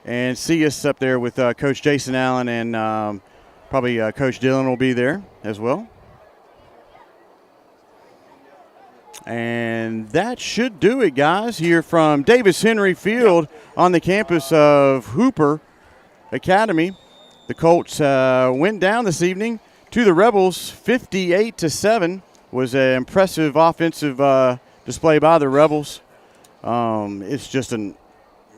and see us up there with Coach Jason Allen, and probably Coach Dillon will be there as well. And that should do it, guys, here from Davis Henry Field on the campus of Hooper Academy. The Colts went down this evening to the Rebels 58-7. Was an impressive offensive display by the Rebels. It's just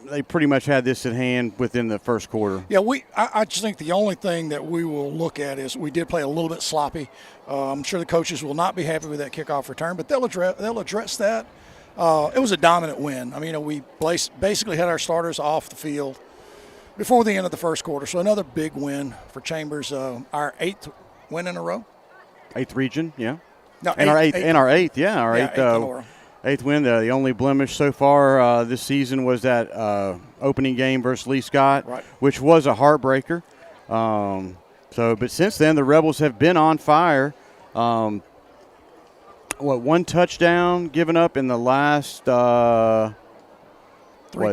they pretty much had this at hand within the first quarter. Yeah, I just think the only thing that we will look at is we did play a little bit sloppy. I'm sure the coaches will not be happy with that kickoff return, but they'll address that. It was a dominant win. I mean, we basically had our starters off the field before the end of the first quarter, so another big win for Chambers. Our 8th win in a row. 8th region, yeah. No, our eighth win. The only blemish so far this season was that opening game versus Lee Scott, which was a heartbreaker. But since then, the Rebels have been on fire. One touchdown given up in the last 3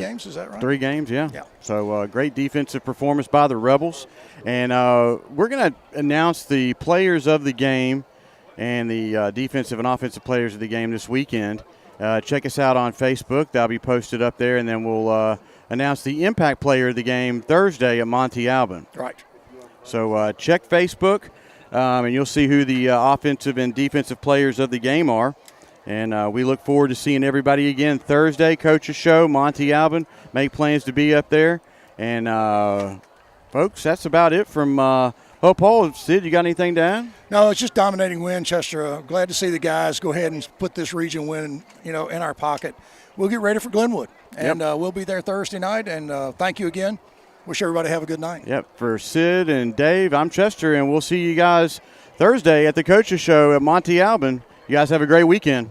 games, is that right? 3 games, yeah. So great defensive performance by the Rebels. And we're going to announce the players of the game and the defensive and offensive players of the game this weekend. Check us out on Facebook. That'll be posted up there, and then we'll announce the impact player of the game Thursday at Monte Alban. Right. So check Facebook, and you'll see who the offensive and defensive players of the game are. And we look forward to seeing everybody again Thursday. Coach's Show, Monte Alban. Make plans to be up there. And, folks, that's about it from Hope Hall. Sid, you got anything to add? No, it's just dominating win, Chester. Glad to see the guys go ahead and put this region win, in our pocket. We'll get ready for Glenwood, and we'll be there Thursday night. And thank you again. Wish everybody have a good night. Yep. For Sid and Dave, I'm Chester, and we'll see you guys Thursday at the Coach's Show at Monte Alban. You guys have a great weekend.